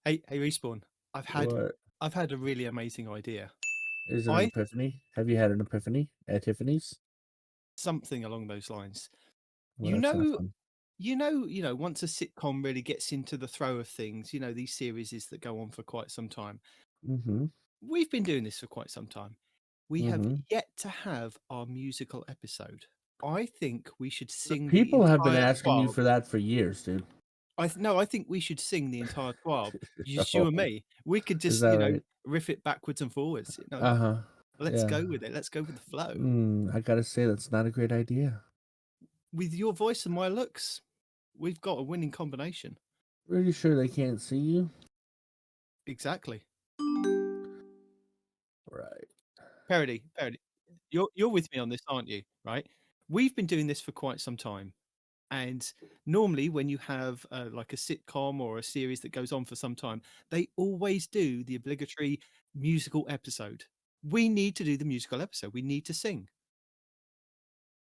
Hey, Respawn. I've What? had a really amazing idea. Is it an epiphany? Have you had an epiphany at Tiffany's? Something along those lines. Well, that's not fun. Once a sitcom really gets into the throw of things, these series that go on for quite some time. Mm-hmm. We've been doing this for quite some time. We have yet to have our musical episode. I think we should sing. People have been entire asking you 12. for that for years, dude. I think we should sing the entire 12. Just you and me. We could Is just, that right? riff it backwards and forwards. Uh-huh. Let's go with it. Let's go with the flow. I gotta say, that's not a great idea. With your voice and my looks, we've got a winning combination. Pretty sure they can't see you. Exactly. Right. Peroty, you're with me on this, aren't you? Right? We've been doing this for quite some time. And normally when you have like a sitcom or a series that goes on for some time, they always do the obligatory musical episode. We need to do the musical episode. We need to sing.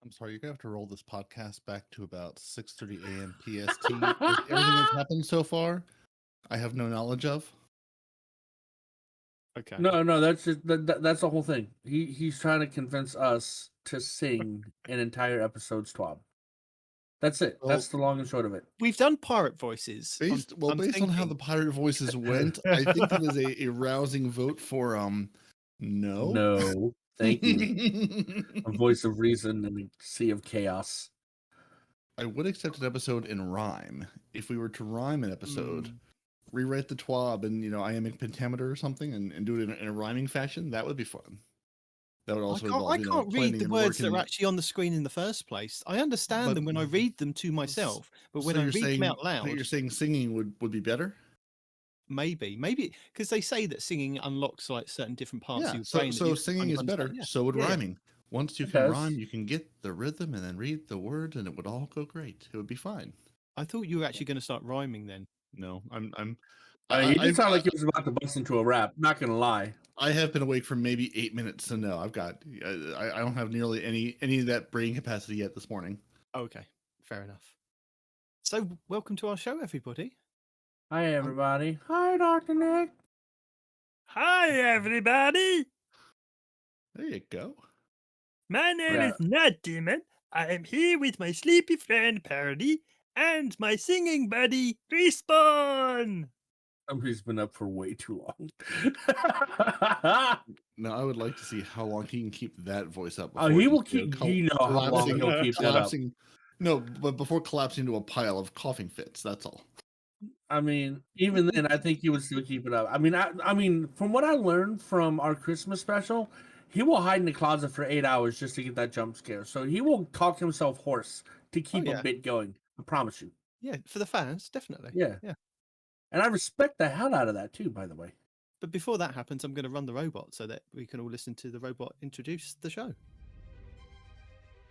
I'm sorry, you're gonna have to roll this podcast back to about 6:30 a.m. PST. Everything that's happened so far, I have no knowledge of. Okay. No, that's just that's the whole thing. He's trying to convince us to sing an entire episode's 12. That's it. Well, that's the long and short of it. We've done pirate voices. Based on how the pirate voices went, I think that is a rousing vote for no. No, thank you. A voice of reason in a sea of chaos. I would accept an episode in rhyme. If we were to rhyme an episode, rewrite the twab and iambic pentameter or something and do it in a rhyming fashion, that would be fun. That would also involve, I can't read the words that are actually on the screen in the first place. I understand them when I read them to myself, but when I read them out loud, you're saying singing would be better. Maybe because they say that singing unlocks like certain different parts of your brain. So singing is better. Yeah. So would rhyming. Once you can rhyme, you can get the rhythm and then read the words, and it would all go great. It would be fine. I thought you were actually going to start rhyming then. No, you did sound like you was about to bust into a rap. Not gonna lie. I have been awake for maybe 8 minutes, so no, I don't have nearly any of that brain capacity yet this morning. Okay, fair enough. So welcome to our show, everybody. Hi, everybody. Hi, Dr. Nick. Hi, everybody. There you go. My name is Nitedemon. I am here with my sleepy friend Peroty and my singing buddy Respawn. Somebody's been up for way too long. Now, I would like to see how long he can keep that voice up. Oh, he will keep. How long he'll keep that up. No, but before collapsing into a pile of coughing fits. That's all. I mean, even then, I think he would still keep it up. I mean, from what I learned from our Christmas special, he will hide in the closet for 8 hours just to get that jump scare. So he will talk himself hoarse to keep a bit going. I promise you. Yeah, for the fans, definitely. Yeah. And I respect the hell out of that too, by the way. But before that happens, I'm going to run the robot so that we can all listen to the robot introduce the show.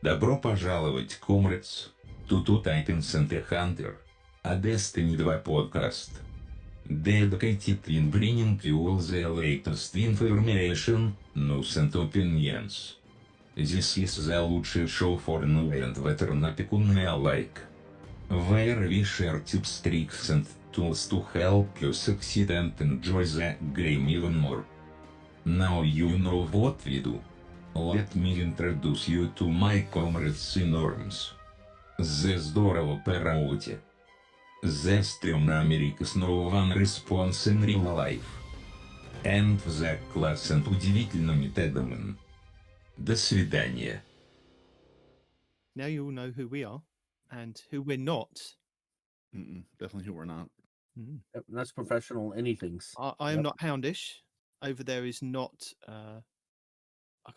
Добро пожаловать, comrades, to Titans and the Hunter, a Destiny 2 podcast. Dedicated in bringing you all the latest information, news and opinions. This is the лучший show for new and veteran people alike. Where we share tips, tricks and tools to help you succeed and enjoy the game even more. Now you know what we do. Let me introduce you to my comrades in arms. The здорово Peroty. The stream America's no one response in real life. And the class and удивительно Nitedemon. До свидания. Now you all know who we are and who we're not. Definitely who we're not. Yep, that's professional anythings. I am not Houndish. Over there is not. I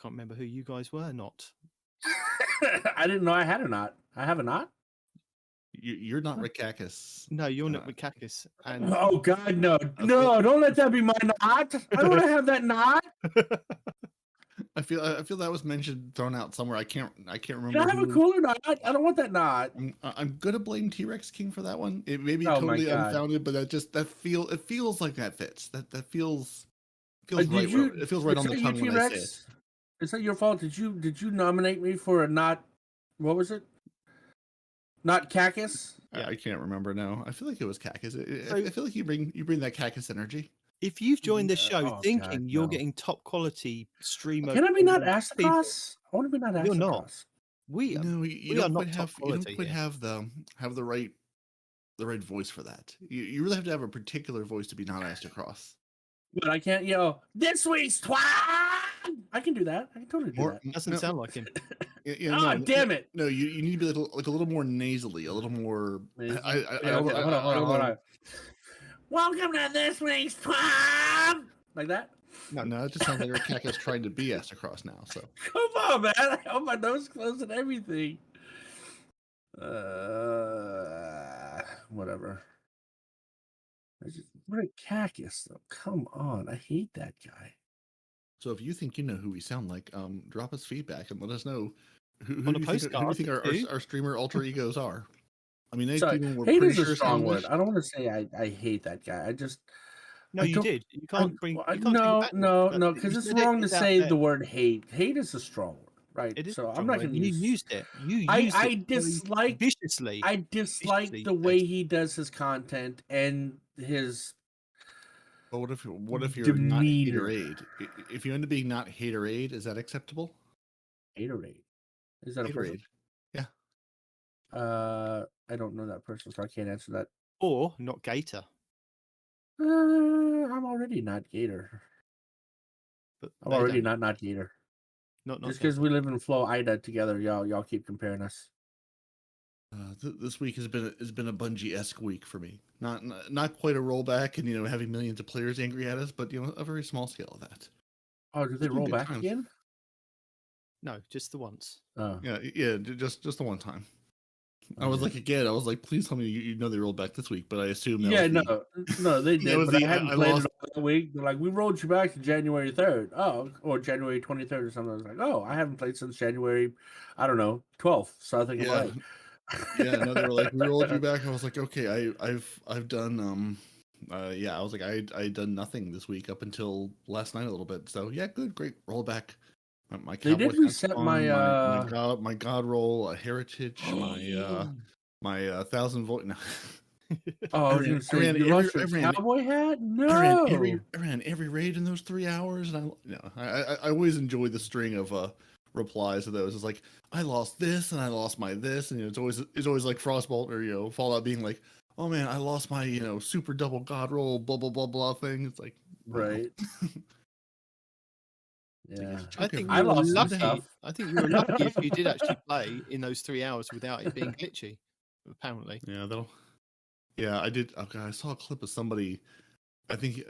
can't remember who you guys were. Not. I didn't know I had a knot. I have a knot. You're not Rikakis. No, you're not Rikakis. And oh God, no! Don't let that be my knot. I don't want to have that knot. I feel that was thrown out somewhere. I can't remember. Can I have a cooler knot? I don't want that knot. I'm gonna blame T-Rex King for that one. It may be totally unfounded, but it feels like that fits. That feels right. It feels right on the tongue when I say it. Is that your fault? Did you nominate me for a knot? What was it? Not Cactus? Yeah. I can't remember now. I feel like it was Cactus. So- I feel like you bring that Cactus energy. If you've joined the show God, thinking you're no. getting top quality streamer, Can I be not people, Astacross? I want to be not You're not. Astacross. we No, we you are don't not quite top have you quality don't quite here. have the right voice for that. You really have to have a particular voice to be not asked across. But I can't yell, this week's twat! I can do that. I can totally do that. Doesn't sound like him. Ah, damn it. No, you need to be like a little more nasally, a little more. Yeah, I okay, don't hold know. on. Welcome to this week's twat! Like that? No, it just sounds like your Cactus trying to be asked across now. So Come on, man. I have my nose closed and everything. Whatever. What a Cactus, though. Come on. I hate that guy. So if you think you know who we sound like, drop us feedback and let us know who On do a you think, who do you think postcard, our streamer alter egos are. I mean, Sorry, Nitedemon, we're hate pretty is a sure strong sound word. like- I don't want to say I hate that guy. I just No, I you don't- did. You can't bring. You can't take it no, back. no, But because you it's said it, wrong to it's out say there. the word hate. Hate is a strong word, right? It is So a I'm strong not word, going to and use. You used it. You used I it very dislike. viciously. I dislike viciously the way he does his content and his. But what if you're not Demeanor. haterade? If you end up being not haterade, is that acceptable? Haterade. Is that a person? Haterade. Yeah. I don't know that person, so I can't answer that. Or not Gator. I'm already not Gator. But I'm they already don't. not Gator. Not Just because Gator. we live in Flow Ida together, y'all keep comparing us. This week has been a Bungie-esque week for me. Not quite a rollback and having millions of players angry at us, but a very small scale of that. Oh, did they It's been roll good back times. again? No, just the once. Oh, Yeah, just the one time. I was like, please tell me you know they rolled back this week, but I assume that yeah, was no, they did. was But the- I hadn't I played lost- it all that week. They're like, we rolled you back to January 3rd. Oh, or January 23rd or something. I was like, oh, I haven't played since January, I don't know, 12th. So I think I'm Yeah. right. Yeah, no, they were like, we rolled you back. I was like, okay, I've done I was like, I done nothing this week up until last night a little bit. So yeah, great rollback. My They did Cowboy reset hats on, my, my god roll, a heritage, my 1,000 volt. No. Oh, I was going to say, you lost your cowboy hat? No. I ran every raid in those 3 hours, and I always enjoy the string of replies to those. It's like, I lost this and I lost my this, and it's always like Frostbolt or Fallout being like, oh man, I lost my super double god roll blah blah blah blah thing. It's like, Right. Yeah. I think I you were lost some lucky. stuff. I think you were lucky if you did actually play in those 3 hours without it being glitchy. Apparently. Yeah, yeah, I did. Okay, I saw a clip of somebody. I think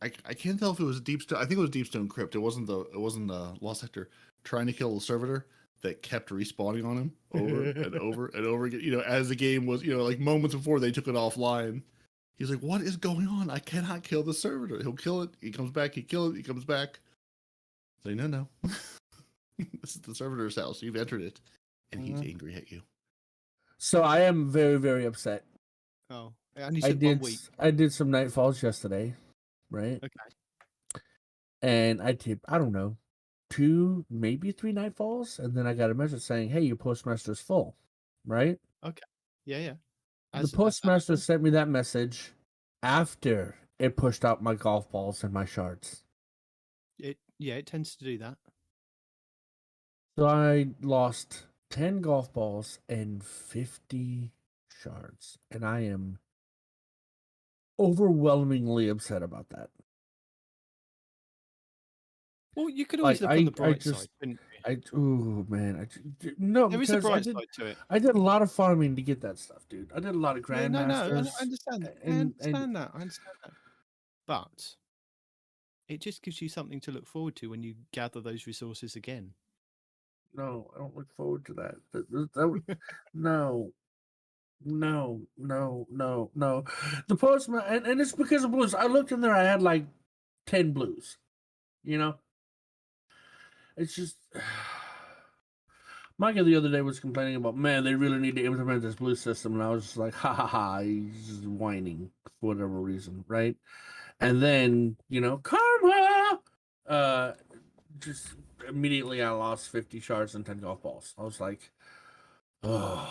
I can't tell if it was Deepstone. I think it was Deepstone Crypt. It wasn't the Lost Sector trying to kill the servitor that kept respawning on him over and over and over again. As the game was, like moments before they took it offline. He's like, "What is going on? I cannot kill the servitor. He'll kill it. He comes back. He kill it. He comes back." Say no. This is the servitor's house. You've entered it, and he's angry at you. So I am very, very upset. Oh, and you said 1 week. I did some Nightfalls yesterday, right? Okay. And I tipped, I don't know, 2, maybe 3 Nightfalls, and then I got a message saying, "Hey, your postmaster's full," right? Yeah. The postmaster sent me that message after it pushed out my golf balls and my shards. It tends to do that. So I lost 10 golf balls and 50 shards, and I am overwhelmingly upset about that. Well, you could always look on the bright side, couldn't you? No, There is a because bright side to it. I did a lot of farming to get that stuff, dude. I did a lot of Yeah, no, grandmasters. I understand. I understand that. But it just gives you something to look forward to when you gather those resources again. No, I don't look forward to that. No. The postman, and it's because of blues. I looked in there, I had like 10 blues. It's just. Micah the other day was complaining about, man, they really need to implement this blue system. And I was just like, ha ha ha, he's just whining for whatever reason, right? And then, karma! Just immediately I lost 50 shards and 10 golf balls. I was like, oh.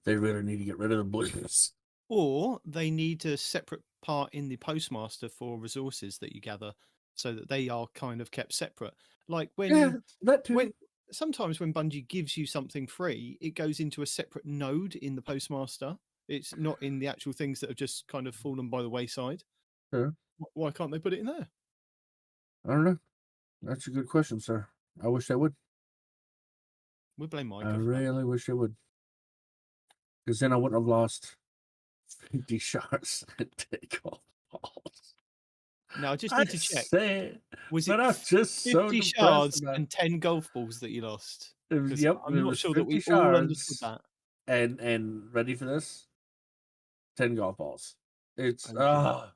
They really need to get rid of the blues. Or they need a separate part in the postmaster for resources that you gather, so that they are kind of kept separate. Like That too. when sometimes when Bungie gives you something free, it goes into a separate node in the postmaster. It's not in the actual things that have just kind of fallen by the wayside. Sure. Why can't they put it in there? I don't know. That's a good question, sir. I wish they would. We blame Micah. I for that. really wish they would. Because then I wouldn't have lost 50 shards and take off balls. Now I just need to check. Say, Was but it I'm just so 50 depressed shards about and 10 golf balls that you lost? it. Was, 'Cause yep, I'm it not was sure that 50 we all understood shards that. and ready for this? 10 golf balls. It's Okay.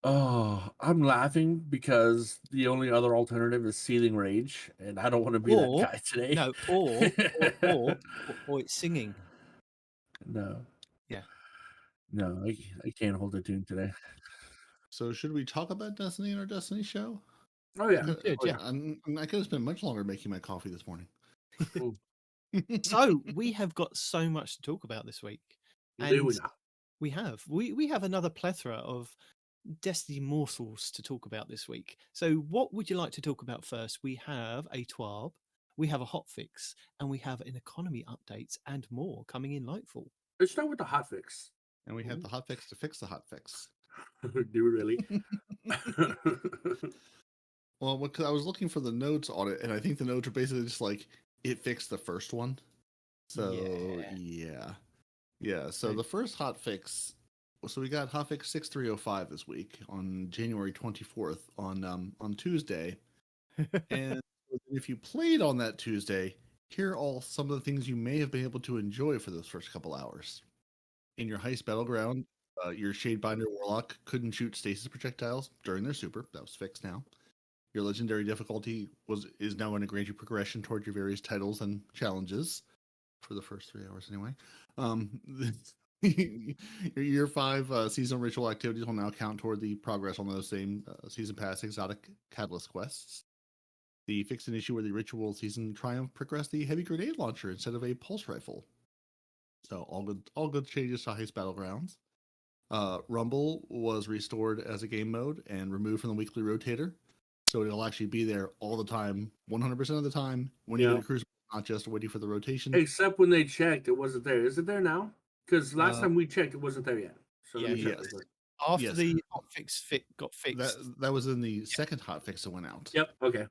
I'm laughing because the only other alternative is Seething Rage, and I don't want to be that Or- guy today. No, or it's singing. No. Yeah. No, I can't hold a tune today. So should we talk about Destiny in our Destiny show? Oh yeah. Good, Oh, yeah. I could have spent much longer making my coffee this morning. Ooh. So we have got so much to talk about this week. Do we And now? we have. We have another plethora of Destiny morsels to talk about this week. So what would you like to talk about first? We have a TWAB, we have a hotfix, and we have an economy updates and more coming in Lightfall. Let's start with the hotfix. And we have the hotfix to fix the hotfix. Do we really? Well, because I was looking for the notes on it, and I think the notes are basically just like it fixed the first one. So yeah. So Right. the first hotfix. So we got hotfix 6305 this week on January 24th on Tuesday, and if you played on that Tuesday, here are all some of the things you may have been able to enjoy for those first couple hours. In your heist battleground, your Shadebinder Warlock couldn't shoot stasis projectiles during their super. That was fixed now. Your legendary difficulty is now going to grant you progression toward your various titles and challenges for the first 3 hours anyway. Your year 5 seasonal ritual activities will now count toward the progress on those same season pass exotic catalyst quests. The fixed an issue where the ritual season triumph progressed the heavy grenade launcher instead of a pulse rifle. So all good changes to Heist Battlegrounds. Rumble was restored as a game mode and removed from the weekly rotator. So it'll actually be there all the time, 100% of the time when you go to Crucible, not just waiting for the rotation. Except when they checked, it wasn't there. Is it there now? Because last time we checked, it wasn't there yet. So Yeah, let me check yes. real quick. After Yes. the hotfix got fixed. That was in the second hotfix that went out. Yep. Okay.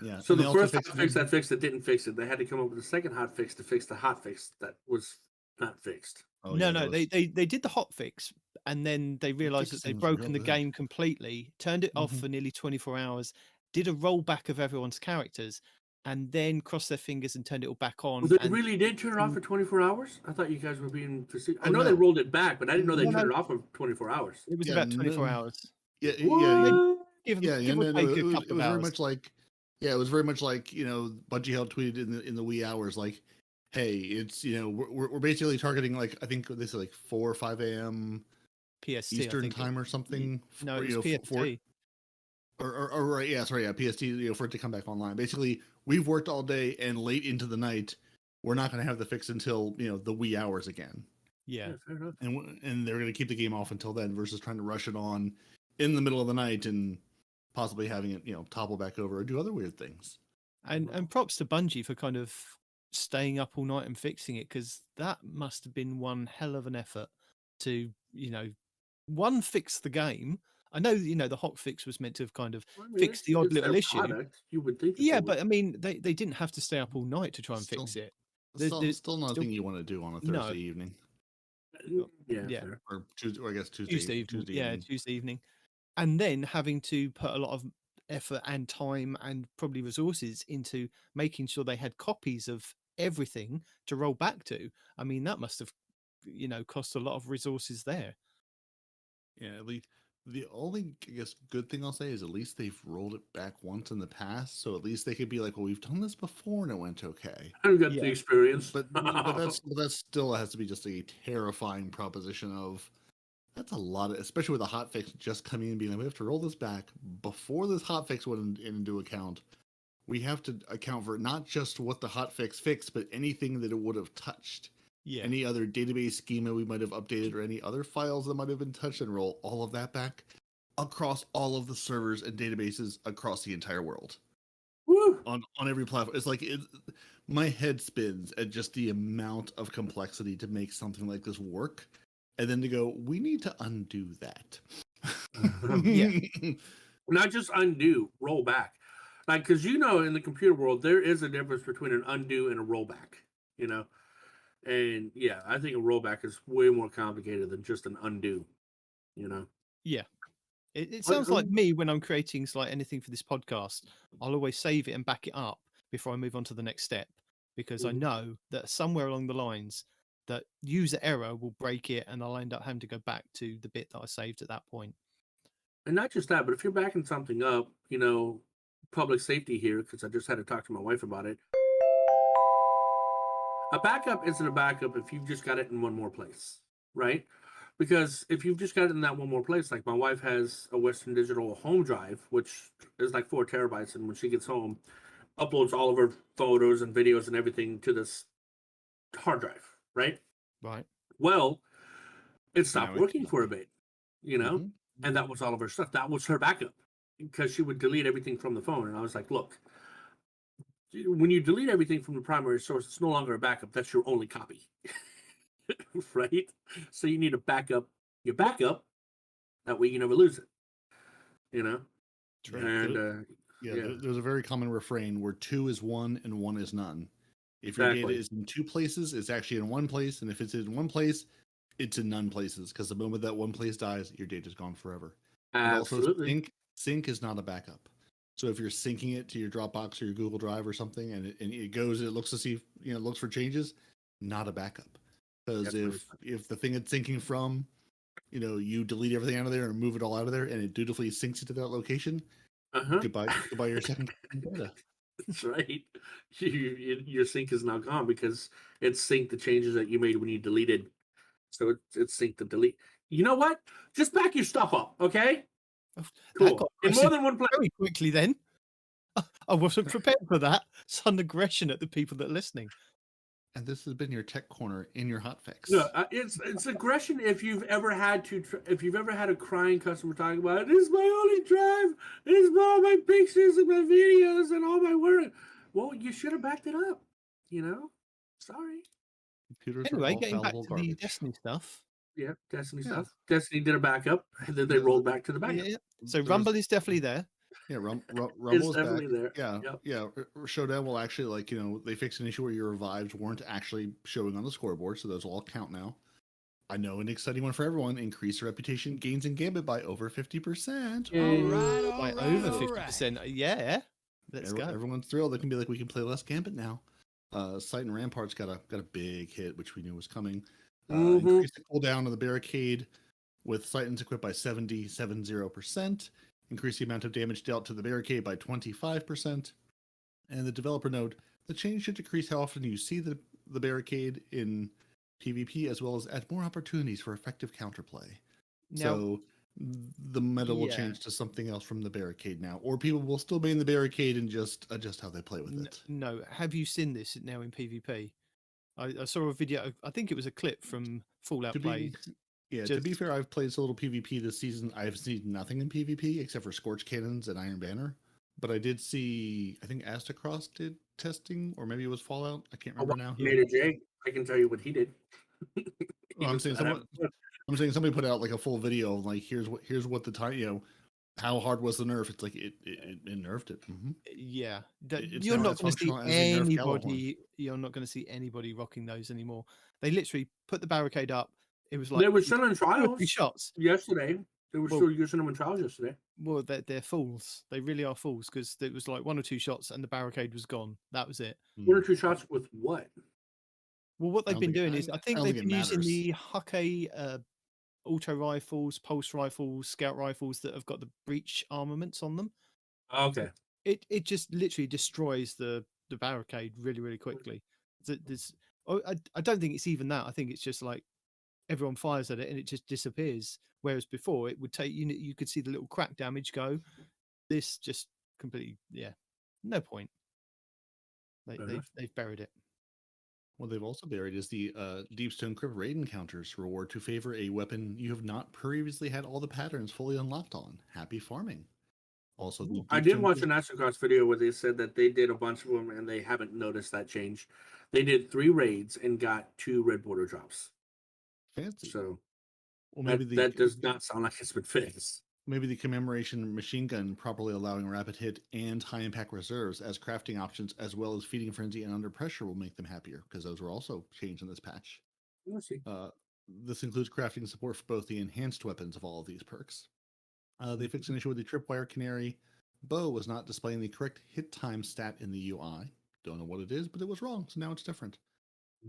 Yeah. So and the they also first fixed hotfix that fixed it didn't fix it. They had to come up with a second hotfix to fix the hotfix that was not fixed. Oh, no, yeah, no, that was- they did the hotfix, and then they realized that they'd fixing was broken real the good. game completely, turned it off Mhm. for nearly 24 hours, did a rollback of everyone's characters, and then crossed their fingers and turned it all back on. Well, they and really did turn it off for 24 hours? I thought you guys were being facetious. I Oh, know they no. rolled it back, but I didn't know they No, turned no. it off for 24 hours. It was Yeah, about 24 no- hours. Yeah, What? Give no, or no, take it a was, couple it was of very hours. much like, it was very much like, Bungie had tweeted in the wee hours, like, hey, it's, we're basically targeting, like, I think they said like 4 or 5 a.m. PST, I Eastern think time or something. No, for, it was PST. Or right, yeah, sorry, yeah, PST, for it to come back online. Basically, we've worked all day and late into the night. We're not going to have the fix until the wee hours again, Yeah. Fair enough. and they're going to keep the game off until then versus trying to rush it on in the middle of the night and possibly having it topple back over or do other weird things. And props to Bungie for kind of staying up all night and fixing it, because that must have been one hell of an effort to one, fix the game. I know the hotfix was meant to have kind of Well, I mean, fixed the odd it's their little issue. product. You would think. That Yeah, they but would. I mean, they didn't have to stay up all night to try and Still- fix it. There's Still not a thing you want to do on a No. Thursday evening Yeah. yeah. Fair. or Tuesday, or I guess Tuesday evening. Tuesday Yeah, evening. Tuesday evening. And then having to put a lot of effort and time and probably resources into making sure they had copies of everything to roll back to. I mean, that must have, cost a lot of resources there. Yeah, at least the only good thing I'll say is at least they've rolled it back once in the past, so at least they could be like, well, we've done this before and it went okay. I've got Yeah. the experience. But that still has to be just a terrifying proposition of that's a lot of, especially with a hotfix just coming in and being like, we have to roll this back before this hotfix went into account. we have to account for not just what the hotfix fixed, but anything that it would have touched. Yeah. Any other database schema we might have updated, or any other files that might have been touched, and roll all of that back across all of the servers and databases across the entire world. Woo! On every platform. It's like my head spins at just the amount of complexity to make something like this work, and then to go, we need to undo that. Yeah. Not just undo, roll back. Like, because in the computer world, there is a difference between an undo and a rollback, And yeah, I think a rollback is way more complicated than just an undo, Yeah. It sounds like me when I'm creating like anything for this podcast. I'll always save it and back it up before I move on to the next step, because I know that somewhere along the lines that user error will break it, and I'll end up having to go back to the bit that I saved at that point. And not just that, but if you're backing something up, public safety here, because I just had to talk to my wife about it. A backup isn't a backup if you've just got it in one more place, right? Because if you've just got it in that one more place, like my wife has a Western Digital home drive, which is like 4 terabytes, and when she gets home, uploads all of her photos and videos and everything to this hard drive, right? Right. Well, it stopped Now working for a bit, Mhm. and that was all of her stuff. That was her backup, because she would delete everything from the phone. And I was like, look, when you delete everything from the primary source, it's no longer a backup. That's your only copy, right? So you need to back up your backup. That way you never lose it, True. And There's a very common refrain where 2 is 1 and 1 is none. If your Exactly. data is in 2 places, it's actually in 1 place, and if it's in 1 place, it's in none places, because the moment that 1 place dies, your data's gone forever. Absolutely. And also, sync is not a backup. So if you're syncing it to your Dropbox or your Google Drive or something, and it goes, it looks to see, looks for changes, not a backup. Because if the thing it's syncing from, you delete everything out of there and move it all out of there, and it dutifully syncs it to that location, goodbye your second data. That's right. Your sync is now gone because it's synced the changes that you made when you deleted. So it's synced to delete. You know what? Just back your stuff up, okay? That Cool. got In more aggressive than one place. very quickly then. I wasn't prepared for that. Sudden aggression at the people that are listening. And this has been your tech corner in your hotfix. No, it's aggression if you've ever had a crying customer talking about, this is my only drive, this is all my pictures and my videos and all my work. Well, you should have backed it up, Sorry. Computers Anyway, are all getting back fallible to the garbage. Destiny stuff. Yeah, Destiny Yeah. stuff. Destiny did a backup, and then they rolled back to the backup. Yeah. So There's- Rumble is definitely there. Yeah, Rumble It's is definitely back. there. Yeah, Yep. yeah. Showdown will actually, they fixed an issue where your revives weren't actually showing on the scoreboard, so those will all count now. I know an exciting one for everyone: increase reputation gains in Gambit by over 50%. Yay. By over 50%. Yeah. Let's go. Everyone's thrilled. They can be like, we can play less Gambit now. Sight and Rampart's got a big hit, which we knew was coming. Increase the cooldown of the barricade with Sightons equipped by 70%. Increase the amount of damage dealt to the barricade by 25%. And the developer note, the change should decrease how often you see the barricade in PvP, as well as add more opportunities for effective counterplay. Now, So the meta will yeah. change to something else from the barricade now, or people will still be in the barricade and just adjust how they play with it. No. Have you seen this now in PvP? I saw a video. I think it was a clip from Fallout To be- Plays. Yeah, to be fair, I've played so little PvP this season. I've seen nothing in PvP except for Scorch Cannons and Iron Banner. But I did see, I think Astacross did testing, or maybe it was Fallout. I can't remember now. Made a J. I can tell you what he did. Well, I'm saying somebody put out like a full video of like, here's what the time, how hard was the nerf? It's like it nerfed it. Mm-hmm. Yeah, It's you're not not as going to see functional as a nerf Gjallarhorn. anybody. You're not going to see anybody rocking those anymore. They literally put the barricade up. It was like They were selling 2 or 3 trials shots. yesterday. They were still using them in trials yesterday. Well, they're fools. They really are fools, because it was like 1 or 2 shots and the barricade was gone. That was it. 1 or 2 shots with what? Well, what they've don't been think- doing is, I I think don't they've think been it using matters. the Huckay auto rifles, pulse rifles, scout rifles that have got the breach armaments on them. Okay. It just literally destroys the barricade really, really quickly. I don't think it's even that. I think it's just like everyone fires at it and it just disappears. Whereas before it would take you could see the little crack damage go. This just completely, No point. Fair enough. They've buried it. What they've also buried is the Deepstone Crypt Raid Encounters reward to favor a weapon you have not previously had all the patterns fully unlocked on. Happy farming. Also, the I did Deepstone watch Crypt- an Astrocross video where they said that they did a bunch of them and they haven't noticed that change. They did 3 raids and got 2 red border drops. fancy. So Well, that does not sound like it's been fixed. maybe the commemoration machine gun properly allowing rapid hit and high impact reserves as crafting options, as well as feeding frenzy and under pressure, will make them happier because those were also changed in this patch. Let's see. This includes crafting support for both the enhanced weapons of all of these perks. They fixed an issue with the Tripwire Canary. Bow was not displaying the correct hit time stat in the UI. Don't know what it is, but it was wrong, so now it's different.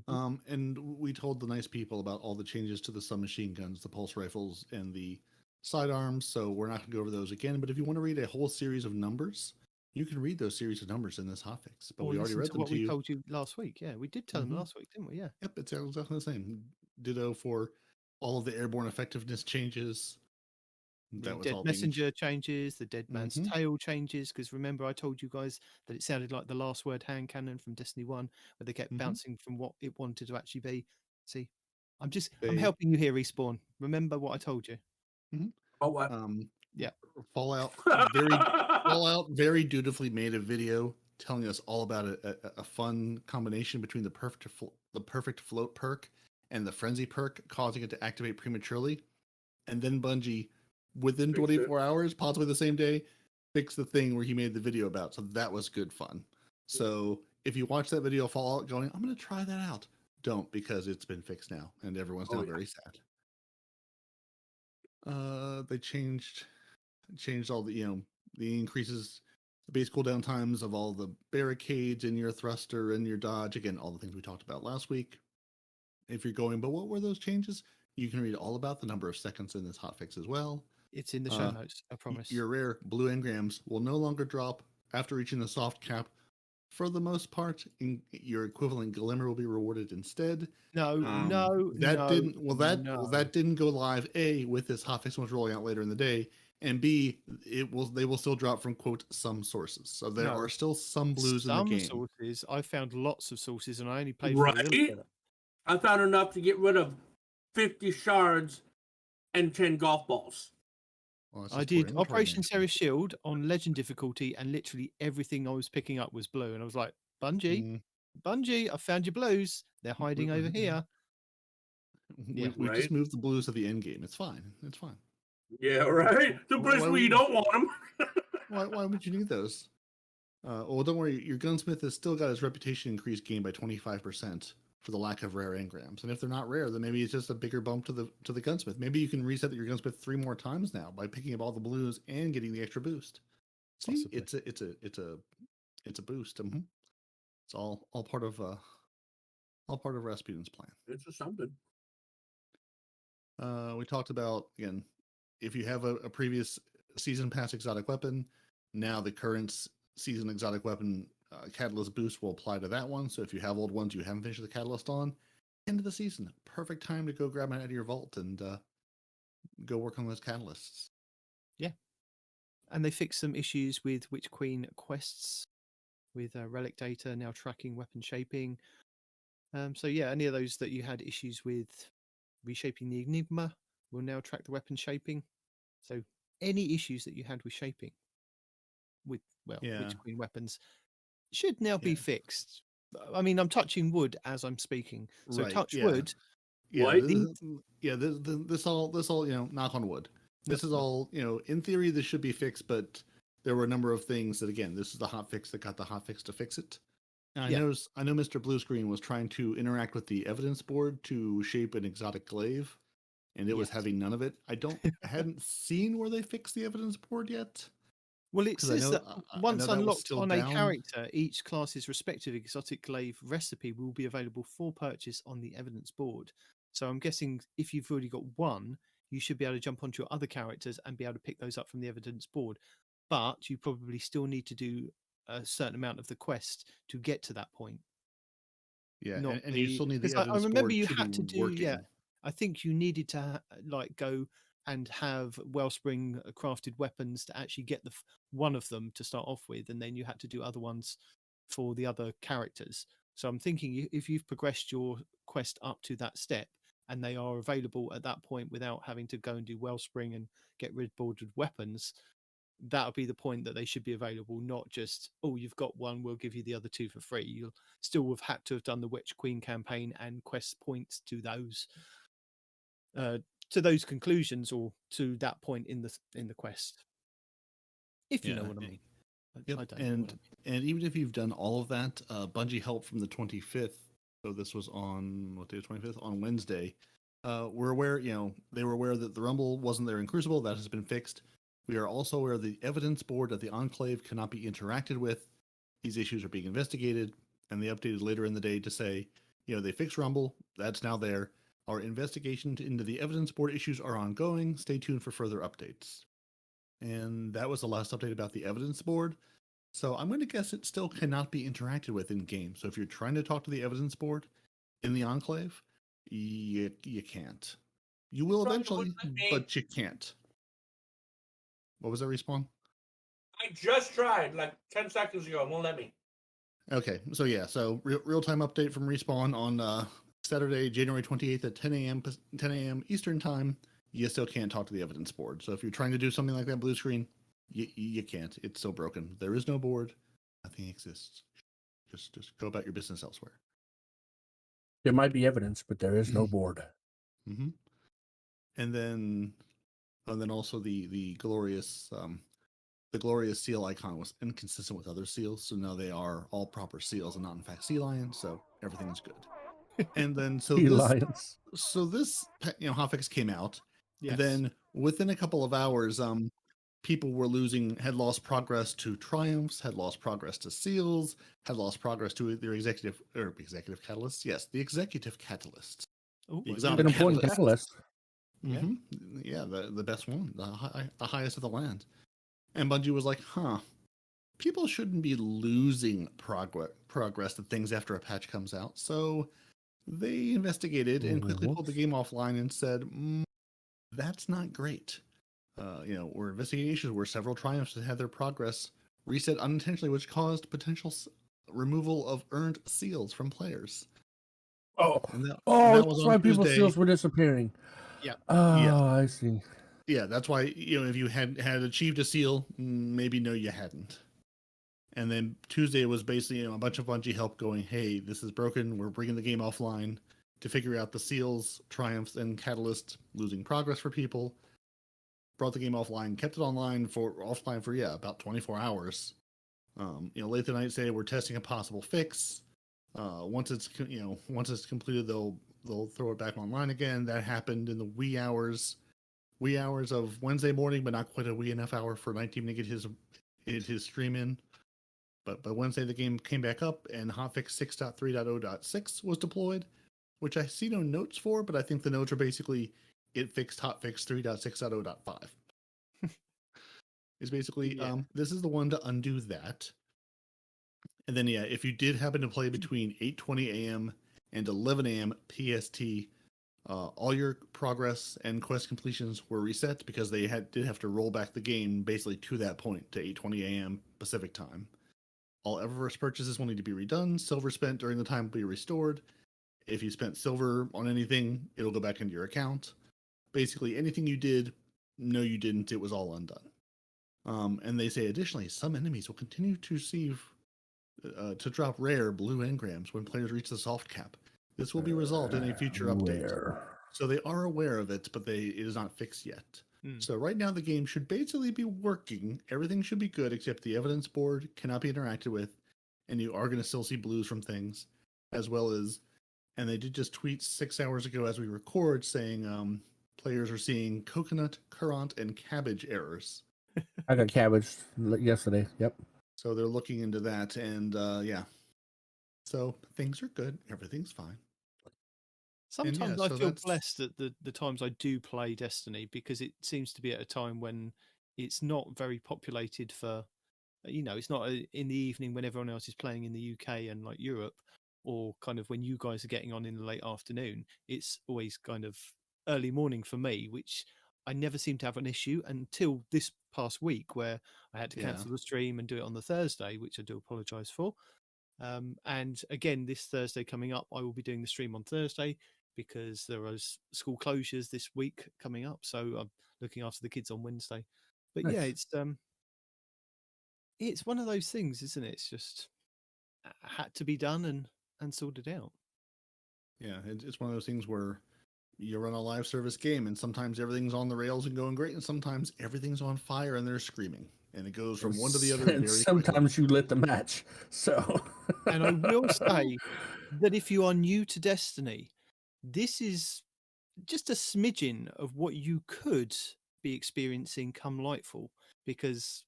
And we told the nice people about all the changes to the submachine guns, the pulse rifles, and the sidearms, so we're not going to go over those again. But if you want to read a whole series of numbers, you can read those series of numbers in this hotfix. But we already read them what to we you. told you last week. Yeah, we did tell them last week, didn't we? Yeah. Yep, it's exactly the same. Ditto for all of the airborne effectiveness changes. That was Dead all messenger changes, the dead man's Mhm. tail changes. Because remember, I told you guys that it sounded like the last word hand cannon from Destiny 1, where they kept Mhm. bouncing from what it wanted to actually be. See, I'm They- helping you here, Respawn. Remember what I told you. Oh, what? Yeah. Fallout very dutifully made a video telling us all about a fun combination between the perfect float perk and the frenzy perk, causing it to activate prematurely. And then Bungie, within Fixed 24 hours, possibly the same day, fixed the thing where he made the video about. So that was good fun. So if you watch that video of Fallout going, I'm going to try that out, don't, because it's been fixed now and everyone's now very sad. They changed all the the increases, the base cooldown times of all the barricades in your thruster and your dodge. Again, all the things we talked about last week. If you're going, but what were those changes? You can read all about the number of seconds in this hotfix as well. It's in the show notes, I promise. Your rare blue engrams will no longer drop after reaching the soft cap. For the most part, your equivalent glimmer will be rewarded instead. That didn't go live. A, with this hotfix was rolling out later in the day, and B, they will still drop from quote some sources. So there are still some blues in the game. Some sources. I found lots of sources, and I only played Right? for a little bit. I found enough to get rid of 50 shards and 10 golf balls. Well, I did Operation Sarah Shield on legend difficulty, and literally everything I was picking up was blue. And I was like, Bungie, I found your blues. They're hiding over here. We just moved the blues to the end game. It's fine. It's fine. Yeah, right? The blues where you don't want them. Why would you need those? Well, don't worry. Your gunsmith has still got his reputation increase gained by 25% for the lack of rare engrams. And if they're not rare, then maybe it's just a bigger bump to the gunsmith. Maybe you can reset your gunsmith 3 more times now by picking up all the blues and getting the extra boost. See, possibly. it's a boost. It's all part of Rasputin's plan. It's just something. We talked about, again, if you have a previous season pass exotic weapon, now the current season exotic weapon catalyst boost will apply to that one. So if you have old ones you haven't finished the catalyst on, end of the season, perfect time to go grab it out of your vault and go work on those catalysts. Yeah. And they fixed some issues with Witch Queen quests, with relic data now tracking weapon shaping. So yeah, any of those that you had issues with reshaping the Enigma will now track the weapon shaping. So any issues that you had with shaping with Witch Queen weapons should now be fixed. I mean, I'm touching wood as I'm speaking, so touch wood. This all knock on wood. This is all in theory this should be fixed, but there were a number of things that, again, this is the hotfix that got the hotfix to fix it. And I know Mr. Blue Screen was trying to interact with the evidence board to shape an exotic glaive, and it was having none of it. I hadn't seen where they fixed the evidence board yet. Well, it says that once unlocked on a character, each class's respective exotic glaive recipe will be available for purchase on the evidence board. So I'm guessing if you've already got one, you should be able to jump onto your other characters and be able to pick those up from the evidence board. But you probably still need to do a certain amount of the quest to get to that point. Yeah, and you still need the evidence board. I remember you had to do. working. Yeah, I think you needed to go and have Wellspring crafted weapons to actually get one of them to start off with, and then you had to do other ones for the other characters. So I'm thinking if you've progressed your quest up to that step and they are available at that point without having to go and do Wellspring and get rewarded weapons, that'll be the point that they should be available, not just, oh, you've got one, we'll give you the other two for free. You'll still have had to have done the Witch Queen campaign and quest points to those conclusions or to that point in the quest. If you know what I mean. Yep. I don't know what I mean. And even if you've done all of that, Bungie helped from the 25th. So this was on what day? 25th on Wednesday. We're aware, they were aware that the Rumble wasn't there in Crucible. That has been fixed. We are also aware the evidence board at the Enclave cannot be interacted with. These issues are being investigated, and they updated later in the day to say, they fixed Rumble. That's now there. Our investigation into the evidence board issues are ongoing. Stay tuned for further updates. And that was the last update about the evidence board. So I'm going to guess it still cannot be interacted with in game. So if you're trying to talk to the evidence board in the Enclave, you can't. You will eventually, but you can't. What was that, Respawn? I just tried like 10 seconds ago. It won't let me. Okay, so yeah, real-time update from Respawn on Saturday, January 28th at 10 a.m. Eastern Time. You still can't talk to the evidence board. So if you're trying to do something like that blue screen, you can't. It's so broken. There is no board. Nothing exists. Just go about your business elsewhere. There might be evidence, but there is no board. Mm-hmm. And then also the glorious seal icon was inconsistent with other seals, so now they are all proper seals and not in fact sea lions. So everything is good. And then lions. This Hotfix came out. Yes. And then within a couple of hours, people had lost progress to triumphs, had lost progress to seals, had lost progress to their executive catalysts. Yes, the executive catalysts. Ooh, an important catalyst. Mm-hmm. Yeah, the best one, the highest of the land. And Bungie was like, people shouldn't be losing progress to things after a patch comes out. So they investigated and quickly pulled the game offline and said, that's not great. We're investigating issues where several triumphs had their progress reset unintentionally, which caused potential removal of earned seals from players. That was why people's seals were disappearing. Yeah. I see. Yeah, that's why, if you had achieved a seal, maybe no, you hadn't. And then Tuesday was basically a bunch of Bungie help going, hey, this is broken. We're bringing the game offline to figure out the seals, triumphs, and catalyst losing progress for people. Brought the game offline, kept it offline for about 24 hours. Late the night say we're testing a possible fix. Once it's completed, they'll throw it back online again. That happened in the wee hours of Wednesday morning, but not quite a wee enough hour for 19 to get his stream in. But by Wednesday, the game came back up, and Hotfix 6.3.0.6 was deployed, which I see no notes for, but I think the notes are basically it fixed Hotfix 3.6.0.5. It's basically, this is the one to undo that. And then, if you did happen to play between 8:20 a.m. and 11 a.m. PST, all your progress and quest completions were reset because they did have to roll back the game basically to that point, to 8:20 a.m. Pacific time. All Eververse purchases will need to be redone. Silver spent during the time will be restored. If you spent silver on anything, it'll go back into your account. Basically, anything you did, no, you didn't. It was all undone. And they say, additionally, some enemies will continue to receive to drop rare blue engrams when players reach the soft cap. This will be resolved in a future update. So they are aware of it, but it is not fixed yet. So right now the game should basically be working. Everything should be good, except the evidence board cannot be interacted with, and you are going to still see blues from things, as well as, and they did just tweet 6 hours ago as we record saying players are seeing coconut, currant, and cabbage errors. I got cabbage yesterday. Yep. So they're looking into that, and so things are good. Everything's fine. Sometimes I feel blessed at the times I do play Destiny, because it seems to be at a time when it's not very populated for, it's not in the evening when everyone else is playing in the UK and like Europe, or kind of when you guys are getting on in the late afternoon. It's always kind of early morning for me, which I never seem to have an issue until this past week where I had to Yeah. cancel the stream and do it on the Thursday, which I do apologize for. And again, this Thursday coming up, I will be doing the stream on Thursday because there are school closures this week coming up. So I'm looking after the kids on Wednesday. But yeah, Nice. it's one of those things, isn't it? It's just had to be done and sorted out. Yeah, it's one of those things where you run a live service game, and sometimes everything's on the rails and going great, and sometimes everything's on fire and they're screaming, and it goes from one to the other. And Very sometimes you lit the match. So, And I will say that if you are new to Destiny, this is just a smidgen of what you could be experiencing come Lightfall, because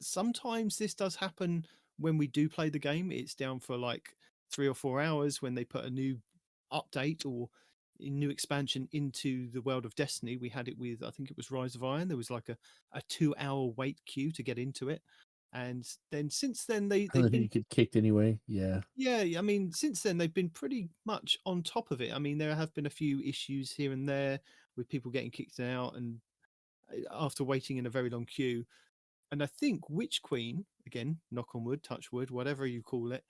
sometimes this does happen when we do play the game. It's down for like 3 or 4 hours when they put a new update or a new expansion into the world of Destiny. We had it with, I think it was Rise of Iron. There was like a 2-hour wait queue to get into it. And then since then, they've and then been you get kicked anyway. Yeah. yeah, I mean, since then they've been pretty much on top of it. I mean, there have been a few issues here and there with people getting kicked out and after waiting in a very long queue. And I think Witch Queen, again, knock on wood, touch wood, whatever you call it,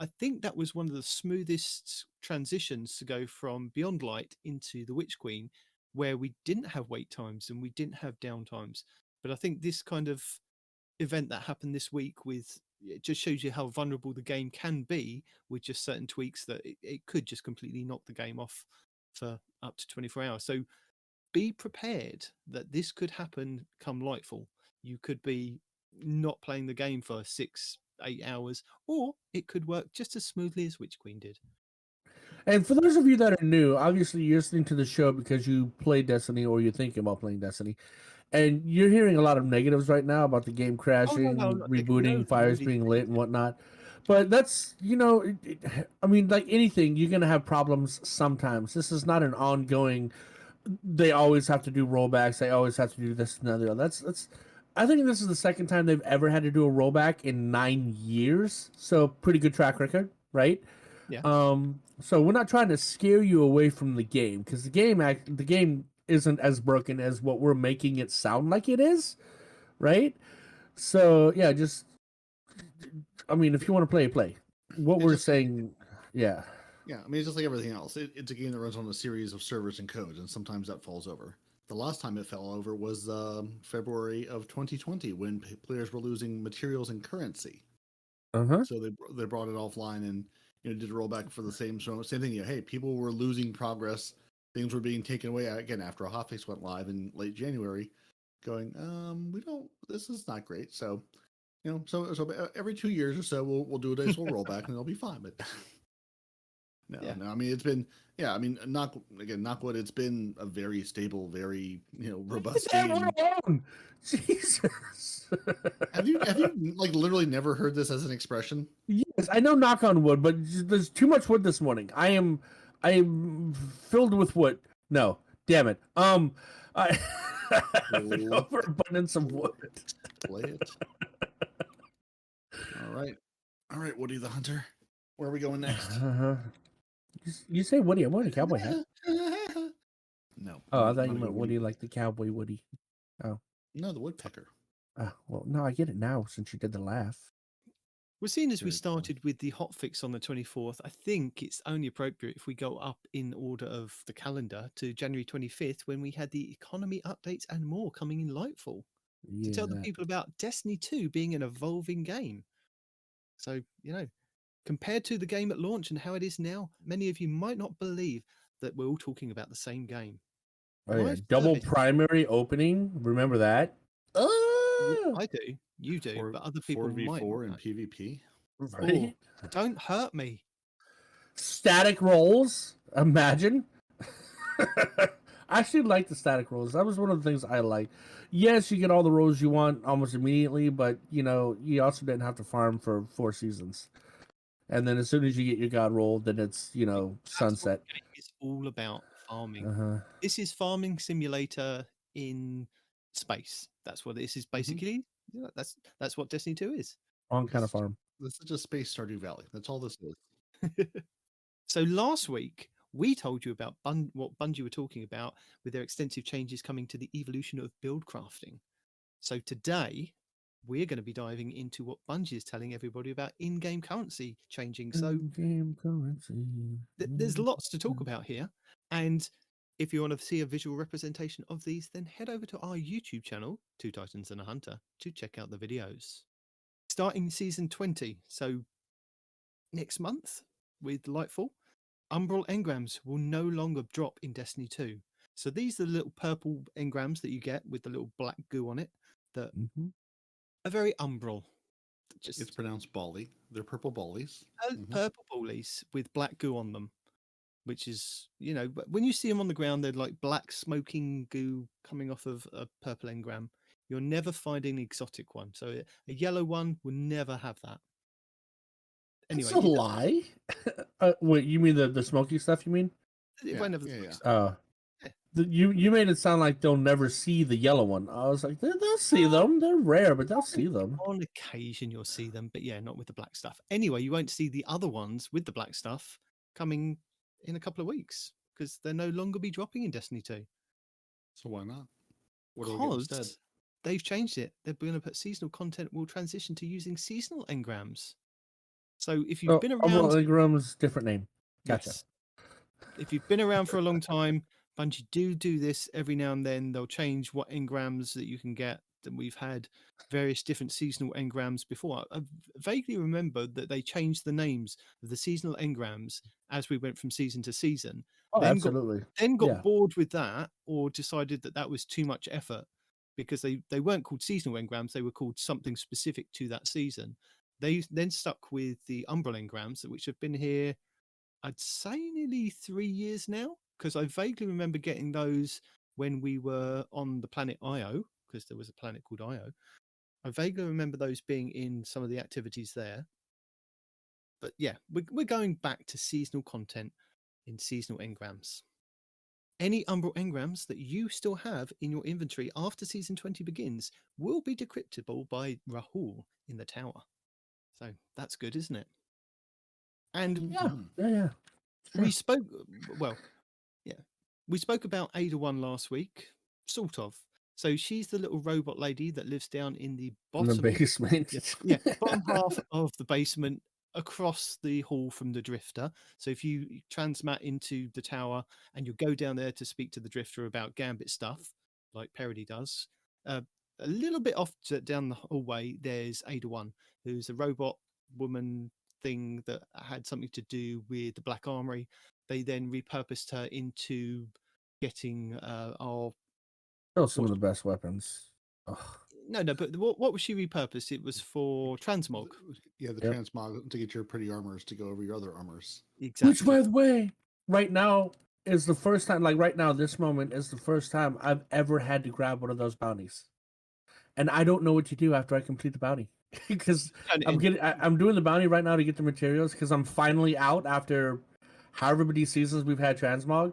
I think that was one of the smoothest transitions to go from Beyond Light into the Witch Queen, where we didn't have wait times and we didn't have downtimes. But I think this kind of event that happened this week it just shows you how vulnerable the game can be with just certain tweaks that it could just completely knock the game off for up to 24 hours. So be prepared that this could happen come Lightfall. You could be not playing the game for 6-8 hours, or it could work just as smoothly as Witch Queen did. And for those of you that are new, obviously you're listening to the show because you play Destiny or you're thinking about playing Destiny. And you're hearing a lot of negatives right now about the game crashing, no, not rebooting, no, fires nobody's being saying lit and whatnot. But that's, I mean, like anything, you're going to have problems sometimes. This is not an ongoing, they always have to do rollbacks. They always have to do this and the other. I think this is the second time they've ever had to do a rollback in 9 years. So pretty good track record, right? Yeah. So we're not trying to scare you away from the game because the game isn't as broken as what we're making it sound like it is, right? So yeah, I mean, if you want to play. What we're saying, yeah. Yeah, I mean, it's just like everything else. It's a game that runs on a series of servers and codes, and sometimes that falls over. The last time it fell over was February of 2020 when players were losing materials and currency. So they brought it offline and did a rollback for the same thing. Yeah, hey, people were losing progress. Things were being taken away again after a hotfix went live in late January. Going, this is not great. So, so every 2 years or so we'll do a nice little rollback and it'll be fine. But no, I mean it's been knock wood. It's been a very stable, very robust game. Jesus. Have you like literally never heard this as an expression? Yes, I know knock on wood, but there's too much wood this morning. I am filled with wood. No, damn it. I have an overabundance of wood. Play it. All right, Woody the Hunter. Where are we going next? You say Woody? I'm wearing a cowboy hat. No. Oh, I thought you meant Woody like the cowboy Woody. Oh. No, the woodpecker. Well, no, I get it now since you did the laugh. Well, seeing as we started with the hotfix on the 24th, I think it's only appropriate if we go up in order of the calendar to January 25th when we had the economy updates and more coming in Lightfall to tell the people about Destiny 2 being an evolving game. So, compared to the game at launch and how it is now, many of you might not believe that we're all talking about the same game. Oh, yeah. Double primary opening. Remember that? I do. You do. But other people might. 4v4 and PvP. Right? Oh, don't hurt me. Static rolls. Imagine. I actually like the static rolls. That was one of the things I liked. Yes, you get all the rolls you want almost immediately, but you also didn't have to farm for 4 seasons. And then as soon as you get your god roll, then it's sunset. It's all about farming. This is farming simulator in space. That's what this is basically. That's what Destiny 2 is. Wrong kind of farm. This is just Space Stardew Valley. That's all this is. So last week we told you about what Bungie were talking about with their extensive changes coming to the evolution of build crafting. So today, we're going to be diving into what Bungie is telling everybody about in-game currency changing. So In-game currency. there's lots to talk about here. And if you want to see a visual representation of these, then head over to our YouTube channel, Two Titans and a Hunter, to check out the videos. Starting season 20, so next month with Lightfall, Umbral engrams will no longer drop in Destiny 2. So these are the little purple engrams that you get with the little black goo on it that are very Umbral. It's pronounced Bali. They're purple Ballies. Purple ballies with black goo on them, which is, when you see them on the ground, they're like black smoking goo coming off of a purple engram. You're never finding an exotic one. So a yellow one will never have that. Anyway, That's a lie. Wait, you mean the smoky stuff? You mean? It won't have the smoke stuff. Oh, Yeah. You made it sound like they'll never see the yellow one. I was like, they'll see them. They're rare, but they'll see them. On occasion, you'll see them, but yeah, not with the black stuff. Anyway, you won't see the other ones with the black stuff coming in a couple of weeks because they'll no longer be dropping in Destiny 2. So why not? What do we get instead? Because they've changed it. They're going to put seasonal content will transition to using seasonal engrams. So if you've been around, engrams, different name. Gotcha. Yes. If you've been around for a long time, Bungie do this every now and then. They'll change what engrams that you can get. And we've had various different seasonal engrams before. I vaguely remember that they changed the names of the seasonal engrams as we went from season to season. Oh, absolutely. Then got bored with that, or decided that was too much effort because they weren't called seasonal engrams. They were called something specific to that season. They then stuck with the Umbral engrams, which have been here, I'd say, nearly 3 years now, because I vaguely remember getting those when we were on the planet Io, because there was a planet called Io. I vaguely remember those being in some of the activities there. But yeah, we're going back to seasonal content in seasonal engrams. Any Umbral engrams that you still have in your inventory after Season 20 begins will be decryptable by Rahul in the tower. So that's good, isn't it? And Yeah. we spoke, we spoke about Ada 1 last week, sort of. So she's the little robot lady that lives down in the bottom, in the basement. Bottom half of the basement, across the hall from the Drifter. So if you transmat into the tower and you go down there to speak to the Drifter about Gambit stuff, like Peroty does, a little bit off down the hallway, there's Ada 1, who's a robot woman thing that had something to do with the Black Armory. They then repurposed her into getting our... some of the best weapons. Ugh. No, but what was she repurposed? It was for transmog. Yeah, the transmog to get your pretty armors to go over your other armors. Exactly. Which, by the way, right now is the first time, like right now, this moment is the first time I've ever had to grab one of those bounties. And I don't know what to do after I complete the bounty. Because I'm doing the bounty right now to get the materials because I'm finally out after however many seasons we've had transmog.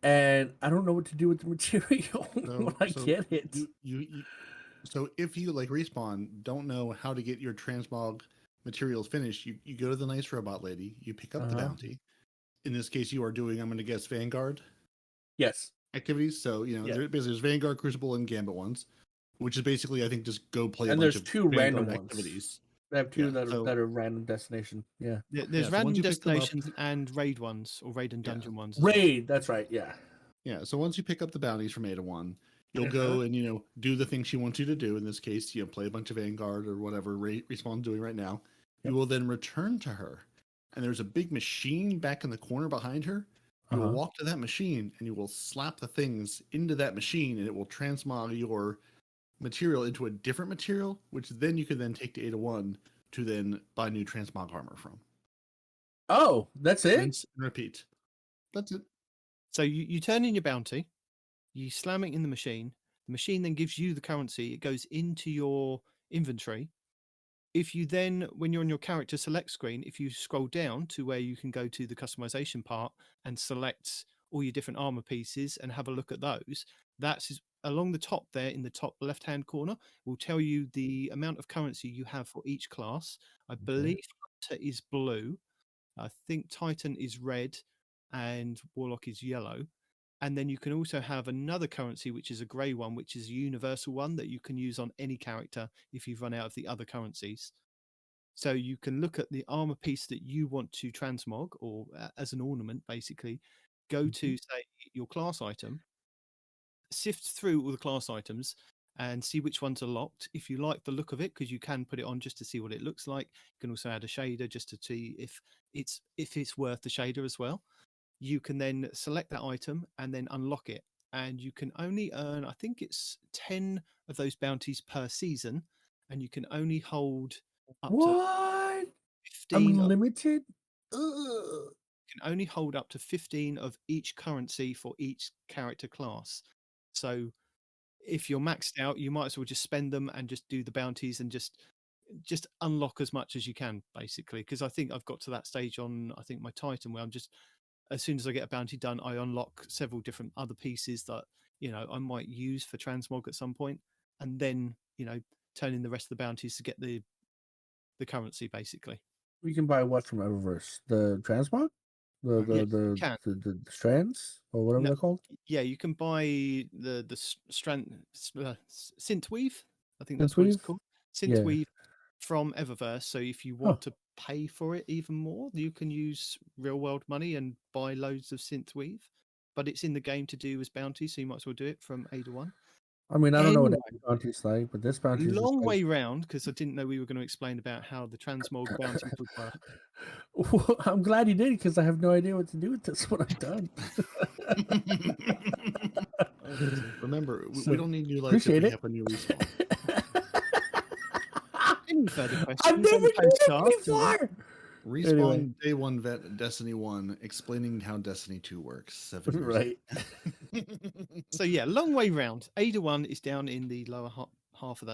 And I don't know what to do with the material when I get it. So if you, like Respawn, don't know how to get your transmog materials finished, you go to the nice robot lady, you pick up the bounty. In this case, you are doing, I'm going to guess, Vanguard activities. So, there's Vanguard, Crucible, and Gambit ones, which is basically, I think, just go play a bunch of two random activities. They have two that are random destination. Yeah. There's random destinations and raid ones, or raid and dungeon ones. Raid, that's right, yeah. Yeah, so once you pick up the bounties from Ada 1, you'll go and, do the thing she wants you to do. In this case, play a bunch of Vanguard or whatever Respawn's doing right now. You will then return to her. And there's a big machine back in the corner behind her. You will walk to that machine and you will slap the things into that machine and it will transmog your material into a different material, which then you can then take to Ada 1 to then buy new transmog armor from. Oh, that's it? Rinse and repeat. That's it. So you turn in your bounty, you slam it in the machine then gives you the currency, it goes into your inventory. If you then, when you're on your character select screen, if you scroll down to where you can go to the customization part and select all your different armor pieces and have a look at those, that's along the top there in the top left-hand corner, will tell you the amount of currency you have for each class. I believe Hunter is blue. I think Titan is red. and Warlock is yellow. And then you can also have another currency, which is a grey one, which is a universal one that you can use on any character if you've run out of the other currencies. So you can look at the armor piece that you want to transmog, or as an ornament, basically, go to, say, your class item, sift through all the class items and see which ones are locked. If you like the look of it, because you can put it on just to see what it looks like. You can also add a shader just to see if it's worth the shader as well. You can then select that item and then unlock it. And you can only earn, I think it's 10 of those bounties per season. And you can only hold up to What? 15 of, Unlimited? you can only hold up to 15 of each currency for each character class. So if you're maxed out, you might as well just spend them and just do the bounties and just unlock as much as you can, basically. Because I think I've got to that stage on, I think, my Titan, where I'm just, as soon as I get a bounty done, I unlock several different other pieces that, you know, I might use for transmog at some point, and then, you know, turn in the rest of the bounties to get the currency, basically. We can buy what from Eververse? The transmog? The Yes, you can. the strands or whatever No, they're called? yeah, you can buy the synthweave. I think that's what it's Synthweave? called. Yeah. Synthweave from Eververse. So if you want to pay for it even more, you can use real world money and buy loads of synthweave. But it's in the game to do as bounties, so you might as well do it from Ada 1. I mean, I don't know what Anyway, every bounty's like, but this bounty is just long like... way round, because I didn't know we were going to explain about how the transmog bounties would work. Well, I'm glad you did, because I have no idea what to do with this when I'm done. Remember, So, we don't need new lights if appreciate we it. have a new respawn. Any further questions? I've never on the done it postcard? before! Respawn Anyway. Day 1 Vet Destiny 1 explaining how Destiny 2 works 7 years Right. So yeah, long way round. Ada 1 is down in the lower half of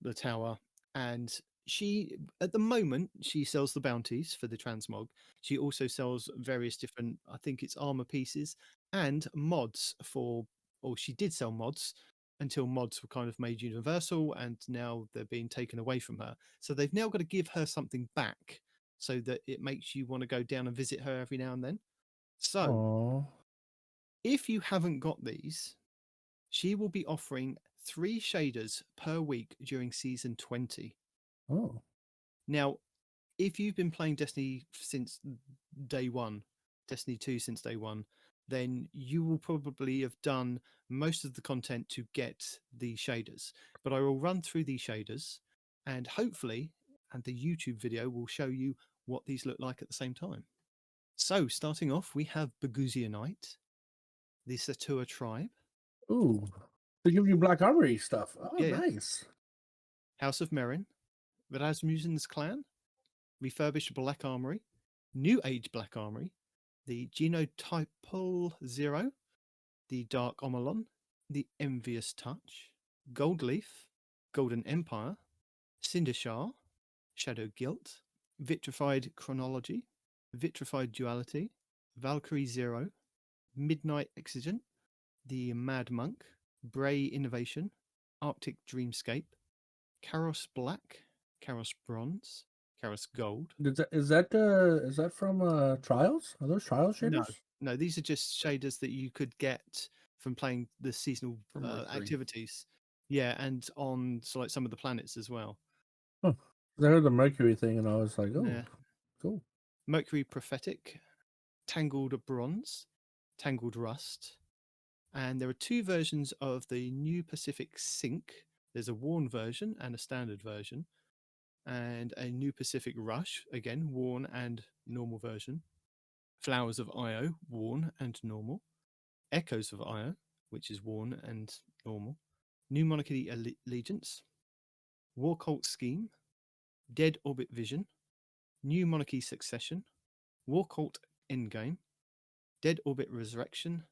the tower, and she, at the moment, she sells the bounties for the transmog. She also sells various different, I think it's armor pieces and mods for, or she did sell mods until mods were kind of made universal, and now they're being taken away from her. So they've now got to give her something back so that it makes you want to go down and visit her every now and then. So Aww. if you haven't got these, she will be offering 3 shaders per week during season 20. Oh. Now, if you've been playing Destiny since day 1, Destiny 2 since day 1, then you will probably have done most of the content to get the shaders. But I will run through these shaders, and hopefully, and the YouTube video will show you what these look like at the same time. So, starting off, we have Baguzia Knight, the Satua tribe. Ooh. They give you Black Armory stuff. Oh, Yeah, yeah. nice. House of Merin, Rasmussen's clan, refurbished Black Armory, New Age Black Armory, the Genotypal Zero, the Dark Omelon, the Envious Touch, Gold Leaf, Golden Empire, Cindershar, Shadow Guilt, Vitrified Chronology, Vitrified Duality, Valkyrie Zero, Midnight Exigent, the Mad Monk, Bray Innovation, Arctic Dreamscape, Karos Black, Karos Bronze, Karos Gold. Is that from Trials? Are those Trials shaders? No, these are just shaders that you could get from playing the seasonal From Mercury. activities. Yeah, and on like some of the planets as well. Huh. I heard the Mercury thing and I was like, oh, Yeah. cool. Mercury Prophetic, Tangled Bronze, Tangled Rust. And there are 2 versions of the New Pacific Sync. There's a worn version and a standard version. And a New Pacific Rush, again, worn and normal version. Flowers of Io, worn and normal. Echoes of Io, which is worn and normal. New Monarchy Allegiance. War Cult Scheme. Dead Orbit Vision. New Monarchy Succession. War Cult Endgame. Dead Orbit Resurrection.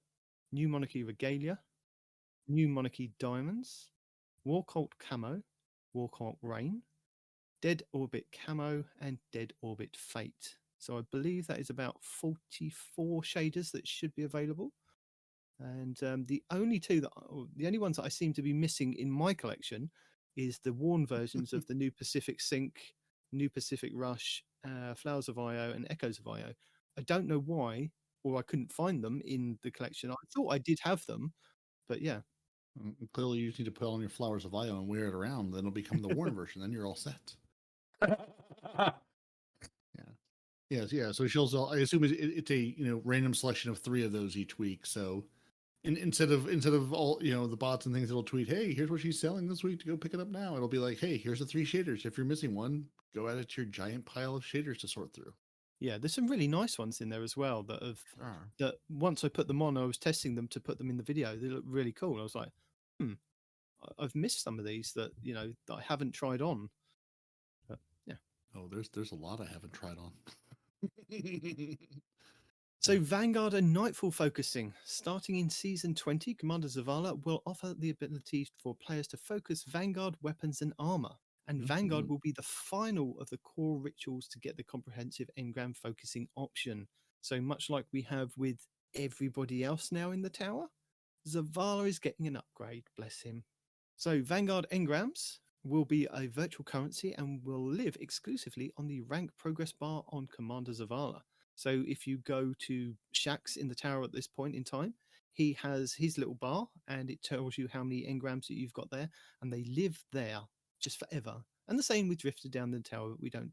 New Monarchy Regalia. New Monarchy Diamonds. War Cult Camo. War Cult Rain. Dead Orbit Camo and Dead Orbit Fate. So I believe that is about 44 shaders that should be available. And the only ones that I seem to be missing in my collection is the worn versions of the New Pacific Sync, New Pacific Rush, Flowers of Io, and Echoes of Io. I don't know why or I couldn't find them in the collection. I thought I did have them, but yeah. Clearly, you just need to put on your Flowers of Io and wear it around. Then it'll become the worn version. Then you're all set. Yeah. So she'll. I assume it's a random selection of 3 of those each week. So instead of all the bots and things that'll tweet, hey, here's what she's selling this week to go pick it up now. It'll be like, hey, here's the 3 shaders. If you're missing one, go add it to your giant pile of shaders to sort through. Yeah, there's some really nice ones in there as well that once I put them on, I was testing them to put them in the video. They look really cool. I was like, I've missed some of these that that I haven't tried on. But yeah. Oh, there's a lot I haven't tried on. So Vanguard and Nightfall focusing. Starting in Season 20, Commander Zavala will offer the ability for players to focus Vanguard weapons and armor. And Vanguard will be the final of the core rituals to get the comprehensive engram focusing option. So much like we have with everybody else now in the tower, Zavala is getting an upgrade, bless him. So Vanguard engrams will be a virtual currency and will live exclusively on the rank progress bar on Commander Zavala. So if you go to Shaxx in the tower at this point in time, he has his little bar and it tells you how many engrams that you've got there, and they live there just forever. And the same with Drifter down the tower. We don't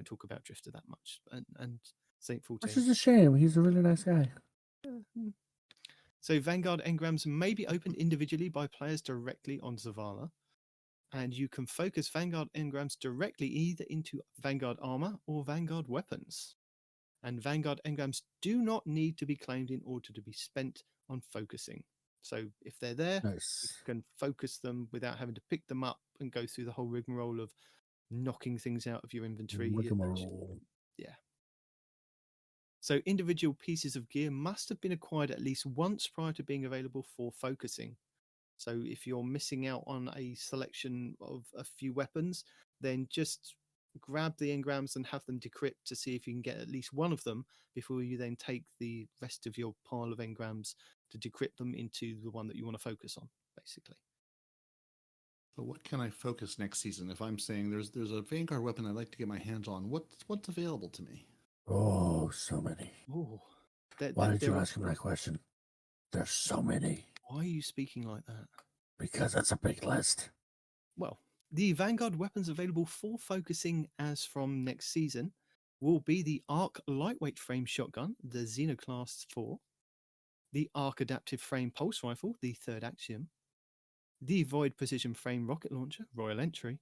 talk about Drifter that much. And Saint 14. Which is a shame. He's a really nice guy. So Vanguard engrams may be opened individually by players directly on Zavala. And you can focus Vanguard engrams directly either into Vanguard armor or Vanguard weapons. And Vanguard engrams do not need to be claimed in order to be spent on focusing. So if they're there, Nice. you can focus them without having to pick them up and go through the whole rigmarole of knocking things out of your inventory. Yeah. So individual pieces of gear must have been acquired at least once prior to being available for focusing. So if you're missing out on a selection of a few weapons, then just grab the engrams and have them decrypt to see if you can get at least one of them before you then take the rest of your pile of engrams to decrypt them into the one that you want to focus on, basically. So what can I focus next season? If I'm saying there's a Vanguard weapon I'd like to get my hands on, what's available to me? Oh, so many. Ooh, Why did you ask me that question? There's so many. Why are you speaking like that? Because that's a big list. Well, the Vanguard weapons available for focusing as from next season will be the Arc Lightweight Frame Shotgun, the Xenoclast 4, the Arc Adaptive Frame Pulse Rifle, the Third Axiom, the Void Precision Frame Rocket Launcher, Royal Entry,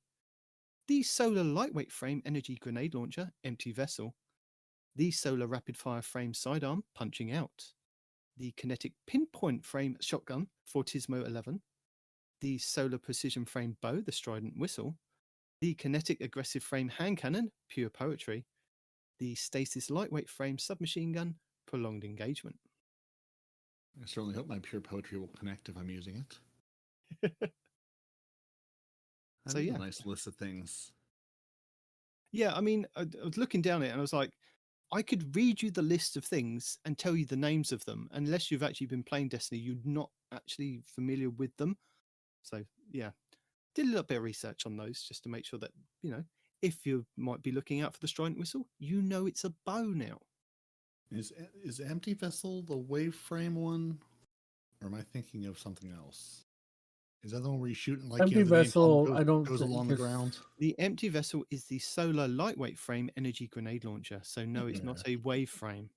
the Solar Lightweight Frame Energy Grenade Launcher, Empty Vessel, the Solar Rapid Fire Frame Sidearm, Punching Out, the Kinetic Pinpoint Frame Shotgun, Fortismo 11, the Solar Precision Frame Bow, the Strident Whistle, the Kinetic Aggressive Frame Hand Cannon, Pure Poetry, the Stasis Lightweight Frame Submachine Gun, Prolonged Engagement. I certainly hope my Pure Poetry will connect if I'm using it. That's a nice list of things. Yeah, I mean, I was looking down it and I was like, I could read you the list of things and tell you the names of them. Unless you've actually been playing Destiny, you're not actually familiar with them. So, yeah, did a little bit of research on those just to make sure that, if you might be looking out for the Strident Whistle, it's a bow now. Is Empty Vessel the wave frame one? Or am I thinking of something else? Is that the one where you shoot and like Empty Vessel, goes along the ground? The Empty Vessel is the Solar Lightweight Frame Energy Grenade Launcher. So no, it's not a wave frame.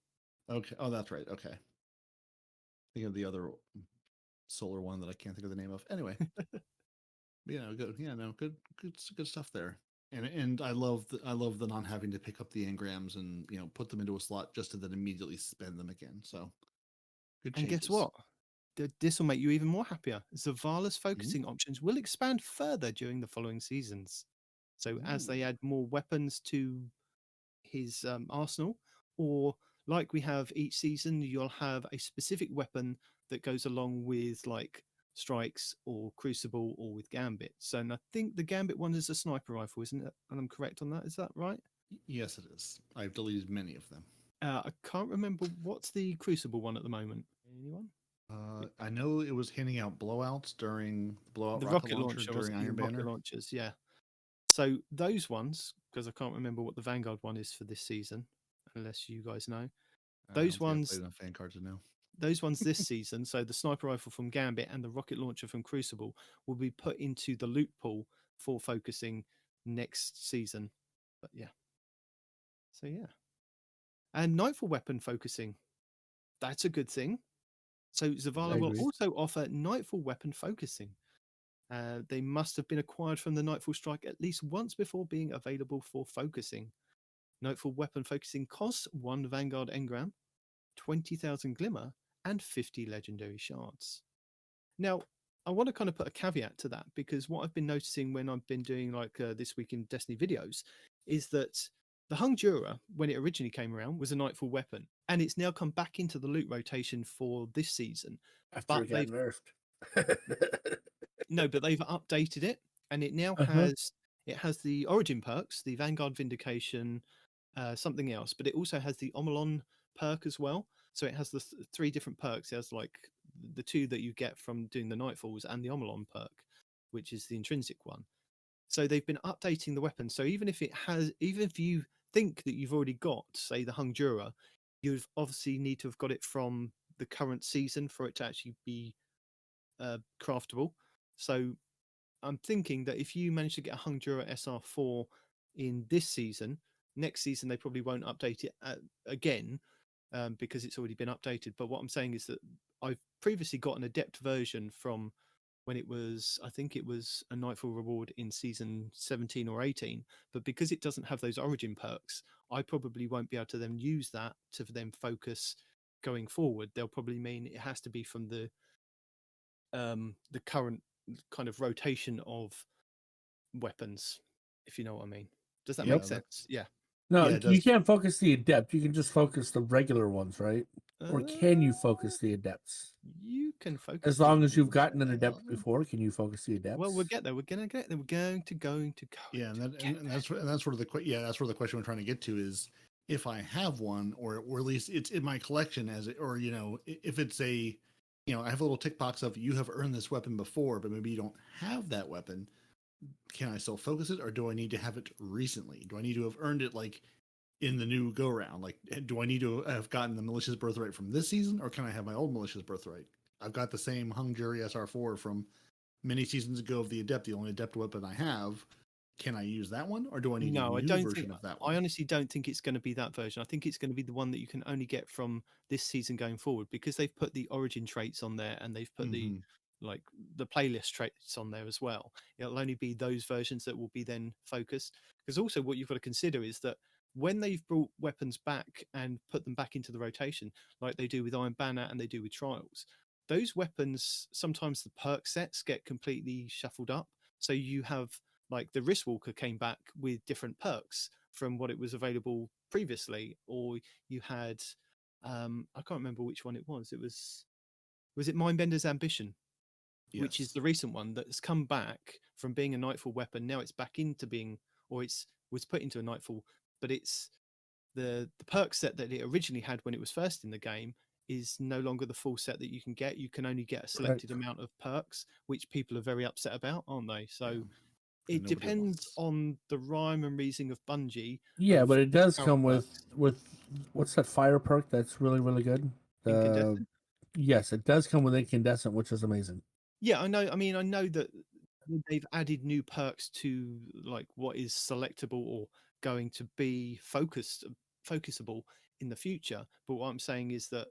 Okay. Oh, that's right. Okay. Think of the other solar one that I can't think of the name of. Anyway. Good. Yeah, no, good stuff there. And I love the not having to pick up the engrams and put them into a slot just to then immediately spend them again. So good changes. And guess what? This will make you even more happier. Zavala's focusing options will expand further during the following seasons. So as they add more weapons to his arsenal, or like we have each season, you'll have a specific weapon that goes along with like strikes or crucible or with gambits. And I think the gambit one is a sniper rifle, isn't it? And I'm correct on that. Is that right? Yes, it is. I've deleted many of them. I can't remember what's the crucible one at the moment. Anyone? I know it was handing out blowouts during the rocket launcher during Iron Banner. Rocket launchers, yeah. So those ones, because I can't remember what the Vanguard one is for this season, unless you guys know. Those I ones, played enough fan cards to know. those ones this season, so the sniper rifle from Gambit and the rocket launcher from Crucible will be put into the loot pool for focusing next season. But yeah. So yeah. And Nightfall weapon focusing. That's a good thing. So Zavala will agree. also offer Nightfall weapon focusing. They must have been acquired from the Nightfall strike at least once before being available for focusing. Nightfall weapon focusing costs 1 Vanguard engram, 20,000 glimmer, and 50 legendary shards. Now, I want to kind of put a caveat to that because what I've been noticing when I've been doing like This Week in Destiny videos is that the Hung Jura, when it originally came around, was a Nightfall weapon, and it's now come back into the loot rotation for this season. After it got nerfed. No, but they've updated it, and it now Uh-huh. has the origin perks, the Vanguard Vindication, something else, but it also has the Omolon perk as well. So it has the 3 different perks. It has like the 2 that you get from doing the Nightfalls and the Omolon perk, which is the intrinsic one. So they've been updating the weapon. So even if you think that you've already got, say, the Hung Jura, you've obviously need to have got it from the current season for it to actually be craftable. So I'm thinking that if you manage to get a Hung Jura SR4 in this season, next season they probably won't update it again because it's already been updated. But what I'm saying is that I've previously got an Adept version from when it was, I think it was a Nightfall reward in season 17 or 18. But because it doesn't have those origin perks, I probably won't be able to then use that to then focus going forward. They'll probably mean it has to be from the current kind of rotation of weapons, if you know what I mean. Does that Yeah, make sense? Yeah. No, Yeah, it you does. can't focus the adept. You can just focus the regular ones, right? Or can you focus the adepts? You can focus As long as you've gotten an adept before, can you focus the adepts? Well, we'll get there. We're going to get there. We're going to go. Yeah, and that's sort of the that's where the question we're trying to get to is if I have one, or at least it's in my collection as it, or if it's a, I have a little tick box of you have earned this weapon before, but maybe you don't have that weapon. Can I still focus it, or do I need to have it recently? Do I need to have earned it like in the new go round? Like, do I need to have gotten the malicious birthright from this season, or can I have my old malicious birthright? I've got the same Hung Jury SR4 from many seasons ago of the Adept, the only Adept weapon I have. Can I use that one, or do I need a new version of that one? I honestly don't think it's going to be that version. I think it's going to be the one that you can only get from this season going forward because they've put the origin traits on there and they've put the playlist traits on there as well. It'll only be those versions that will be then focused. Because also what you've got to consider is that when they've brought weapons back and put them back into the rotation, like they do with Iron Banner and they do with Trials, those weapons, sometimes the perk sets get completely shuffled up. So you have like the Wristwalker came back with different perks from what it was available previously, or you had I can't remember which one it was. Was it Mindbender's Ambition, which is the recent one that's come back from being a Nightfall weapon. Now it's back into being, or was put into a Nightfall, but it's the perk set that it originally had when it was first in the game is no longer the full set that you can get. You can only get a selected amount of perks, which people are very upset about, aren't they? So it depends on the rhyme and reasoning of Bungie. Yeah, but it does come with what's that fire perk that's really, really good? Incandescent? Yes, it does come with incandescent, which is amazing. Yeah, I know. I mean, I know that they've added new perks to like what is selectable or going to be focusable in the future. But what I'm saying is that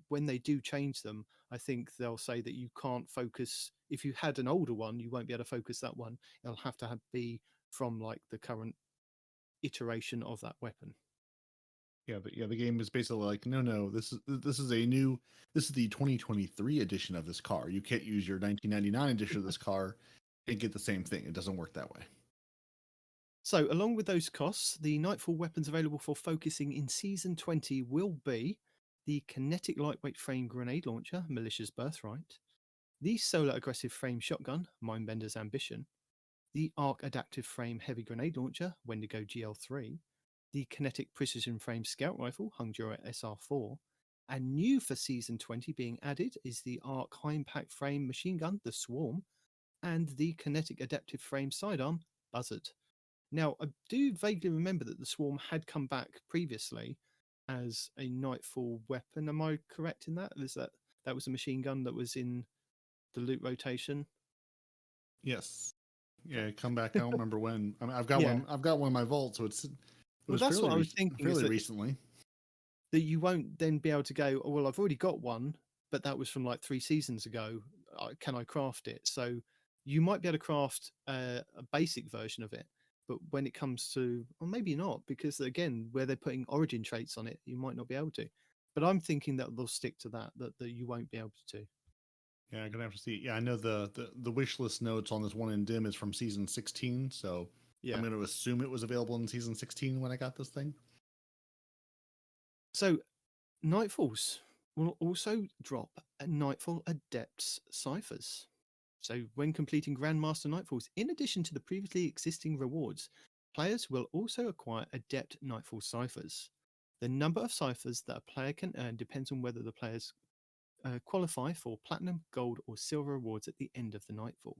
when they do change them, I think they'll say that you can't focus. If you had an older one, you won't be able to focus that one. It'll have to be from like the current iteration of that weapon. Yeah, but the game is basically like, no, this is the 2023 edition of this car. You can't use your 1999 edition of this car and get the same thing. It doesn't work that way. So, along with those costs, the Nightfall weapons available for focusing in Season 20 will be the Kinetic Lightweight Frame Grenade Launcher, Malicious Birthright, the Solar Aggressive Frame Shotgun, Mindbender's Ambition, the Arc Adaptive Frame Heavy Grenade Launcher, Wendigo GL3, the Kinetic Precision Frame Scout Rifle, Hung Jura SR4, and new for Season 20 being added is the Arc High Impact Frame Machine Gun, the Swarm, and the Kinetic Adaptive Frame Sidearm, Buzzard. Now, I do vaguely remember that the Swarm had come back previously, as a Nightfall weapon. Am I correct in that? That was a machine gun that was in the loot rotation? Yes. Yeah, come back. I don't remember when. I mean, I've got Yeah. one. I've got one in my vault, so it Well, was that's fairly what I was thinking, is fairly that recently. that you won't then be able to go, oh, well, I've already got one, but that was from like 3 seasons ago. Can I craft it? So you might be able to craft a basic version of it, but when it comes to, or maybe not, because again, where they're putting origin traits on it, you might not be able to. But I'm thinking that they'll stick to that you won't be able to. Yeah, I'm gonna have to see. Yeah, I know the wish list notes on this one in dim is from season 16, so Yeah. I'm gonna assume it was available in season 16 when I got this thing. So Nightfalls will also drop a Nightfall Adepts ciphers. So when completing Grandmaster Nightfalls, in addition to the previously existing rewards, players will also acquire Adept Nightfall ciphers. The number of ciphers that a player can earn depends on whether the players qualify for platinum, gold, or silver rewards at the end of the Nightfall.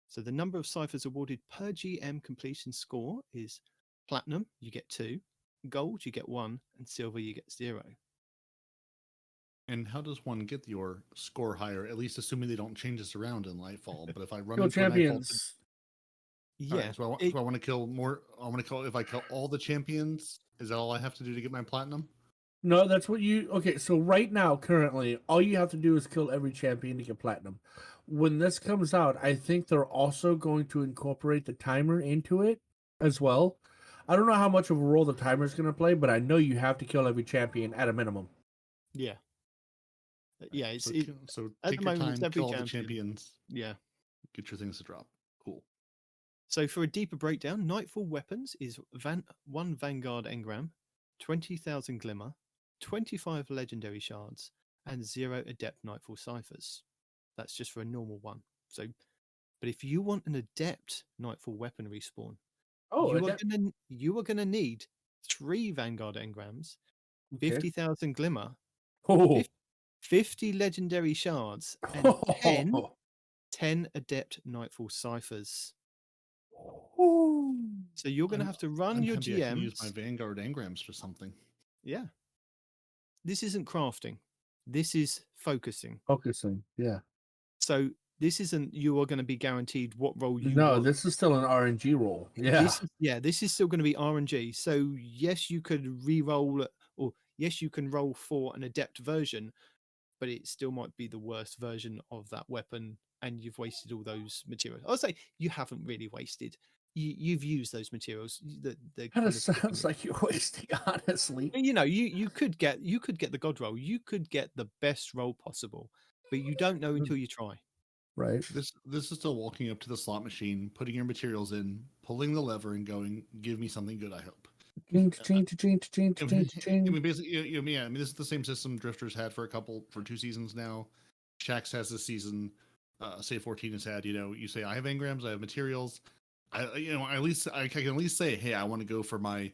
So the number of ciphers awarded per GM completion score is platinum, you get 2, gold, you get 1, and silver, you get 0. And how does one get your score higher? At least assuming they don't change this around in Lightfall. But if I run Kill into a Nightfall, champions. Yeah. all right, so I want to kill more. I want to kill. If I kill all the champions, is that all I have to do to get my platinum? No, that's what you. Okay, so right now, currently, all you have to do is kill every champion to get platinum. When this comes out, I think they're also going to incorporate the timer into it as well. I don't know how much of a role the timer is going to play, but I know you have to kill every champion at a minimum. Yeah. Yeah, it's So at take the your moment, it's time, every kill all the champion. champions, Yeah. get your things to drop. Cool. So for a deeper breakdown, Nightfall weapons is 1 Vanguard engram, 20,000 glimmer, 25 legendary shards, and 0 adept Nightfall ciphers. That's just for a normal one. So, but if you want an adept Nightfall weapon respawn, Oh, you are gonna need 3 Vanguard engrams, okay. 50,000 glimmer, Oh. 50 legendary shards, and 10 adept Nightfall ciphers. So you're going to have to run I'm your happy I can use my GMs. Vanguard engrams for something. Yeah. This isn't crafting. This is focusing. Focusing, yeah. So this isn't you are going to be guaranteed what role you No, want. this is still an RNG role. Yeah. This is still going to be RNG. So yes, you could re-roll, or yes, you can roll for an adept version, but it still might be the worst version of that weapon, and you've wasted all those materials. I'll say you haven't really wasted. You've used those materials. Kind of sounds like you're wasting, honestly. You know, you could get the god roll. You could get the best roll possible, but you don't know until you try. Right. This is still walking up to the slot machine, putting your materials in, pulling the lever, and going, "Give me something good." I hope. Change. I mean, basically, yeah. I mean, this is the same system Drifters had for 2 seasons now. Shax has this season. Say 14 has had. You say, "I have engrams, I have materials." At least I can at least say, "Hey, I want to go for my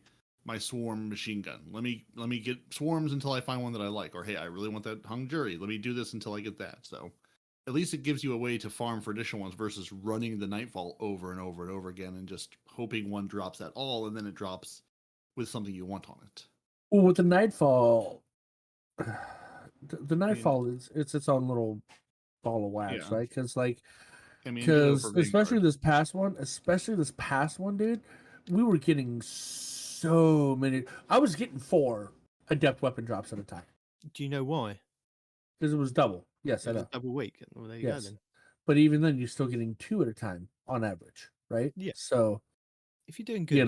swarm machine gun. Let me get swarms until I find one that I like." Or, "Hey, I really want that hung jury. Let me do this until I get that." So, at least it gives you a way to farm for additional ones versus running the Nightfall over and over and over again and just hoping one drops at all, and then it drops with something you want on it. Well, with the Nightfall, the Nightfall is its own little ball of wax, Yeah. right? Because especially this past one, dude, we were getting so many. I was getting 4 adept weapon drops at a time Do you know why? because it was double. Yes, I It was know. double week. Well, there you go Yes, then. but even then, you're still getting 2 at a time on average, right? Yeah. So If you're doing good,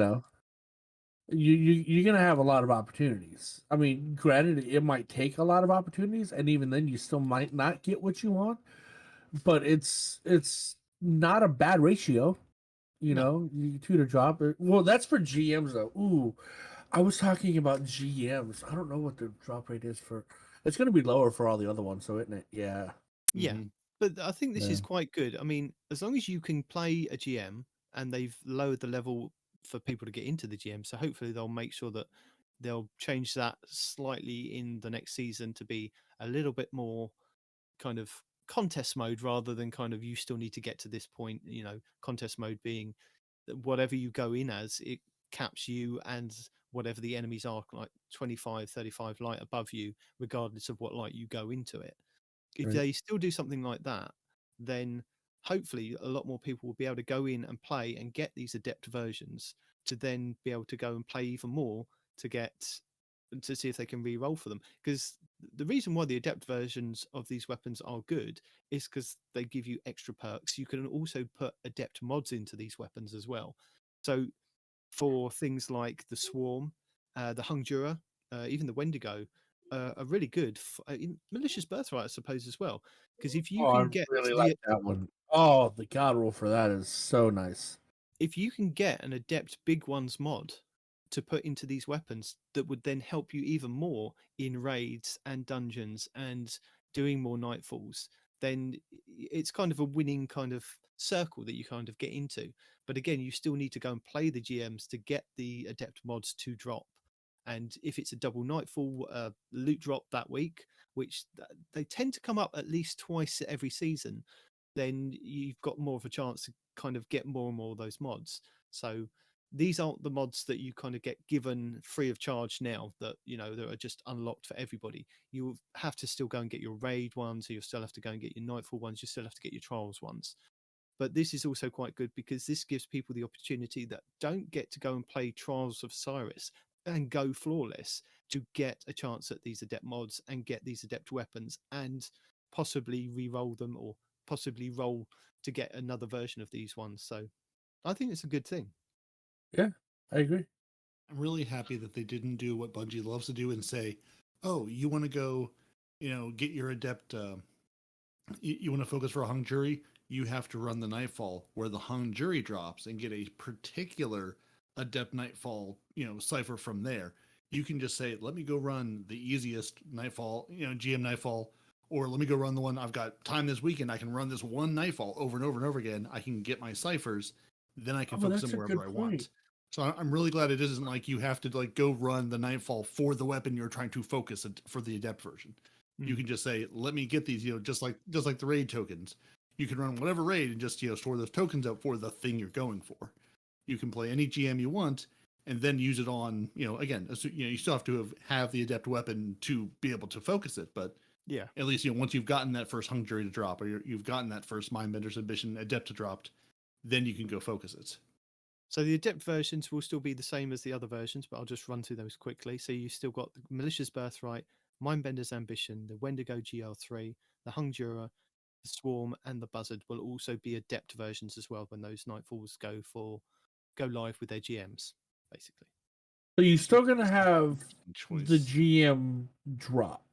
you're gonna have a lot of opportunities. I mean, granted, it might take a lot of opportunities, and even then, you still might not get what you want. But it's not a bad ratio, No. You 2 to drop. Well, that's for GMs though. Ooh, I was talking about GMs. I don't know what the drop rate is for. It's going to be lower for all the other ones, so isn't it? Yeah. Yeah. Mhm. But I think this is Yeah. quite good. I mean, as long as you can play a GM and they've lowered the level for people to get into the GM, so hopefully they'll make sure that they'll change that slightly in the next season to be a little bit more kind of contest mode rather than kind of you still need to get to this point. Contest mode being that whatever you go in as, it caps you, and whatever the enemies are, like 25, 35 light above you, regardless of what light you go into it. If Right. they still do something like that, then hopefully a lot more people will be able to go in and play and get these adept versions to then be able to go and play even more to see if they can re-roll for them. Because the reason why the adept versions of these weapons are good is because they give you extra perks. You can also put adept mods into these weapons as well. So for things like the Swarm, the Hung Jura, even the Wendigo, are really good. Malicious Birthright, I suppose, as well. Because if you Oh, I can get really like that one. Oh, the god roll for that is so nice. if you can get an adept big ones mod to put into these weapons, that would then help you even more in raids and dungeons and doing more nightfalls, then it's kind of a winning kind of circle that you kind of get into. But again, you still need to go and play the GMs to get the adept mods to drop. And if it's a double nightfall loot drop that week, which they tend to come up at least twice every season, then you've got more of a chance to kind of get more and more of those mods. So these aren't the mods that you kind of get given free of charge now, that that are just unlocked for everybody. You have to still go and get your raid ones, or you still have to go and get your nightfall ones, you still have to get your trials ones. But this is also quite good because this gives people the opportunity that don't get to go and play Trials of Cyrus and go flawless to get a chance at these adept mods and get these adept weapons and possibly re-roll them, or possibly roll to get another version of these ones. So I think it's a good thing. Yeah, I agree. I'm really happy that they didn't do what Bungie loves to do and say, "Oh, you want to go, get your adept. You want to focus for a hung jury. You have to run the Nightfall where the hung jury drops and get a particular adept Nightfall, cipher from there. You can just say, let me go run the easiest Nightfall, GM Nightfall, or let me go run the one I've got time this weekend. I can run this one Nightfall over and over and over again. I can get my ciphers, then I can focus that's them a wherever good I point. want." So I'm really glad it isn't like you have to go run the Nightfall for the weapon you're trying to focus for the adept version. You can just say, let me get these, just like the raid tokens. You can run whatever raid and just store those tokens up for the thing you're going for. You can play any GM you want and then use it on, again, you still have to have the adept weapon to be able to focus it, but Yeah. at least once you've gotten that first hung jury to drop, or you've gotten that first Mindbender's ambition adept to drop, then you can go focus it. So the adept versions will still be the same as the other versions, but I'll just run through those quickly. So you still got the Malicious Birthright, Mindbender's Ambition, the Wendigo GL3, the Hung Jura, the Swarm, and the Buzzard will also be adept versions as well when those Nightfalls go live with their GMs, basically. So you're still gonna have Choice. the GM drop,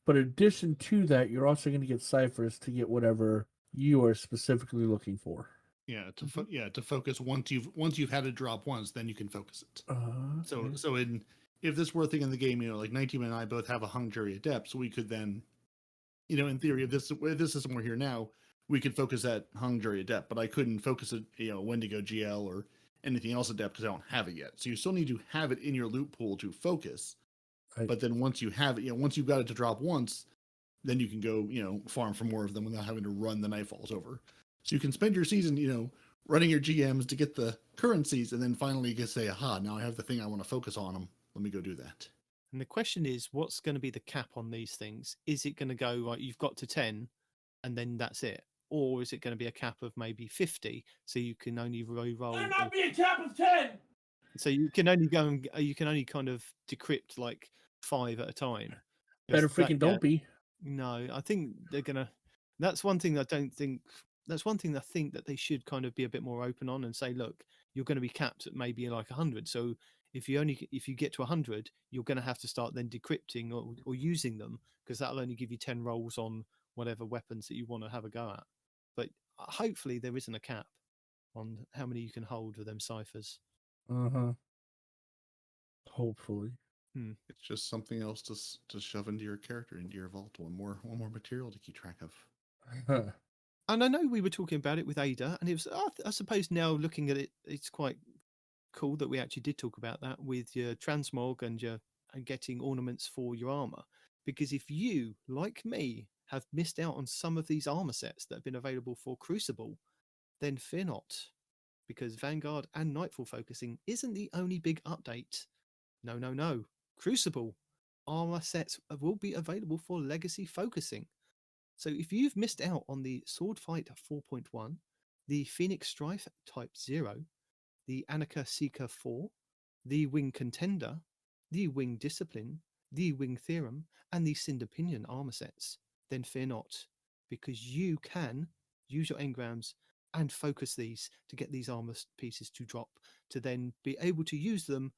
but in addition to that, you're also gonna get ciphers to get whatever you are specifically looking for. Yeah, to focus once you've had it drop once, then you can focus it. Okay. So if this were a thing in the game, like Nitedemon and I both have a hung jury adept, so we could then, in theory, if this system were here now, we could focus that hung jury adept, but I couldn't focus it, Wendigo GL or anything else adept because I don't have it yet. So you still need to have it in your loot pool to focus. Right. But then once you have it, once you've got it to drop once, then you can go, farm for more of them without having to run the Nightfalls over. So you can spend your season, running your GMs to get the currencies, and then finally you can say, aha, now I have the thing I want to focus on them. Let me go do that. And the question is, what's going to be the cap on these things? Is it going to go like you've got to 10 and then that's it? Or is it going to be a cap of maybe 50, so you can only re-roll? There not be a cap of 10! So you can only go and you can only kind of decrypt like 5 at a time. Better freaking don't be. No, I think they're gonna. That's one thing that I don't think. That's one thing that I think that they should kind of be a bit more open on and say, look, you're going to be capped at maybe like 100. So if you get to 100, you're going to have to start then decrypting or using them, because that'll only give you 10 rolls on whatever weapons that you want to have a go at. But hopefully there isn't a cap on how many you can hold with them ciphers. Hopefully. It's just something else to shove into your character, into your vault. One more material to keep track of. And I know we were talking about it with Ada, and it was, I suppose now looking at it, it's quite cool that we actually did talk about that with your transmog and getting ornaments for your armor. Because if you, like me, have missed out on some of these armor sets that have been available for Crucible, then fear not, because Vanguard and Nightfall focusing isn't the only big update No. Crucible armor sets will be available for legacy focusing. So if you've missed out on the Sword Fight 4.1, the Phoenix Strife Type 0, the Annika Seeker 4, the Wing Contender, the Wing Discipline, the Wing Theorem, and the Cinder Pinion armor sets, then fear not, because you can use your engrams and focus these to get these armor pieces to drop, to then be able to use them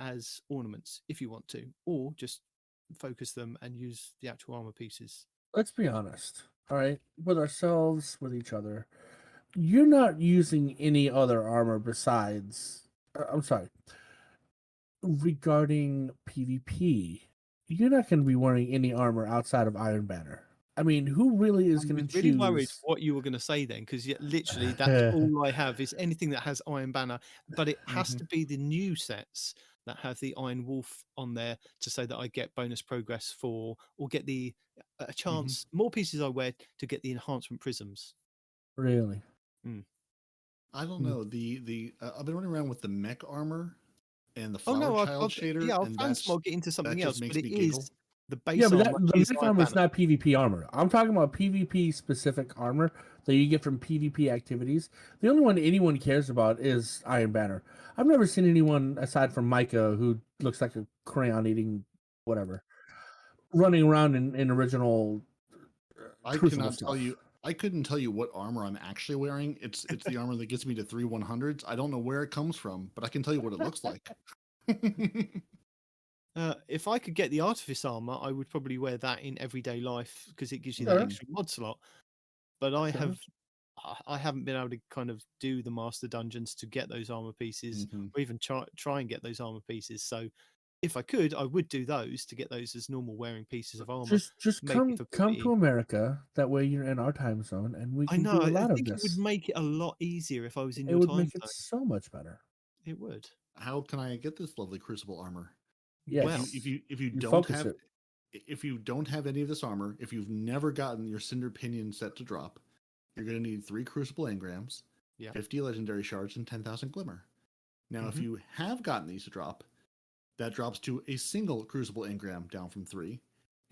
as ornaments if you want to, or just focus them and use the actual armor pieces. Let's be honest, all right, with ourselves, with each other. You're not using any other armor besides. I'm sorry. Regarding PvP, you're not going to be wearing any armor outside of Iron Banner. I mean, who really is going to choose? Really worried what you were going to say then, because literally that's all I have is anything that has Iron Banner, but it has to be the new sets that have the Iron Wolf on there to say that I get bonus progress for, or get the a chance. More pieces I wear to get the enhancement prisms. Really? I don't know. I've been running around with the mech armor and the Oh flower no, child shader. yeah, I'll and transmog it into something else, makes but it me giggle. is the base Yeah, but armor. the is mech Iron armor is Banner. not PvP armor. I'm talking about PvP specific armor that you get from PvP activities. The only one anyone cares about is Iron Banner. I've never seen anyone aside from Micah, who looks like a crayon eating whatever, running around in original. I Crucible cannot stuff. tell you. I couldn't tell you what armor I'm actually wearing. It's the armor that gets me to 3 100s. I don't know where it comes from, but I can tell you what it looks like. If I could get the Artifice armor, I would probably wear that in everyday life because it gives you Sure. that extra mod slot. But I Sure. haven't been able to kind of do the master dungeons to get those armor pieces, or even try and get those armor pieces. So if I could, I would do those to get those as normal wearing pieces of armor. Just maybe come for to PvE. America. That way you're in our time zone, and we I can know. do a lot I of think it this. would make it a lot easier if I was in It your would time make it zone. so much better. It would. How can I get this lovely Crucible armor? Yes. Well, if you You don't focus have it. if you don't have any of this armor, if you've never gotten your Cinder Pinion set to drop, you're going to need 3 Crucible engrams, Yeah. 50 legendary shards, and 10,000 glimmer. Now, if you have gotten these to drop, that drops to a single Crucible engram down from 3,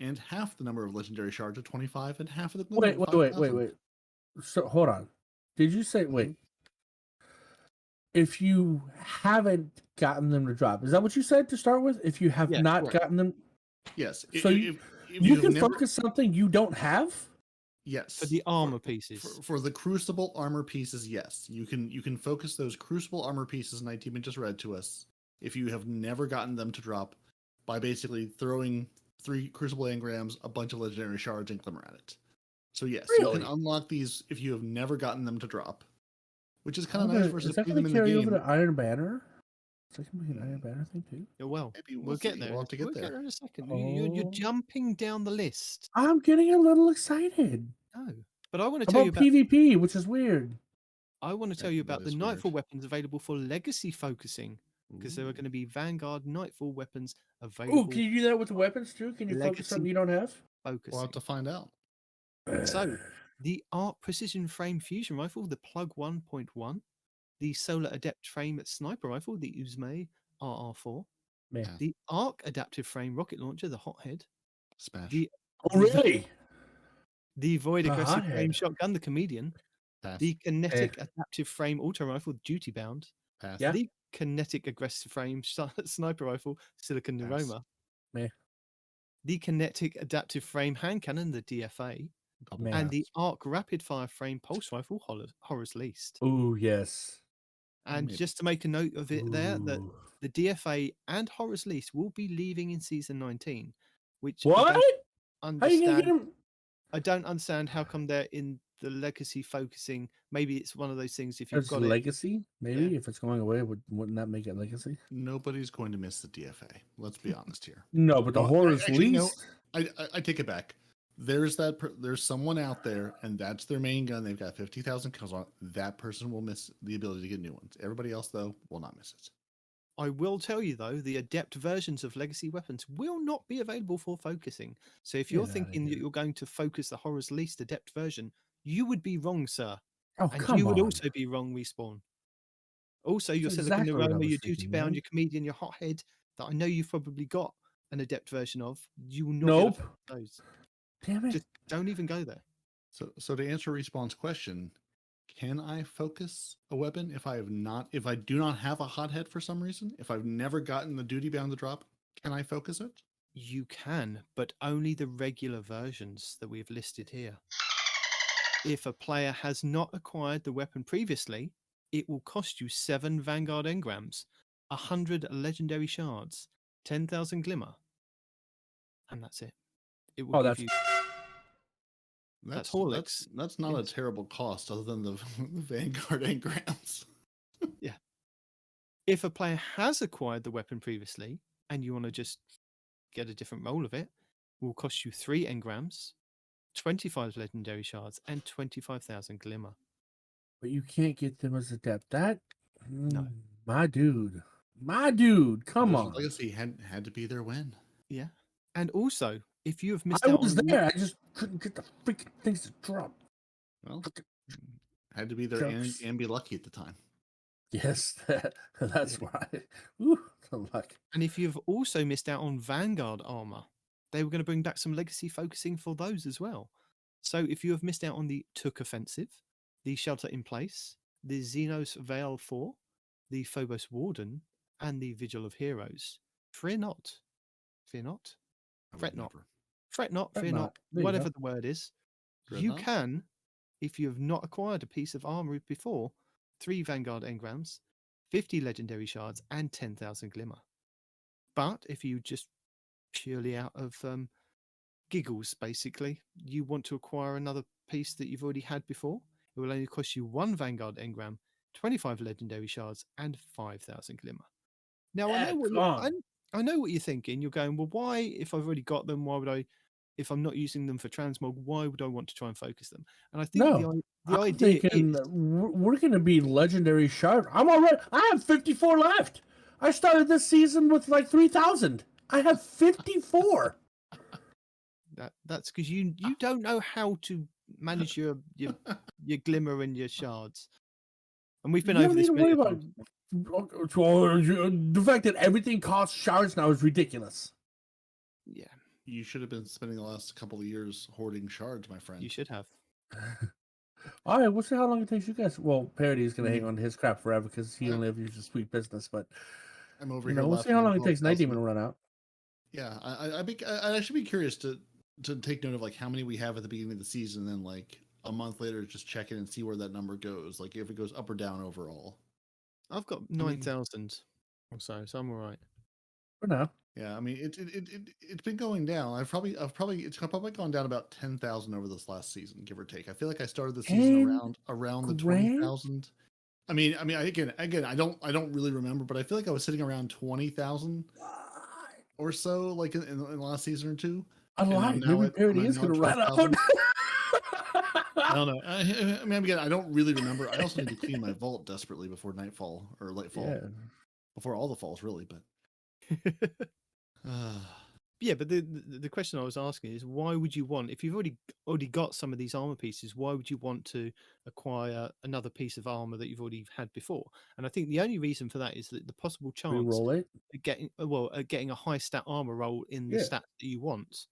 and half the number of legendary shards to 25, and half of the glimmer. Wait. So hold on. Did you say wait? If you haven't gotten them to drop, is that what you said to start with? If you have Yeah, not correct. gotten them, Yes. So if you have can never, focus something you don't have. Yes. for the armor pieces. For the Crucible armor pieces, yes. You can focus those Crucible armor pieces Nitedemon just read to us if you have never gotten them to drop by basically throwing 3 Crucible engrams, a bunch of legendary shards, and glimmer at it. So yes, you Really? can unlock these if you have never gotten them to drop, which is kind of Okay, nice versus is that putting going them to in the carry over game. to Iron Banner? Is that going to be an Iron Banner thing too? Yeah, well, Maybe we'll see. get there. We'll have to get there. in a second. You're Oh. jumping down the list. I'm getting a little excited No, but I want to tell you about about. PvP, which is weird. I want to tell you That about the is Nightfall weird. weapons available for legacy focusing, because there are going to be Vanguard Nightfall weapons Oh, available can you do that with the weapons too? Can you focus Legacy- something you don't have? focusing. We'll have to find out. So, the Arc Precision Frame Fusion Rifle, the Plug 1.1, the Solar Adept Frame Sniper Rifle, the Uzme RR4, Man. the Arc Adaptive Frame Rocket Launcher, the Hothead, Smash. Oh, really? the Void The Aggressive Frame Hothead. Shotgun, the Comedian, Pass. the Kinetic Adaptive Frame Auto Rifle, Duty Bound, Pass. Yeah. the Kinetic Aggressive Frame Sniper Rifle, Silicon Pass. Neuroma, Meh. the Kinetic Adaptive Frame Hand Cannon, the DFA, Double Man. and pass. the Arc Rapid Fire Frame Pulse Rifle, Horror's Least. Oh, yes. And Maybe. just to make a note of it there, that Ooh. the DFA and Horror's Least will be leaving in season 19, which What? I don't How are you gonna get understand. him? I don't understand how come they're in the legacy focusing. Maybe it's one of those things if you've It's got it. legacy. Maybe if it's going away, wouldn't that make it legacy? Nobody's going to miss the DFA. Let's be honest here. No, but the No, horror's actually, no. least. I take it back. There's there's someone out there, and that's their main gun. They've got 50,000 kills on it. That person will miss the ability to get new ones. Everybody else, though, will not miss it. I will tell you though, the adept versions of legacy weapons will not be available for focusing. So if you're Get outta thinking that here. you're going to focus the Horror's Least adept version, you would be wrong, sir. Oh, And come you would on. also be wrong, Respawn. Also, your That's Silicon exactly what I Neuroma, was your thinking, Duty Bound, man. your Comedian, your Hothead, that I know you've probably got an adept version of, you will not Nope. be able to find those. Damn it. Just don't even go there. So to answer Respawn's question, can I focus a weapon if I do not have a hothead for some reason? If I've never gotten the duty bound to drop, can I focus it? You can, but only the regular versions that we've listed here. If a player has not acquired the weapon previously, it will cost you 7 Vanguard engrams, 100 legendary shards, 10,000 glimmer, and that's it. It will Oh, give that's you That's Horlicks. that's not a Yes. terrible cost other than the Vanguard engrams. If a player has acquired the weapon previously and you want to just get a different roll of it, will cost you 3 engrams, 25 legendary shards, and 25,000 glimmer. But you can't get them as adept. That No. my dude. Come Wizards on. Legacy had to be their win. Yeah. And also, if you have missed I out was on there. I just couldn't get the freaking things to drop. Well, had to be there and, Jokes. and be lucky at the time. Yes, that's why. Ooh, the luck. And if you've also missed out on Vanguard armor, they were going to bring back some legacy focusing for those as well. So if you have missed out on the Took Offensive, the Shelter in Place, the Xenos Veil 4, the Phobos Warden, and the Vigil of Heroes, fear not. Fear not. I Fret would not. never. Fret not, Fret fear not. not, There you whatever go. the word is. Dread You not? can, if you have not acquired a piece of armor before, 3 Vanguard engrams, 50 legendary shards, and 10,000 glimmer. But if you just purely out of giggles, basically, you want to acquire another piece that you've already had before, it will only cost you 1 Vanguard engram, 25 legendary shards, and 5,000 glimmer. Now, I Yeah, know what come. I know what you're thinking. You're going, well, why, if I've already got them, why would I, if I'm not using them for transmog, why would I want to try and focus them? And I think No, the I'm idea thinking is, we're going to be legendary shard. I'm already. I have 54 left. I started this season with like 3,000. I have 54. that's because you don't know how to manage your glimmer and your shards. And we've been You over don't need this to many worry times. about the fact that everything costs shards now is ridiculous. Yeah, You should have been spending the last couple of years hoarding shards, my friend. you should have. All right, we'll see how long it takes you guys. Well, Parody is going to hang on to his crap forever because he Yeah. only ever uses sweet business. But I'm over you here. know, we'll see how long it takes 12,000. Nitedemon to run out. Yeah, I'd actually be curious to take note of like how many we have at the beginning of the season, and then like a month later just check in and see where that number goes. Like if it goes up or down overall. I've got 9,000 or so I'm all right. For now. Yeah, I mean it's been going down. It's probably gone down about 10,000 over this last season, give or take. I feel like I started the season around the 20,000. I mean again I don't really remember, but I feel like I was sitting around 20,000 or so, like in the last season or two. I lied. Maybe Parody is going to run out. I don't know. I mean, again, I don't really remember. I also need to clean my vault desperately before Nightfall or Lightfall. Yeah. Before all the falls, really. But Yeah, but the question I was asking is, why would you want, if you've already got some of these armor pieces, why would you want to acquire another piece of armor that you've already had before? And I think the only reason for that is that the possible chance Re-roll it. of getting a high stat armor roll in the stat that you want.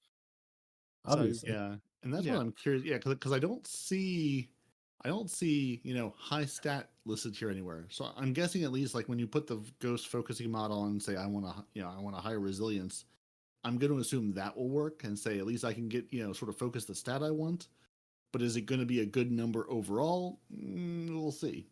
Obviously. yeah, and that's what I'm curious. Yeah, because I don't see high stat listed here anywhere. So I'm guessing at least like when you put the ghost focusing mod on and say I want a higher resilience, I'm going to assume that will work and say at least I can get sort of focus the stat I want. But is it going to be a good number overall? We'll see.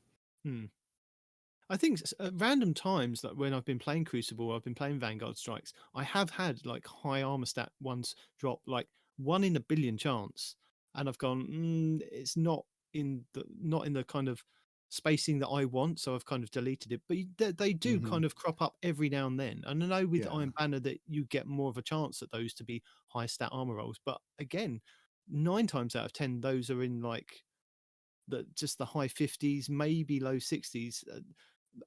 I think at random times, like when I've been playing Crucible, I've been playing Vanguard Strikes, I have had like high armor stat ones drop, like 1 in a billion chance, and I've gone, it's not in the kind of spacing that I want, so I've kind of deleted it. But they do kind of crop up every now and then, and I know with Iron Banner that you get more of a chance at those to be high stat armor rolls. But again, 9 times out of 10, those are in like just the high 50s, maybe low 60s.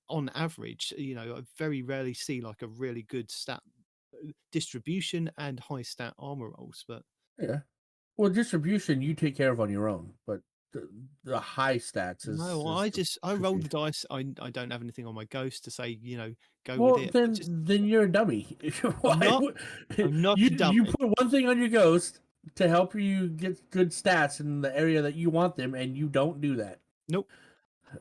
On average, I very rarely see like a really good stat distribution and high stat armor rolls. But yeah, well, distribution you take care of on your own, but the high stats. No, I rolled the dice. I don't have anything on my ghost to say, go with Well, it. then you're a dummy. I'm not. I'm not a dummy. You put one thing on your ghost to help you get good stats in the area that you want them, and you don't do that. Nope.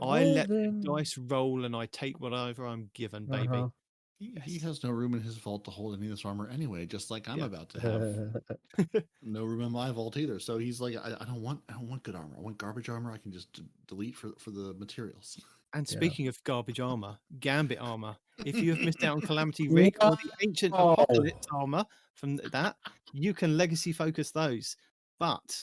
I let the dice roll, and I take whatever I'm given, baby. Uh-huh. He has no room in his vault to hold any of this armor anyway, just like I'm about to have no room in my vault either. So he's like, I don't want good armor. I want garbage armor. I can just delete for the materials. And speaking of garbage armor, Gambit armor. If you have missed out on Calamity Rig or the Ancient Apocalypse armor from that, you can legacy focus those. But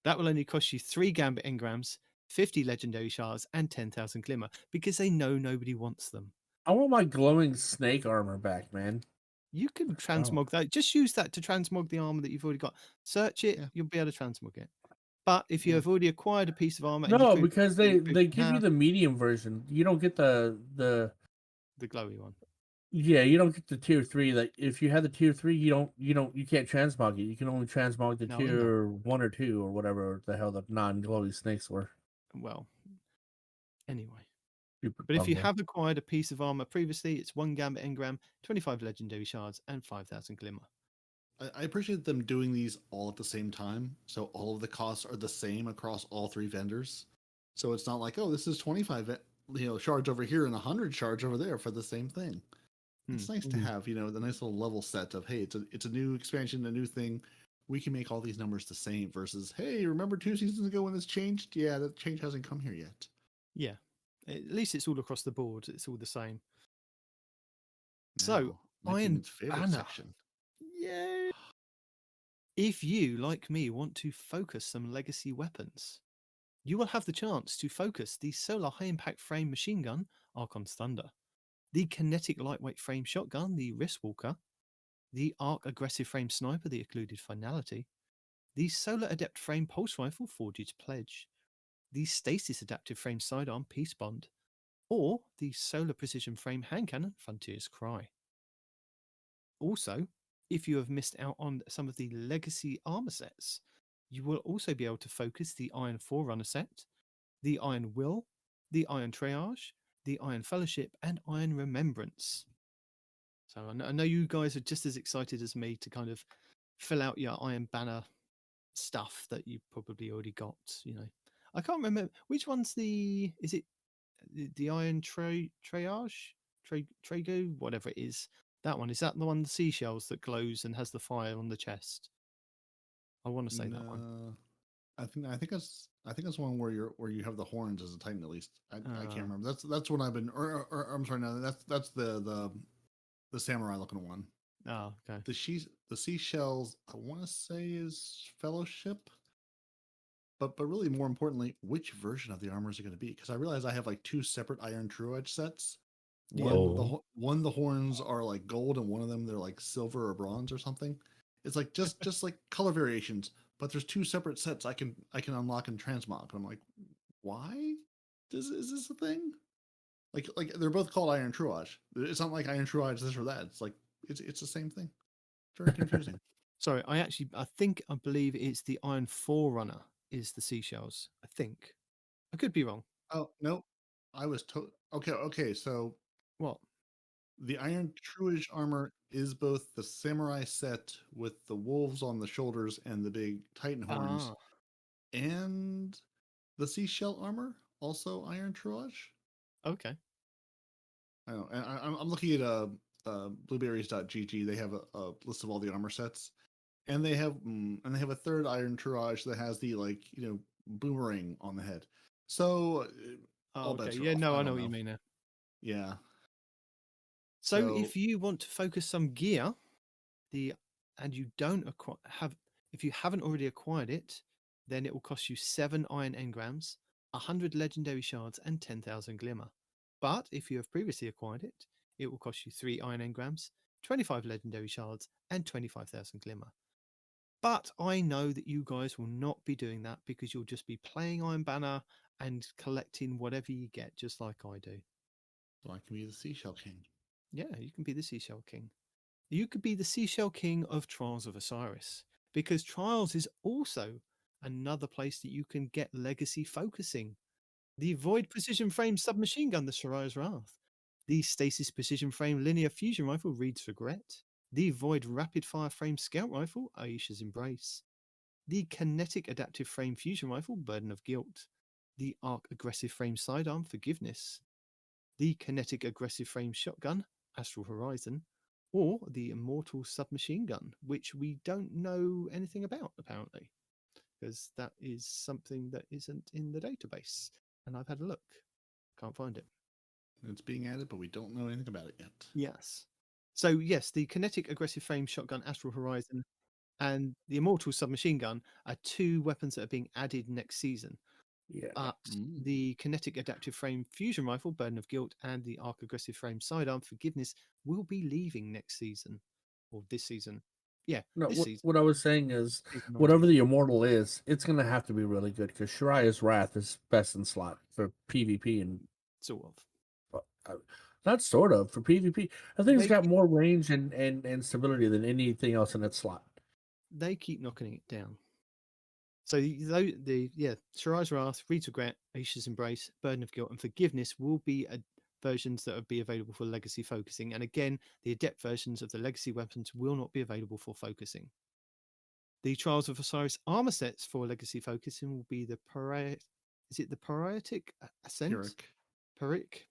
that will only cost you 3 Gambit engrams, 50 legendary shards, and 10,000 glimmer because they know nobody wants them. I want my glowing snake armor back, man. You can transmog that. Just use that to transmog the armor that you've already got. Search it, you'll be able to transmog it. But if you have already acquired a piece of armor, no, because they give you the medium version. You don't get the glowy one. Yeah, you don't get the tier 3. That if you have the tier 3, you can't transmog it. You can only transmog the tier 1 or 2 or whatever the hell the non-glowy snakes were. Well, anyway. But if you have acquired a piece of armor previously, it's 1 Gambit engram, 25 legendary shards, and 5,000 glimmer. I appreciate them doing these all at the same time, so all of the costs are the same across all 3 vendors. So it's not like, oh, this is 25 shards over here and 100 shards over there for the same thing. It's nice to have, the nice little level set of, hey, it's a new expansion, a new thing. We can make all these numbers the same versus, hey, remember 2 seasons ago when this changed? Yeah, that change hasn't come here yet. Yeah. At least it's all across the board. It's all the same. So, Iron Banner. Yay! If you, like me, want to focus some legacy weapons, you will have the chance to focus the Solar High Impact Frame Machine Gun, Archon's Thunder, the Kinetic Lightweight Frame Shotgun, the Wristwalker, the Arc Aggressive Frame Sniper, the Occluded Finality, the Solar Adept Frame Pulse Rifle, Forged Pledge, the Stasis Adaptive Frame Sidearm, Peace Bond, or the Solar Precision Frame Hand Cannon, Frontier's Cry. Also, if you have missed out on some of the legacy armor sets, you will also be able to focus the Iron Forerunner set, the Iron Will, the Iron Triage, the Iron Fellowship, and Iron Remembrance. So I know you guys are just as excited as me to kind of fill out your Iron Banner stuff that you probably already got. I can't remember which one's is it the Iron Triage, Trago, whatever it is. That one, is that the one, the seashells that glows and has the fire on the chest? I want to say that one. I think that's one where you have the horns as a Titan at least. I can't remember. That's what I've been. Or I'm sorry, no, that's the samurai looking one. Oh, okay. The seashells, I want to say, is Fellowship. But really, more importantly, which version of the armor is it going to be? Because I realize I have like 2 separate Iron True Edge sets. One the horns are like gold, and one of them they're like silver or bronze or something. It's like just like color variations, but there's 2 separate sets I can unlock and transmog. And I'm like, why? Is this a thing? Like they're both called Iron Truage. It's not like Iron Truage this or that. It's like it's the same thing. Very confusing. Sorry, I believe it's the Iron Forerunner is the seashells. I think. I could be wrong. Oh no, I was okay. So what? The Iron Truage armor is both the samurai set with the wolves on the shoulders and the big Titan horns, and the seashell armor, also Iron Truage. Okay. I don't know. And I'm looking at blueberries.gg. They have a list of all the armor sets, and they have a third Iron Truage that has the boomerang on the head. So all bets are off. I know what you mean now. Yeah. So if you want to focus some gear, and you don't if you haven't already acquired it, then it will cost you 7 Iron Engrams, 100 Legendary Shards, and 10,000 Glimmer. But if you have previously acquired it, it will cost you 3 Iron Engrams, 25 Legendary Shards, and 25,000 Glimmer. But I know that you guys will not be doing that because you'll just be playing Iron Banner and collecting whatever you get, just like I do. So I can be the Seashell King. Yeah, you can be the Seashell King. You could be the Seashell King of Trials of Osiris, because Trials is also another place that you can get legacy focusing. The Void Precision Frame Submachine Gun, the Shariah's Wrath. The Stasis Precision Frame Linear Fusion Rifle, Reed's Regret. The Void Rapid Fire Frame Scout Rifle, Aisha's Embrace. The Kinetic Adaptive Frame Fusion Rifle, Burden of Guilt. The Arc Aggressive Frame Sidearm, Forgiveness. The Kinetic Aggressive Frame Shotgun, Astral Horizon. Or the Immortal Submachine Gun, which we don't know anything about, apparently, because that is something that isn't in the database. And I've had a look. Can't find it. It's being added, but we don't know anything about it yet. Yes. So, yes, the Kinetic Aggressive Frame Shotgun, Astral Horizon, and the Immortal Submachine Gun are 2 weapons that are being added next season. Yeah. But the Kinetic Adaptive Frame Fusion Rifle, Burden of Guilt, and the Arc Aggressive Frame Sidearm, Forgiveness, will be leaving next season. Or this season. Yeah, No, this season. what I was saying is, Season 19. whatever the Immortal is, it's going to have to be really good because Shariah's Wrath is best in slot for PvP and Sort of. not sort of for PvP. I think it's They- got more range and stability than anything else in its slot. They keep knocking it down. So Shariah's Wrath, Reed's Regret, Aisha's Embrace, Burden of Guilt, and Forgiveness will be versions that will be available for legacy focusing. And again, the adept versions of the legacy weapons will not be available for focusing. The Trials of Osiris armor sets for legacy focusing will be the Perotic Ascent? Peric? Pyrrhic.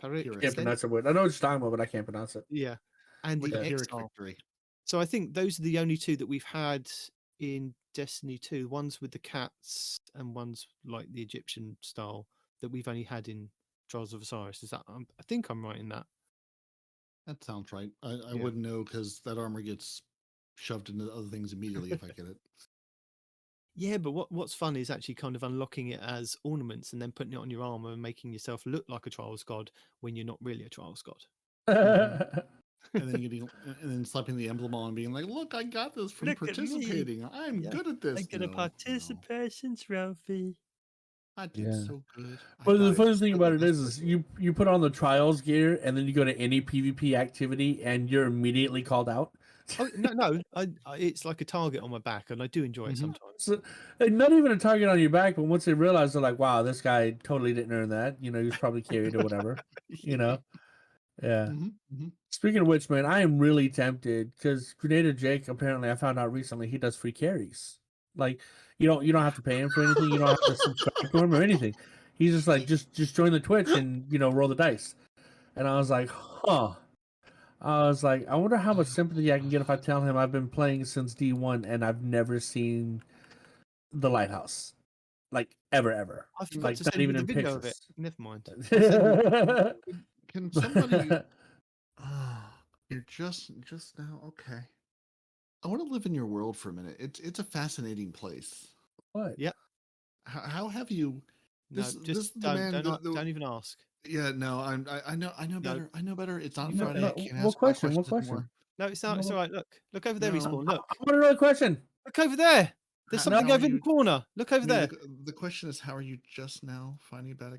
Can't Ascent? pronounce it. I know what you're talking about, but I can't pronounce it. Yeah. And With the the Pyrrhic Exile. victory. So I think those are the only 2 that we've had in Destiny 2. Ones with the cats and ones like the Egyptian style that we've only had in Trials of Osiris. Is that? I think I'm right in that. That sounds right. I Yeah. wouldn't know because that armor gets shoved into other things immediately if I get it. Yeah, but what's fun is actually kind of unlocking it as ornaments and then putting it on your armor and making yourself look like a Trials god when you're not really a Trials god. And then slapping the emblem on and being like, look, I got this from Look at me. participating. I'm Yeah. good at this. I get a No, participation trophy. I did Yeah. so good. I But the thought I funny was thing good about at it this. is you put on the Trials gear and then you go to any PvP activity and you're immediately called out. Oh no! It's like a target on my back, and I do enjoy it Mhm. sometimes. So, and not even a target on your back, but once they realize they're like, wow, this guy totally didn't earn that. You know, he was probably carried or whatever. You know? Yeah. Mhm, mhm. Speaking of which, man, I am really tempted because Grenadier Jake, apparently I found out recently he does free carries. Like you don't have to pay him for anything, you don't have to subscribe to him or anything. He's just like just join the Twitch and roll the dice. And I was like, huh. I was like, I wonder how much sympathy I can get if I tell him I've been playing since D1 and I've never seen the Lighthouse. Like ever. I forgot Like to not send you even the in video of it. pictures. Never mind. Can somebody? You're just now okay. I want to live in your world for a minute. It's a fascinating place. What? Yeah. How have you? No, This just is the man. don't even ask. Yeah, no, I know No. better. I know better. It's on No, Friday. no, I can't what ask my question? What questions question? anymore. No, it's not. It's No. all right. Look over there, No. Respawn. I Look want another question. over there. There's How something are over in the you- corner. Look over I mean, there. the question is, how are you just now finding about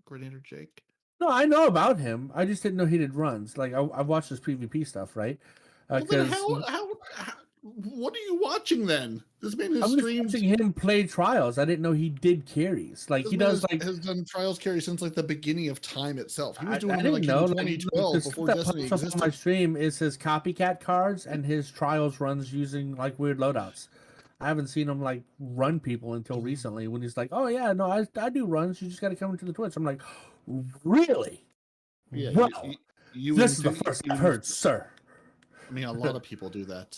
Grenadier Jake? No, I know about him. I just didn't know he did runs. Like I've watched his PvP stuff, right? Well, then Because how? What are you watching then? This man has I'm just streamed. watching him play trials. I didn't know he did carries. Like This he man does. Like has done trials carry since like the beginning of time itself. He was I doing it didn't like know. in Like, 2012 the before stuff that Destiny pops up on my existed. stream is his copycat cards and his trials runs using like weird loadouts. I haven't seen him like run people until recently when he's like, "Oh yeah, no, I do runs. You just got to come into the Twitch." I'm like, "Really? Yeah, Wow. This is the first I've heard, sir." I mean, a lot of people do that.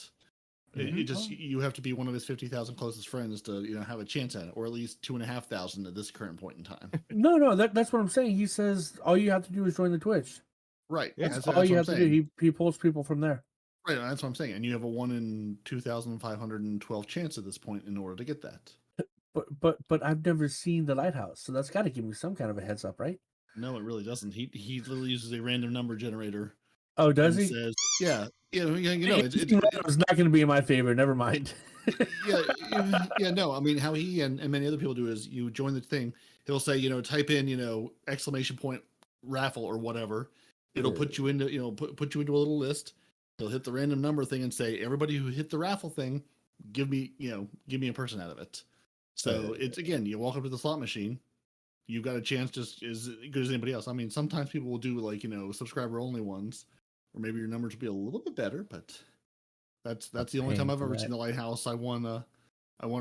Mhm. You just you have to be one of his 50,000 closest friends to have a chance at it, or at least 2,500 at this current point in time. No, that's what I'm saying. He says all you have to do is join the Twitch. Right. Yeah, That's that's all you what have I'm to do. saying. He pulls people from there. Right, that's what I'm saying. And you have a 1 in 2,512 chance at this point in order to get that. But I've never seen the Lighthouse, so that's got to give me some kind of a heads up, right? No, it really doesn't. He literally uses a random number generator. Oh, does and he? Says, yeah, it's It's not going to be in my favor. Never mind. yeah, no. I mean, how he and many other people do is you join the thing. He'll say, type in, exclamation point raffle or whatever. It'll put you into, put you into a little list. He'll hit the random number thing and say, everybody who hit the raffle thing give me a person out of it. So it's again, you walk up to the slot machine, you've got a chance just as good as anybody else. I mean, sometimes people will do like subscriber only ones, or maybe your numbers will be a little bit better, but that's the only time I've ever seen the Lighthouse. I won a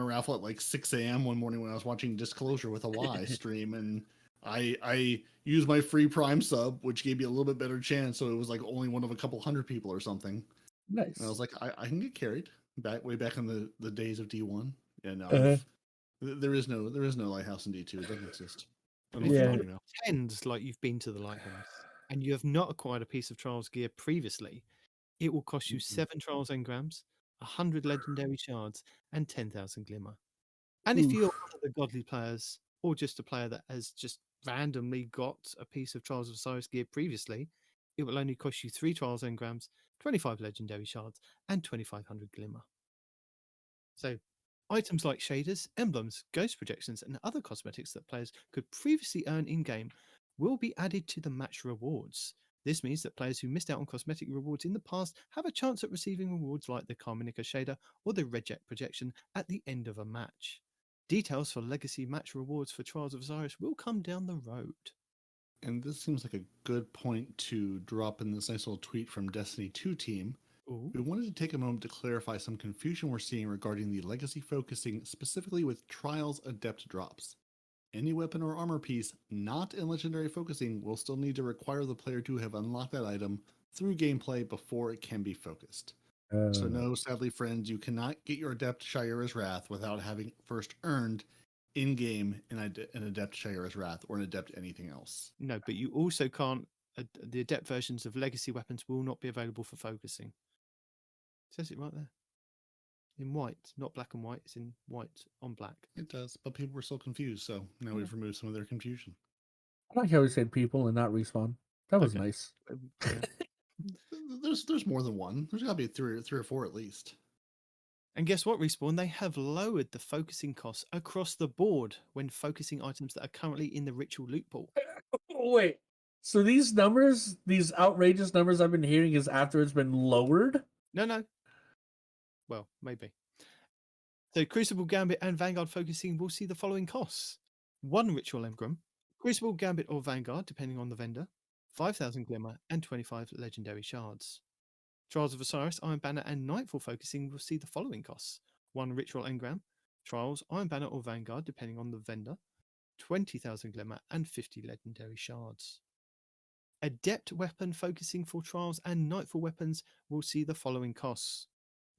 raffle at like 6 a.m. one morning when I was watching Disclosure with a Y stream, and I used my free Prime sub, which gave me a little bit better chance. So it was like only one of a couple hundred people or something. Nice. And I was like, I can get carried way back in the days of D1. Yeah, no, there is no Lighthouse in D2. It doesn't exist. If you pretend like you've been to the Lighthouse and you have not acquired a piece of Trials gear previously, it will cost you 7 Trials engrams, 100 legendary shards, and 10,000 glimmer. And if you're one of the godly players, or just a player that has just randomly got a piece of Trials of Osiris gear previously, it will only cost you 3 Trials engrams, 25 legendary shards, and 2,500 glimmer. So, items like shaders, emblems, ghost projections, and other cosmetics that players could previously earn in-game will be added to the match rewards. This means that players who missed out on cosmetic rewards in the past have a chance at receiving rewards like the Carminica shader or the Red Jet projection at the end of a match. Details for legacy match rewards for Trials of Osiris will come down the road. And this seems like a good point to drop in this nice little tweet from Destiny 2 team. Ooh. We wanted to take a moment to clarify some confusion we're seeing regarding the legacy focusing specifically with Trials Adept drops. Any weapon or armor piece not in legendary focusing will still need to require the player to have unlocked that item through gameplay before it can be focused. So no, sadly, friends, you cannot get your Adept Shira's Wrath without having first earned in-game an Adept Shira's Wrath or an Adept anything else. No, but you also can't... the Adept versions of legacy weapons will not be available for focusing. It says it right there. In white, not black and white. It's in white on black. It does, but people were so confused, so now we've removed some of their confusion. I like how we said people and not Respawn. That was nice. There's more than one. There's got to be three or four at least. And guess what, Respawn? They have lowered the focusing costs across the board when focusing items that are currently in the ritual loot pool. Wait, so these numbers, these outrageous numbers I've been hearing is after it's been lowered? No. Well, maybe. So Crucible, Gambit, and Vanguard focusing will see the following costs. 1 Ritual Engram, Crucible, Gambit, or Vanguard, depending on the vendor, 5,000 Glimmer, and 25 Legendary Shards. Trials of Osiris, Iron Banner, and Nightfall focusing will see the following costs. 1 Ritual Engram, Trials, Iron Banner, or Vanguard, depending on the vendor, 20,000 Glimmer, and 50 Legendary Shards. Adept Weapon focusing for Trials and Nightfall weapons will see the following costs.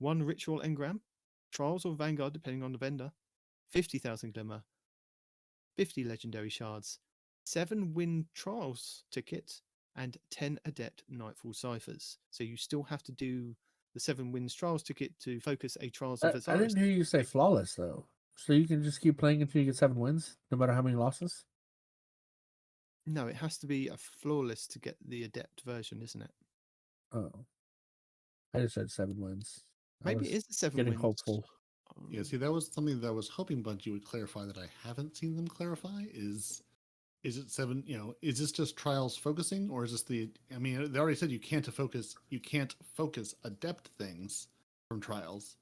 1 Ritual Engram, Trials or Vanguard, depending on the vendor, 50,000 Glimmer, 50 Legendary Shards, 7 Win Trials tickets, and 10 Adept Nightfall Ciphers. So you still have to do the 7 Wins Trials ticket to focus a Trials of Osiris. I didn't hear you say flawless, though. So you can just keep playing until you get 7 wins, no matter how many losses? No, it has to be a flawless to get the Adept version, isn't it? Oh. I just said 7 wins. Maybe it is the 7 getting wins. hopeful. Yeah, see, that was something that I was hoping Bungie would clarify that I haven't seen them clarify. Is it 7? Is this just Trials focusing, or is this the? I mean, they already said you can't focus Adept things from Trials.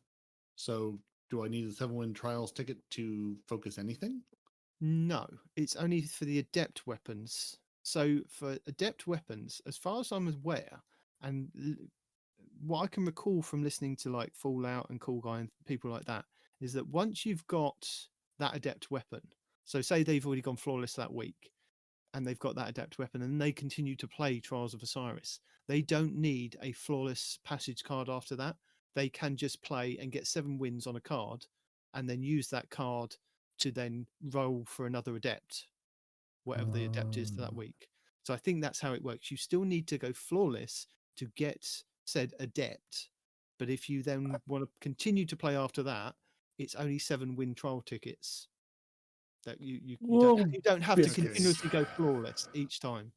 So, do I need a 7-win Trials ticket to focus anything? No, it's only for the Adept weapons. So for Adept weapons, as far as I'm aware, and what I can recall from listening to like Fallout and Cool Guy and people like that, is that once you've got that Adept weapon, so say they've already gone flawless that week, and they've got that Adept weapon, and they continue to play Trials of Osiris, they don't need a flawless passage card after that. They can just play and get 7 wins on a card, and then use that card to then roll for another Adept, whatever the Adept is for that week. So I think that's how it works. You still need to go flawless to get said Adept, but if you then want to continue to play after that, it's only 7 win trial tickets that you don't have to continuously go flawless each time.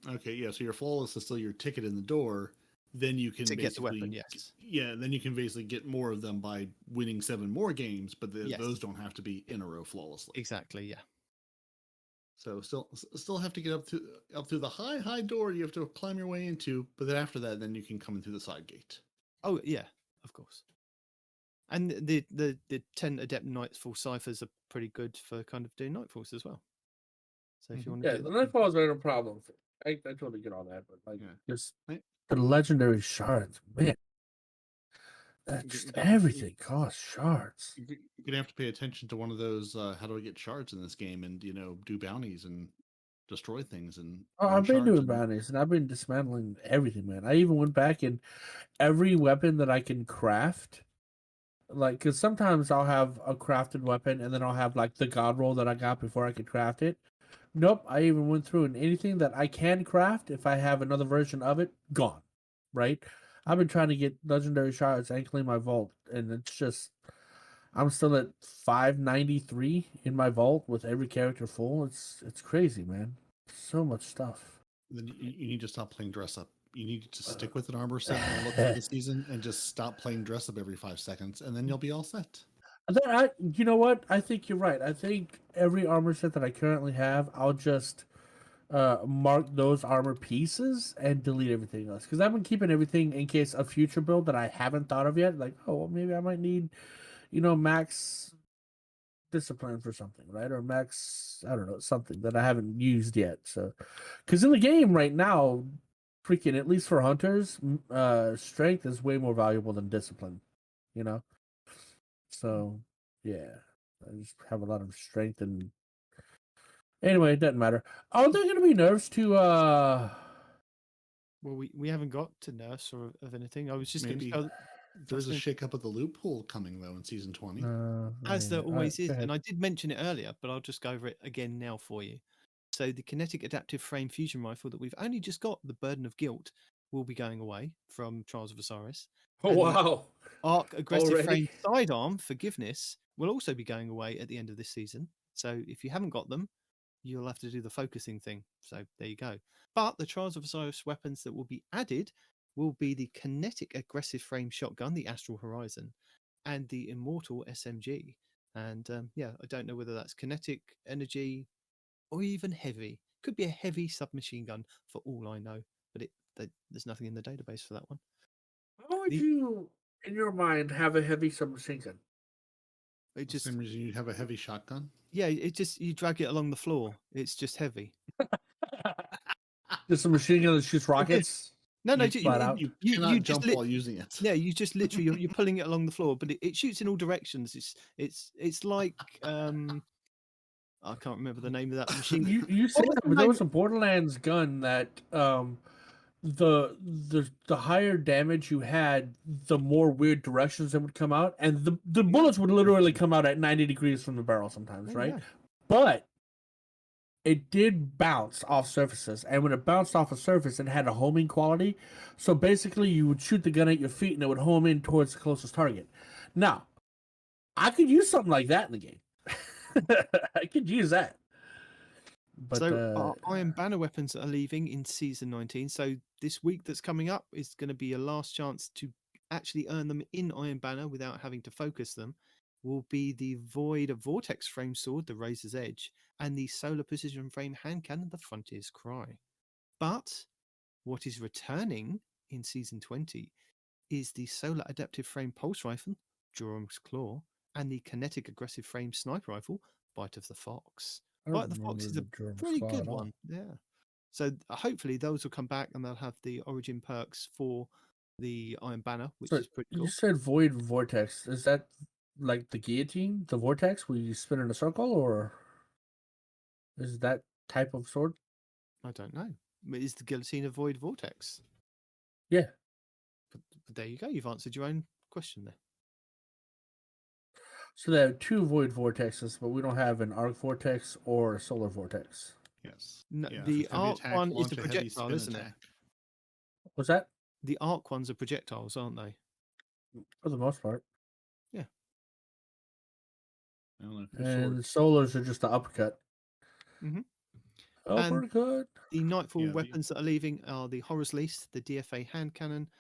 Okay, yeah. So your flawless is still your ticket in the door. Then you can get the weapon, yes. Yeah, then you can basically get more of them by winning 7 more games, but those don't have to be in a row flawlessly. Exactly, yeah. So still have to get up through the high door you have to climb your way into, but then after that, then you can come in through the side gate. Oh yeah, of course. And the 10 Adept Nightfall ciphers are pretty good for kind of doing Nightfalls as well. So if you want to Yeah, do the that, Nightfalls are no problem. I totally get all that, but like Yeah. just Right. the legendary shards, man. That You're just gonna have to- everything costs shards. You're gonna have to pay attention to one of those. How do I get shards in this game? And do bounties and destroy things and Oh, earn I've been shards. doing And bounties and I've been dismantling everything, man. I even went back and every weapon that I can craft, like, because sometimes I'll have a crafted weapon and then I'll have like the god roll that I got before I could craft it. Nope, I even went through and anything that I can craft, if I have another version of it, gone. Right? I've been trying to get legendary shards and clean my vault, and it's just I'm still at 593 in my vault with every character full. It's crazy, man. So much stuff. then you need to stop playing dress up. You need to stick with an armor set and look for the season, and just stop playing dress up every 5 seconds, and then you'll be all set. You know what? I think you're right. I think every armor set that I currently have, I'll just mark those armor pieces and delete everything else. Because I've been keeping everything in case a future build that I haven't thought of yet. Like, oh, well, maybe I might need, max discipline for something, right? Or max, I don't know, something that I haven't used yet. So, because in the game right now, freaking, at least for hunters, strength is way more valuable than discipline, you know? So, yeah, I just have a lot of strength and anyway, it doesn't matter. Are there going to be nerfs to well, we haven't got to nerfs or of anything. I was just going to Maybe tell. there's a shake-up of the loophole coming though in season 20. As there always is, go ahead. and I did mention it earlier, but I'll just go over it again now for you. So the kinetic adaptive frame fusion rifle that we've only just got, the Burden of Guilt, will be going away from Trials of Osiris. Oh, And the wow. Arc aggressive Already? frame sidearm Forgiveness will also be going away at the end of this season. So if you haven't got them, you'll have to do the focusing thing. So there you go. But the Trials of Osiris weapons that will be added will be the kinetic aggressive frame shotgun, the Astral Horizon, and the Immortal SMG. And yeah, I don't know whether that's kinetic energy or even heavy. Could be a heavy submachine gun for all I know, but there's nothing in the database for that one. How would The- you, in your mind, have a heavy submachine gun? It just Same reason you have a heavy shotgun. yeah, it just you drag it along the floor. It's just heavy. Just a machine gun that shoots rockets? No, You flat out. You cannot just jump while using it. yeah, you just literally you're pulling it along the floor, but it shoots in all directions. It's like I can't remember the name of that machine. You said was that, the but there name? was a Borderlands gun that the higher damage you had, the more weird directions that would come out, and the bullets would literally come out at 90 degrees from the barrel sometimes, Oh, right? yeah. But it did bounce off surfaces, and when it bounced off a surface, it had a homing quality. So basically, you would shoot the gun at your feet, and it would home in towards the closest target. Now, I could use something like that in the game. I could use that. But So our Iron Banner weapons are leaving in season 19. So this week that's coming up is going to be your last chance to actually earn them in Iron Banner without having to focus them. Will be the Void Vortex frame sword, the Razor's Edge, and the Solar Precision frame hand cannon, the Frontier's Cry. But what is returning in season 20 is the Solar Adaptive frame pulse rifle, Durham's Claw, and the kinetic aggressive frame sniper rifle, Bite of the Fox. I don't Bite of the Fox is remember a the Durham's pretty Claw good at all. one. Yeah. So hopefully those will come back and they'll have the origin perks for the Iron Banner, which So is pretty cool. you said Void Vortex. Is that like the guillotine, the vortex, where you spin in a circle, or is that type of sword? I don't know. Is the guillotine a void vortex? Yeah. But there you go. You've answered your own question there. So there are two Void Vortexes, but we don't have an Arc Vortex or a Solar Vortex. Yes. No, Yeah, the for heavy arc attack, one is launch the a heavy projectile, spin isn't it? attack. What's that? The arc ones are projectiles, aren't they? For the most part. I don't know if they're And the swords. Solars are just the uppercut. Mhm. Uppercut. The Nightfall Yeah, the- weapons that are leaving are the Horror's Lease, the DFA hand cannon,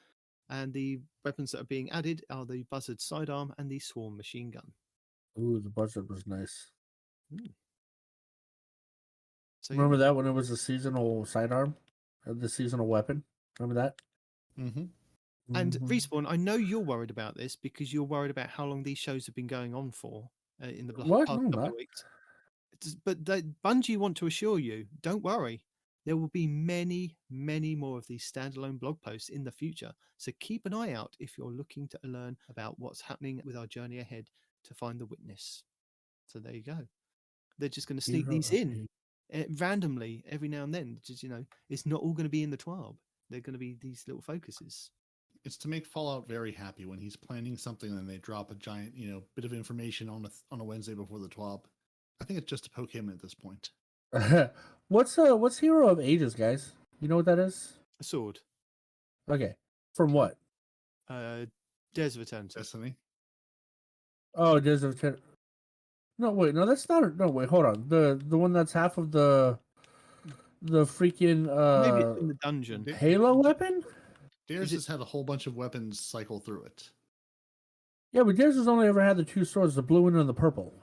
and the weapons that are being added are the Buzzard sidearm and the Swarm machine gun. Ooh, the buzzard was nice. So Remember yeah. that when it was a seasonal sidearm? The seasonal weapon? Remember that? Mm-hmm. And Mhm. Respawn, I know you're worried about this because you're worried about how long these shows have been going on for in the What? past No, I'm couple not. of weeks. But Bungie want to assure you, don't worry. There will be many, many more of these standalone blog posts in the future. So keep an eye out if you're looking to learn about what's happening with our journey ahead to find the witness. So there you go. They're just going to sneak Hero these in update. randomly every now and then. Just it's not all going to be in the TWAB. They're going to be these little focuses. It's to make Fallout very happy when he's planning something and they drop a giant, bit of information on a Wednesday before the TWAB. I think it's just to poke him at this point. What's Hero of Ages, guys? You know what that is? A sword. Okay. From what? Days of Eternity. Destiny. Oh, Days of Eternity. No, wait, no, that's not. No, wait, hold on. The one that's half of the freaking Maybe it's in the dungeon. Halo weapon. Dares has had a whole bunch of weapons cycle through it. Yeah, but Dares has only ever had the two swords, the blue one and the purple.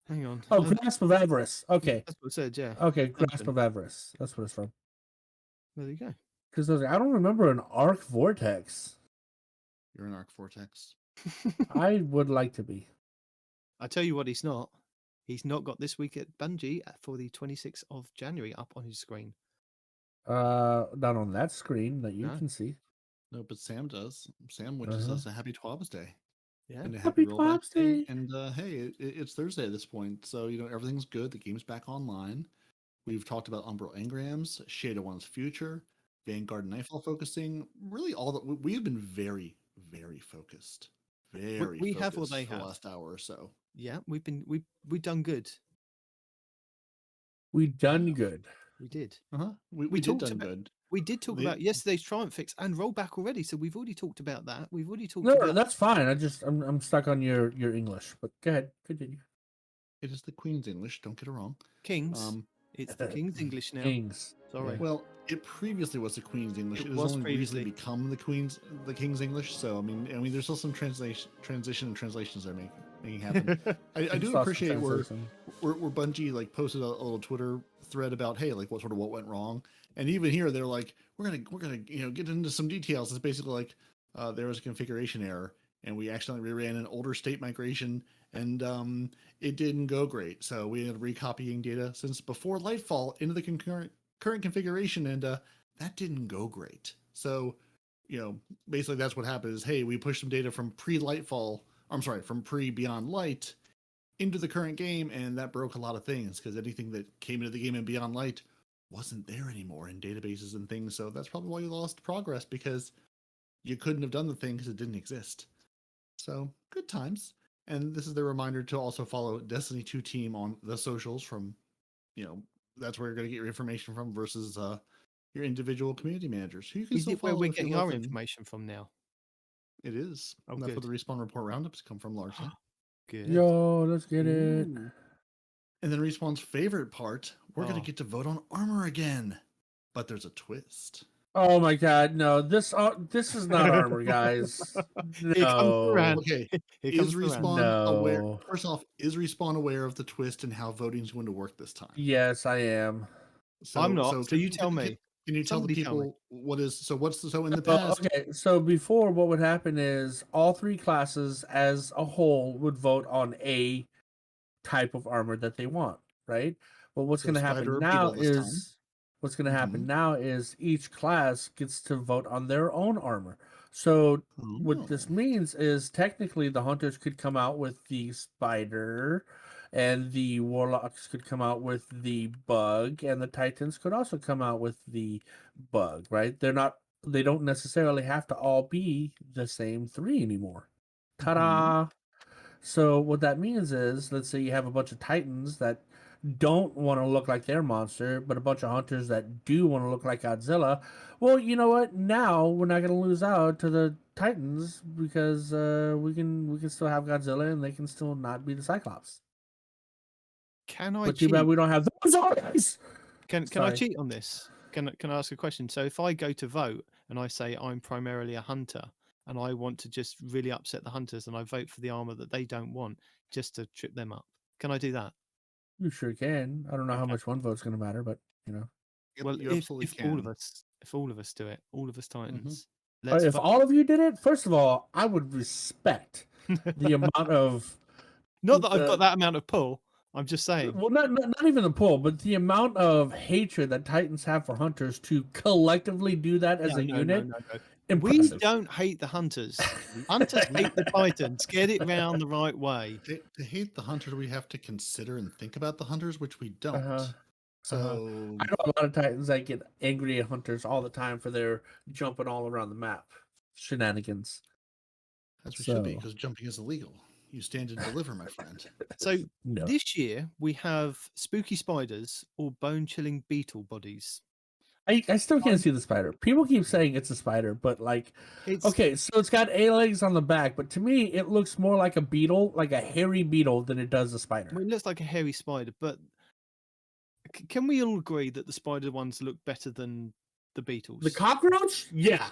Hang on. Oh, Grasp of Avarice. Okay. That's what it said, yeah. Okay, Grasp Dungeon. of Avarice. That's what it's from. There you go. Because I don't remember an Arc Vortex. You're an Arc Vortex. I would like to be. I tell you what, he's not. He's not got this week at Bungie for the 26th of January up on his screen. Not on that screen that you No. can see. No, but Sam does. Sam wishes us a happy TWAB's Day. Yeah. And a Happy happy rollback TWAB's day. Day. And hey, it's Thursday at this point, so everything's good. The game's back online. We've talked about Umbral Engrams, Shade of One's Future, Vanguard and Nightfall focusing. Really, all that we have been very, very focused. Very. We have what they for the have. last hour or so. Yeah, we've done good. We done good. We did. We did talked done about- good. We did talk about yesterday's Triumph fix and rollback already, so we've already talked about that. We've already talked No, about that's fine. I'm stuck on your English, but go ahead, continue. It is the Queen's English. Don't get it wrong. Kings. It's the King's English now. Kings. Sorry. Yeah. Well, it previously was the Queen's English. It It, was has only recently previously. become the King's English. So I mean, there's still some transition and translations are making happen. I do Saw some appreciate where translation. Bungie like posted a little Twitter thread about, hey, like what went wrong, and even here they're like, we're gonna get into some details. It's basically like there was a configuration error and we accidentally reran an older state migration and it didn't go great. So we ended up recopying data since before Lightfall into the current configuration, and that didn't go great. So basically that's what happened is, hey, we pushed some data from pre-Lightfall, from pre-Beyond Light into the current game, and that broke a lot of things because anything that came into the game in Beyond Light wasn't there anymore in databases and things. So that's probably why you lost progress, because you couldn't have done the thing because it didn't exist. So good times. And this is the reminder to also follow Destiny 2 team on the socials from, that's where you're going to get your information from versus your individual community managers who you can Is still it where follow we're if you getting love our them. information from now? It is. Oh, and that's where good. the Respawn Report roundups come from largely. Good. Yo, let's get it. Ooh. And then Respawn's favorite part, we're going Oh. to get to vote on armor again. But there's a twist. Oh my God, no! This is not armor, guys. Here comes the rant. No. Okay, Here is comes the rant. Respawn aware? No. First off, is Respawn aware of the twist and how voting is going to work this time? Yes, I am. I'm not, so you tell me. Can you tell the Somebody tell me. people what is so in the Well, past? okay, so before, what would happen is all three classes as a whole would vote on a type of armor that they want, right? But what's So going to Spider happen or now Beetle this time. is each class gets to vote on their own armor. So what this Oh. means is technically the hunters could come out with the spider, and the warlocks could come out with the bug, and the titans could also come out with the bug, right? They don't necessarily have to all be the same three anymore. Ta-da! So what that means is, let's say you have a bunch of titans that don't want to look like their monster, but a bunch of hunters that do want to look like Godzilla. Well, you know what? Now we're not going to lose out to the titans because we can still have Godzilla and they can still not be the Cyclops. Can I But too cheat? bad we don't have those armies. Can I Sorry. cheat on this? Can I ask a question? So if I go to vote and I say I'm primarily a hunter and I want to just really upset the hunters and I vote for the armor that they don't want just to trip them up, can I do that? You sure can. I don't know how Okay. much one vote's going to matter, but you know. Yep, Well, you if absolutely all of can. us do it, all of us Titans, Let's If vote. all of you did it, first of all, I would respect the amount of Not that I've got that amount of pull. I'm just saying. well, not even the pull, but the amount of hatred that Titans have for hunters to collectively do that as a unit. No. We Impressive. don't hate the hunters. Hunters hate the Titans. Get it round the right way. To hate the hunters, we have to consider and think about the hunters, which we don't. So I know a lot of Titans that get angry at hunters all the time for their jumping all around the map shenanigans. as we should be, because jumping is illegal. You stand and deliver, my friend. So No. this year we have spooky spiders or bone-chilling beetle bodies. I still can't see the spider. People keep saying it's a spider, but like, okay, so it's got 8 legs on the back, but to me, it looks more like a beetle, like a hairy beetle, than it does a spider. Well, it looks like a hairy spider, but can we all agree that the spider ones look better than the beetles? The cockroach? Yeah,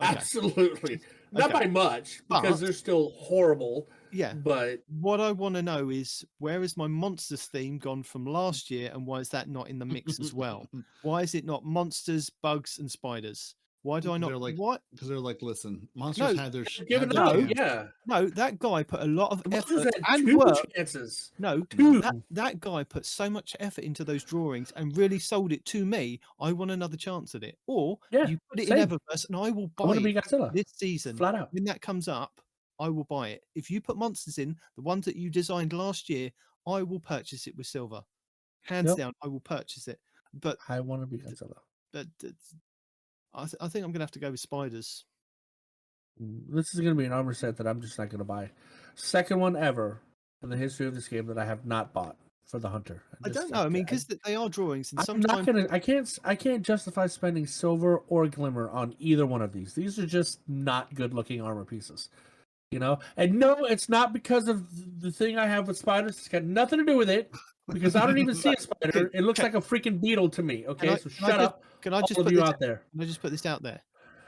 Okay. absolutely. Not Okay. by much, because But- they're still horrible. Yeah. But What I want to know is, where is my monsters theme gone from last year, and why is that not in the mix as well? Why is it not monsters, bugs, and spiders? Why do I not? They're like, what? Because they're like, listen, monsters No, had their given had their out, chance. yeah. No, that guy put a lot of Monsters effort had and 2 work. chances. No, Two. that guy put so much effort into those drawings and really sold it to me. I want another chance at it. Or Yeah, you put it same. in Eververse and I will I buy want to it be Godzilla. this season. Flat out. When that comes up, I will buy it. If you put monsters in, the ones that you designed last year, I will purchase it with silver. Hands Yep. down, I will purchase it. But I want to be Godzilla. I think I'm going to have to go with spiders. This is going to be an armor set that I'm just not going to buy. Second one ever in the history of this game that I have not bought for the hunter. I don't know. I mean, because they are drawings, and I'm not sometimes gonna. I can't justify spending silver or glimmer on either one of these. These are just not good looking armor pieces, you know. And no, it's not because of the thing I have with spiders. It's got nothing to do with it. Because I don't even see a spider. It looks like a freaking beetle to me. Okay, so shut up. Can I just all put of you this out there? Can I just put this out there?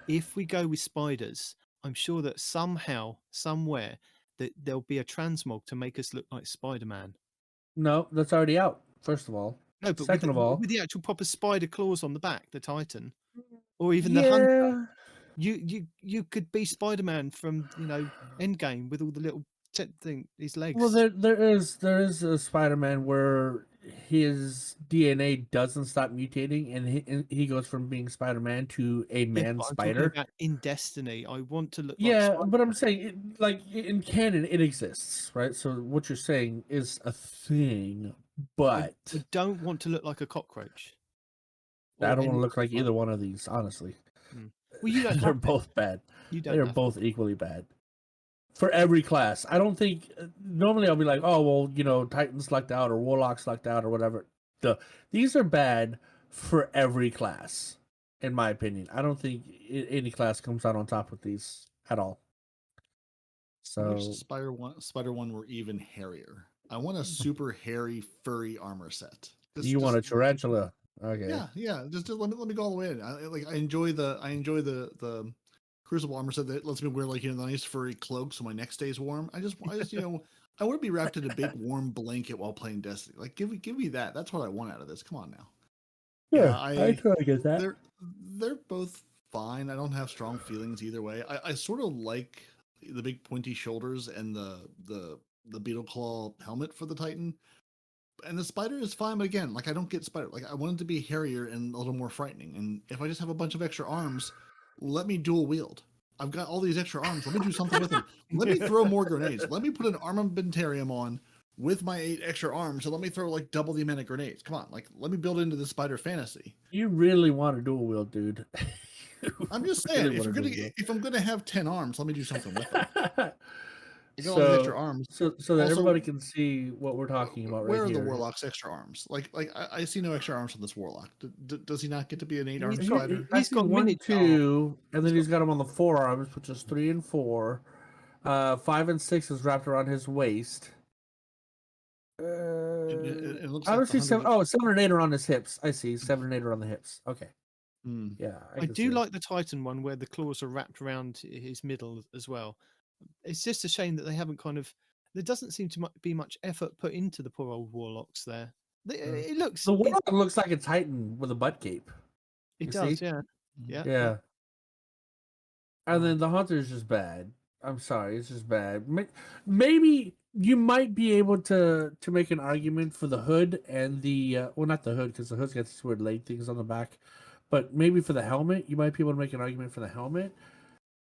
If we go with spiders, I'm sure that somehow, somewhere, that there'll be a transmog to make us look like Spider-Man. No, that's already out. First of all, No, but second of all, with the actual proper spider claws on the back, the Titan, or even the Hunter, you could be Spider-Man from Endgame with all the little thing, his legs. Well, there is a Spider-Man where his DNA doesn't stop mutating, and he goes from being Spider-Man to a man but I'm talking spider. about in Destiny, I want to look. Yeah, like but I'm saying, in canon, it exists, right? So what you're saying is a thing, but I don't want to look like a cockroach. I Or don't want to any- look like either one of these, honestly. Well, you don't. They're have to. both bad. You don't. They're have both equally bad for every class. I don't think normally I'll be like, oh well, Titans lucked out or Warlocks lucked out or whatever. These are bad for every class, in my opinion. I don't think any class comes out on top with these at all. I wish So Spider one were even hairier. I want a super hairy, furry armor set. you want a tarantula? Okay. Yeah. Just let me go all the way in. I enjoy the Crucible armor set that lets me wear the nice furry cloak so my neck stays warm. I just I want to be wrapped in a big warm blanket while playing Destiny. Like give me that. That's what I want out of this. Come on now. Yeah, I totally get that. They're both fine. I don't have strong feelings either way. I sort of like the big pointy shoulders and the beetle claw helmet for the Titan. And the spider is fine, but again, I don't get spider. I want it to be hairier and a little more frightening. And if I just have a bunch of extra arms, let me dual wield. I've got all these extra arms. Let me do something with them. Let me throw more grenades. Let me put an armamentarium on with my 8 extra arms, and let me throw double the amount of grenades. Come on, let me build into the spider fantasy. You really want to dual wield, dude. I'm just saying, if I'm gonna have 10 arms, let me do something with them. I got all these extra arms. So that Also, everybody can see what we're talking about Where right are the here. Warlock's extra arms? I see no extra arms on this Warlock. Does he not get to be an 8-armed He's got- spider? He's got got 1, mini- 2, and then he's got them on the forearms, which is 3 and 4. 5 and 6 is wrapped around his waist. It looks I like don't see the 7. 100 Oh, 7 and 8 are on his hips. I see 7 and 8 are on the hips. Okay, Hmm. yeah. I can do see it. like the Titan one where the claws are wrapped around his middle as well. It's just a shame that they haven't there doesn't seem to be much effort put into the poor old Warlocks there. It looks. The Warlock looks like a Titan with a butt cape. It you does, see? yeah. Yeah. Yeah. And then the Hunter is just bad. I'm sorry, it's just bad. Maybe you might be able to make an argument for the hood and the well, not the hood because the hood's got these weird leg things on the back, but maybe for the helmet, you might be able to make an argument for the helmet.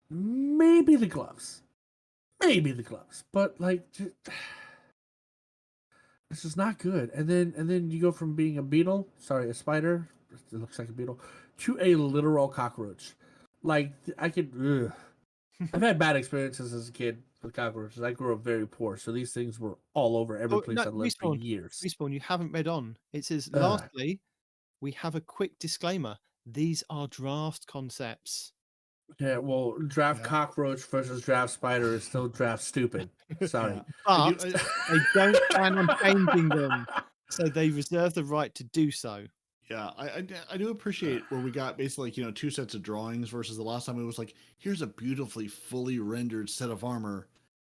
Maybe the gloves, but like, this is not good. And then you go from being a spider, it looks like a beetle, to a literal cockroach. Like I could. Ugh. I've had bad experiences as a kid with cockroaches. I grew up very poor, so these things were all over every place I lived for years. Respawn, you haven't read on. It says, lastly, we have a quick disclaimer. These are draft concepts. Yeah, well, draft cockroach versus draft spider is still draft stupid. Sorry. But they don't plan on changing them, so they reserve the right to do so. Yeah, I do appreciate where we got basically like, you know, 2 sets of drawings versus the last time it was like, here's a beautifully fully rendered set of armor,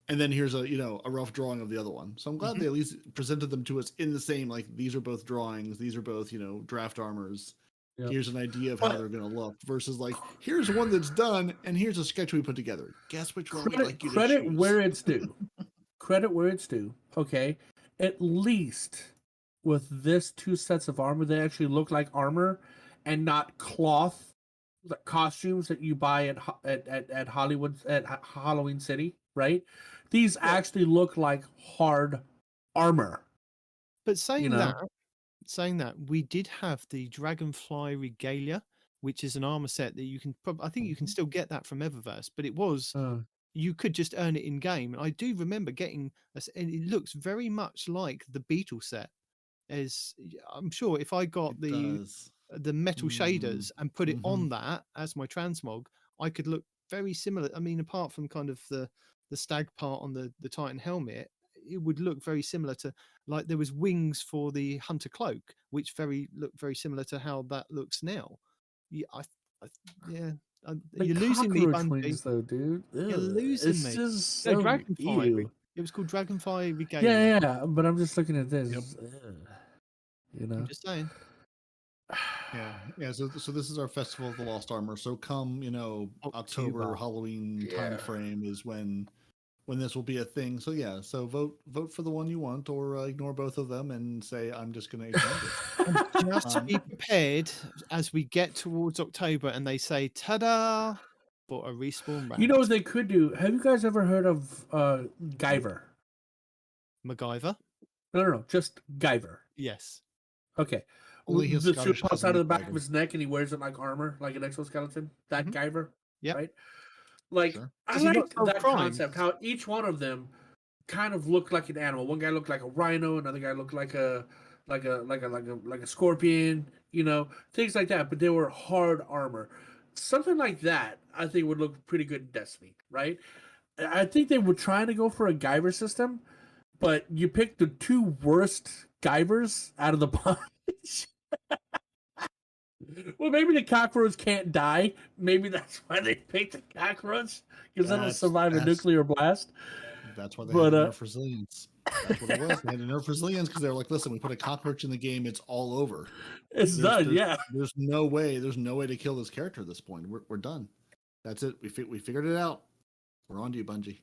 and then here's a, you know, a rough drawing of the other one. So I'm glad they at least presented them to us in the same, like, these are both drawings, these are both, you know, draft armors. Yep. Here's an idea of how they're going to look versus like, here's one that's done and here's a sketch we put together. Guess which one we'd like you to choose. Credit where it's due. Credit where it's due. Okay, at least with this 2 sets of armor, they actually look like armor and not cloth costumes that you buy at Hollywood at Halloween City, right? These actually look like hard armor. But saying that, we did have the Dragonfly Regalia, which is an armor set that you can I think you can still get that from Eververse, but it was you could just earn it in game. And I do remember getting and it looks very much like the Beetle set. As I'm sure if I got the metal shaders and put it on that as my transmog, I could look very similar. I mean, apart from kind of the stag part on the Titan helmet, it would look very similar to, like, there was wings for the Hunter cloak, which looked very similar to how that looks now. Yeah, you're losing me, Bungie. Wings, though, dude. Ugh. You're losing me. It's just so Dragonfly. It was called Dragonfly Regalia. Yeah, but I'm just looking at this. Yep. You know, I'm just saying. Yeah. So this is our Festival of the Lost Armor. So come, you know, October Halloween time frame is when this will be a thing. So yeah, so vote for the one you want, or ignore both of them and say I'm just going to ignore it. Just be prepared as we get towards October and they say ta-da for a respawn round. You know what they could do? Have you guys ever heard of Guyver? MacGyver? No, just Guyver. Yes. Okay. The suit pops out of the back of his neck and he wears it like armor, like an exoskeleton. That Guyver. Yeah. Right? Like, I like that concept, how each one of them kind of looked like an animal. One guy looked like a rhino, another guy looked like a scorpion, you know, things like that, but they were hard armor. Something like that I think would look pretty good in Destiny, right? I think they were trying to go for a Guyver system, but you picked the 2 worst Guyvers out of the bunch. Well, maybe the cockroach can't die. Maybe that's why they picked the cockroach, because it'll survive a nuclear blast. That's why they had to nerf resilience. That's what it was. They had to nerf resilience because they were like, listen, we put a cockroach in the game, it's all over. It's done, yeah. There's no way to kill this character at this point. We're done. That's it. We figured it out. We're on to you, Bungie.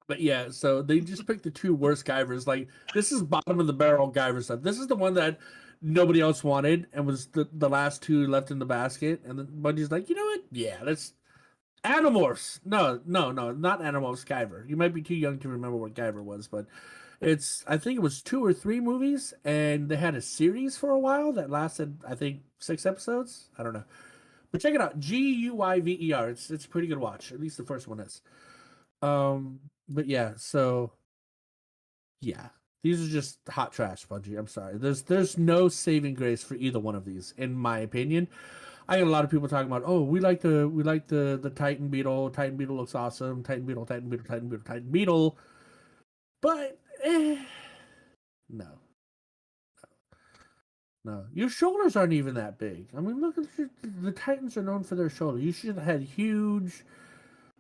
But yeah, so they just picked the 2 worst Guyvers. Like, this is bottom of the barrel Guyver stuff. This is the one that nobody else wanted and was the last 2 left in the basket. And then Bungie's like, you know what? Yeah, let's Animorphs. No, not Animorphs. Guyver. You might be too young to remember what Guyver was, but I think it was 2 or 3 movies, and they had a series for a while that lasted, I think, 6 episodes. I don't know, but check it out. Guyver. It's a pretty good watch. At least the first one is. But yeah, so yeah, these are just hot trash, Bungie. I'm sorry. There's no saving grace for either one of these, in my opinion. I got a lot of people talking about, oh, we like the Titan Beetle. Titan Beetle looks awesome. Titan Beetle. But no. Your shoulders aren't even that big. I mean, look at the Titans are known for their shoulder. You should have had huge,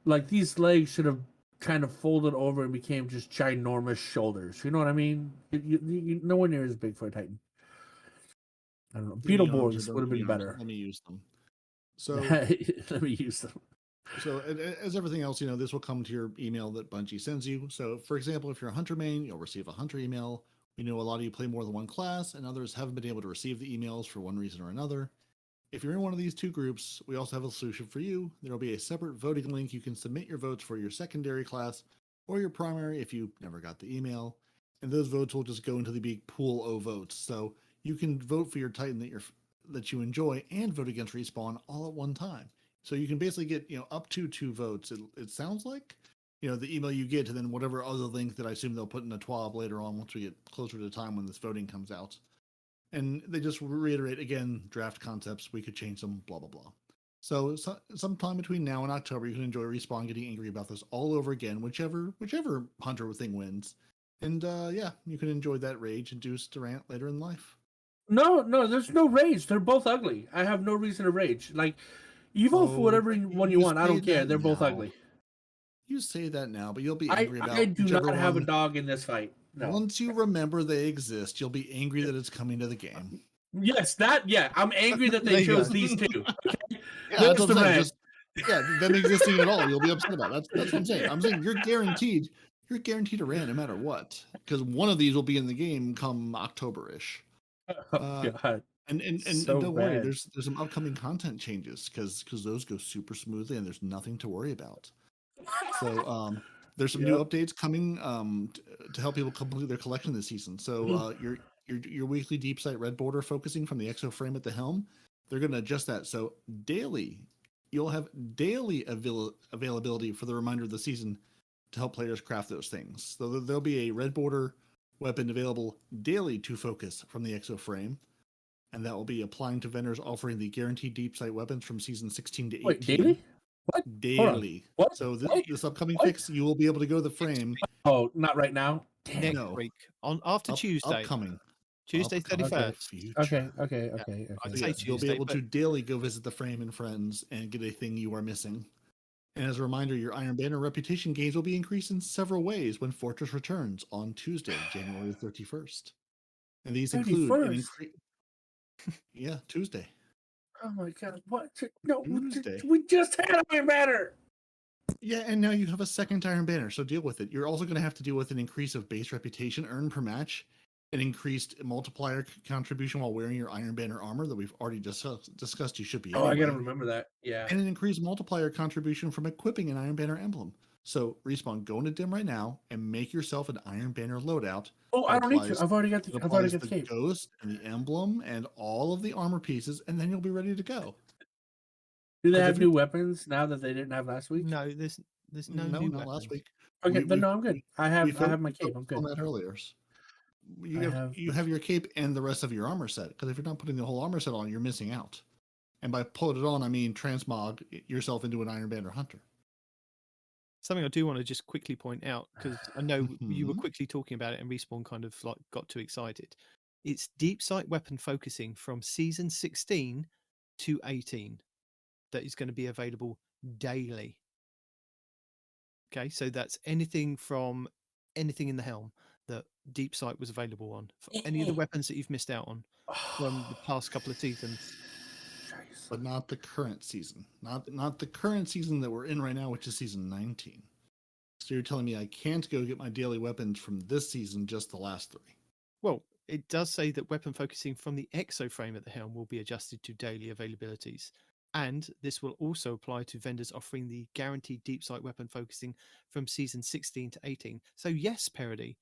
like, these legs should have kind of folded over and became just ginormous shoulders. You know what I mean? You nowhere near as big for a Titan. I don't know. Beetleborgs would have been better. Let me use them. So let me use them. So as everything else, this will come to your email that Bungie sends you. So for example, if you're a Hunter main, you'll receive a Hunter email. We know a lot of you play more than one class, and others haven't been able to receive the emails for one reason or another. If you're in one of these two groups, we also have a solution for you. There will be a separate voting link. You can submit your votes for your secondary class or your primary if you never got the email. And those votes will just go into the big pool of votes. So you can vote for your Titan that you enjoy and vote against Respawn all at one time. So you can basically get up to 2 votes. It sounds like the email you get, and then whatever other link that I assume they'll put in a TWAB later on once we get closer to the time when this voting comes out. And they just reiterate again, draft concepts, we could change them, blah, blah, blah. So sometime between now and October, you can enjoy Respawn getting angry about this all over again, whichever Hunter thing wins. And you can enjoy that rage induced to rant later in life. No, there's no rage. They're both ugly. I have no reason to rage. Like, you vote for whatever one you want. I don't care. They're both ugly. You say that now, but you'll be angry about I do not have a one. dog in this fight. No. Once you remember they exist, you'll be angry that it's coming to the game. Yes, I'm angry that they chose these two. Okay? Yeah, that's what I'm saying. Them existing at all, you'll be upset about. That's what I'm saying. I'm saying you're guaranteed to rant no matter what, because one of these will be in the game come October-ish. God. And So don't worry, bad. there's some upcoming content changes because those go super smoothly and there's nothing to worry about. So there's some new updates coming to help people complete their collection this season. So your weekly deep sight red border focusing from the exo frame at the helm, they're going to adjust that. So you'll have daily availability for the remainder of the season to help players craft those things. So there'll be a red border weapon available daily to focus from the exo frame, and that will be applying to vendors offering the guaranteed deep sight weapons from season 16 to 18. Wait, daily? What? Daily. What? So What? this upcoming What? fix, you will be able to go to the frame. Oh, not right now. Next No. week after Tuesday. Upcoming. Tuesday Upcoming 31st. future. Okay. I'd So say yes, you'll be Tuesday, able but- to daily go visit the frame and friends and get a thing you are missing. And as a reminder, your Iron Banner reputation gains will be increased in several ways when Fortress returns on Tuesday, January 31st. And these include an 31st? increase. Yeah, Tuesday. Oh my God! What? No, Tuesday. we just had Iron Banner. Yeah, and now you have a second Iron Banner, so deal with it. You're also going to have to deal with an increase of base reputation earned per match, an increased multiplier contribution while wearing your Iron Banner armor that we've already discussed you should be. Oh, I gotta anyway, remember that. Yeah. and an increased multiplier contribution from equipping an Iron Banner emblem. So, Respawn, go into Dim right now and make yourself an Iron Banner loadout. Oh, I don't need to. I've already got It the applies the cape. ghost and the emblem and all of the armor pieces, and then you'll be ready to go. Do they 'Cause have if new weapons now that they didn't have last week? No, there's no No, new not last weapon. week. Okay, We- then we- no, I'm good. I have my cape. I'm On good. that earlier. You I have your cape and the rest of your armor set. Because if you're not putting the whole armor set on, you're missing out. And by pulling it on, I mean transmog yourself into an Iron Banner hunter. Something I do want to just quickly point out, because I know you were Mhm. quickly talking about it and Respawn kind of like got too excited. It's deep sight weapon focusing from season 16 to 18 that is going to be available daily. Okay, so that's anything in the helm that deep sight was available on. For any of the weapons that you've missed out on from the past couple of seasons. But not the current season. Not the current season that we're in right now, which is season 19. So you're telling me I can't go get my daily weapons from this season, just the last 3. Well, it does say that weapon focusing from the exo frame at the helm will be adjusted to daily availabilities. And this will also apply to vendors offering the guaranteed deep sight weapon focusing from season 16 to 18. So yes, Peroty,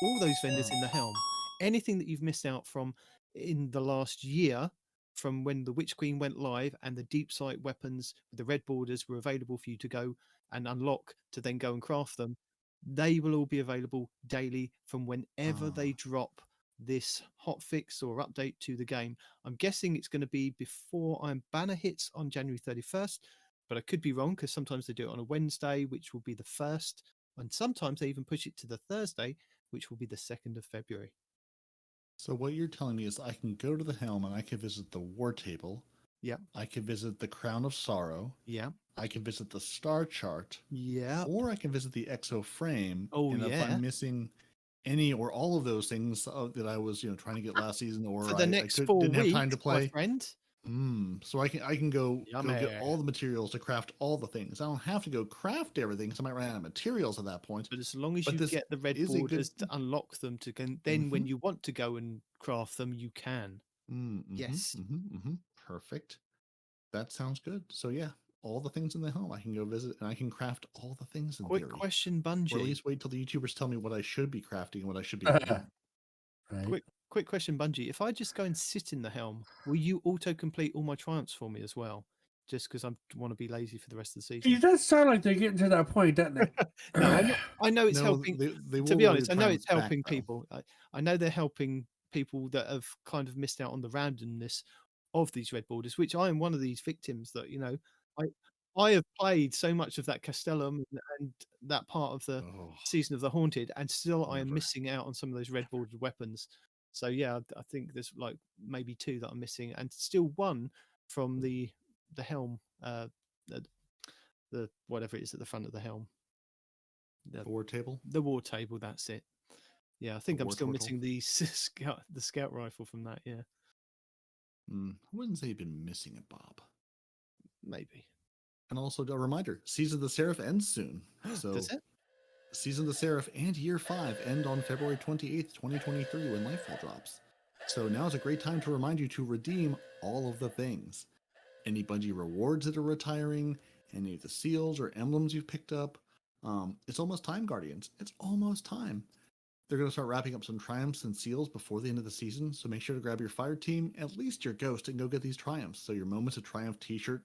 all those vendors in the helm, anything that you've missed out from in the last year, from when the Witch Queen went live and the deep sight weapons with the red borders were available for you to go and unlock to then go and craft them, they will all be available daily from whenever they drop this hotfix or update to the game. I'm guessing it's going to be before Iron Banner hits on January 31st, but I could be wrong because sometimes they do it on a Wednesday, which will be the 1st, and sometimes they even push it to the Thursday, which will be the 2nd of February. So what you're telling me is I can go to the helm and I can visit the war table. Yeah. I can visit the Crown of Sorrow. Yeah. I can visit the star chart. Yeah. Or I can visit the exo frame. Oh, and if yeah. I'm missing any or all of those things that I was trying to get last season, or For the I next 4 didn't weeks, have time to my play, friend. So I can go get Yummy. all the materials to craft all the things. I don't have to go craft everything because I might run out of materials at that point. But as long as But you this get the red is a good. borders to unlock them, then when Mhm. you want to go and craft them, you can. Yes. Perfect. That sounds good. So yeah, all the things in the home I can go visit and I can craft all the things in Quick theory. question, Or at Bungie. least wait till the YouTubers tell me what I should be crafting and what I should be doing. Right. Quick question, Bungie. If I just go and sit in the helm, will you auto complete all my triumphs for me as well? Just because I want to be lazy for the rest of the It season. does sound like they're getting to that point, doesn't it? No, I know it's No, helping. they will To be roll honest, your I know triumphs it's helping back, though. people. I know they're helping people that have kind of missed out on the randomness of these red borders, which I am one of these victims that, I have played so much of that Castellum and that part of the Oh, Season of the Haunted, and still I am never. missing out on some of those red bordered weapons. So yeah, I think there's like maybe 2 that I'm missing, and still 1 from the helm, the whatever it is at the front of the helm. The war table? The war table, that's it. Yeah, I think I'm war still turtle? missing the scout rifle from that, yeah. I wouldn't say you've been missing it, Bob. Maybe. And also a reminder, Season of the Seraph ends soon. So Does it? Season of the Seraph and Year 5 end on February 28th, 2023 when Lightfall drops. So now is a great time to remind you to redeem all of the things. Any Bungie rewards that are retiring, any of the seals or emblems you've picked up. It's almost time, Guardians. It's almost time. They're going to start wrapping up some triumphs and seals before the end of the season, so make sure to grab your fire team, at least your ghost, and go get these triumphs. So your Moments of Triumph t-shirt,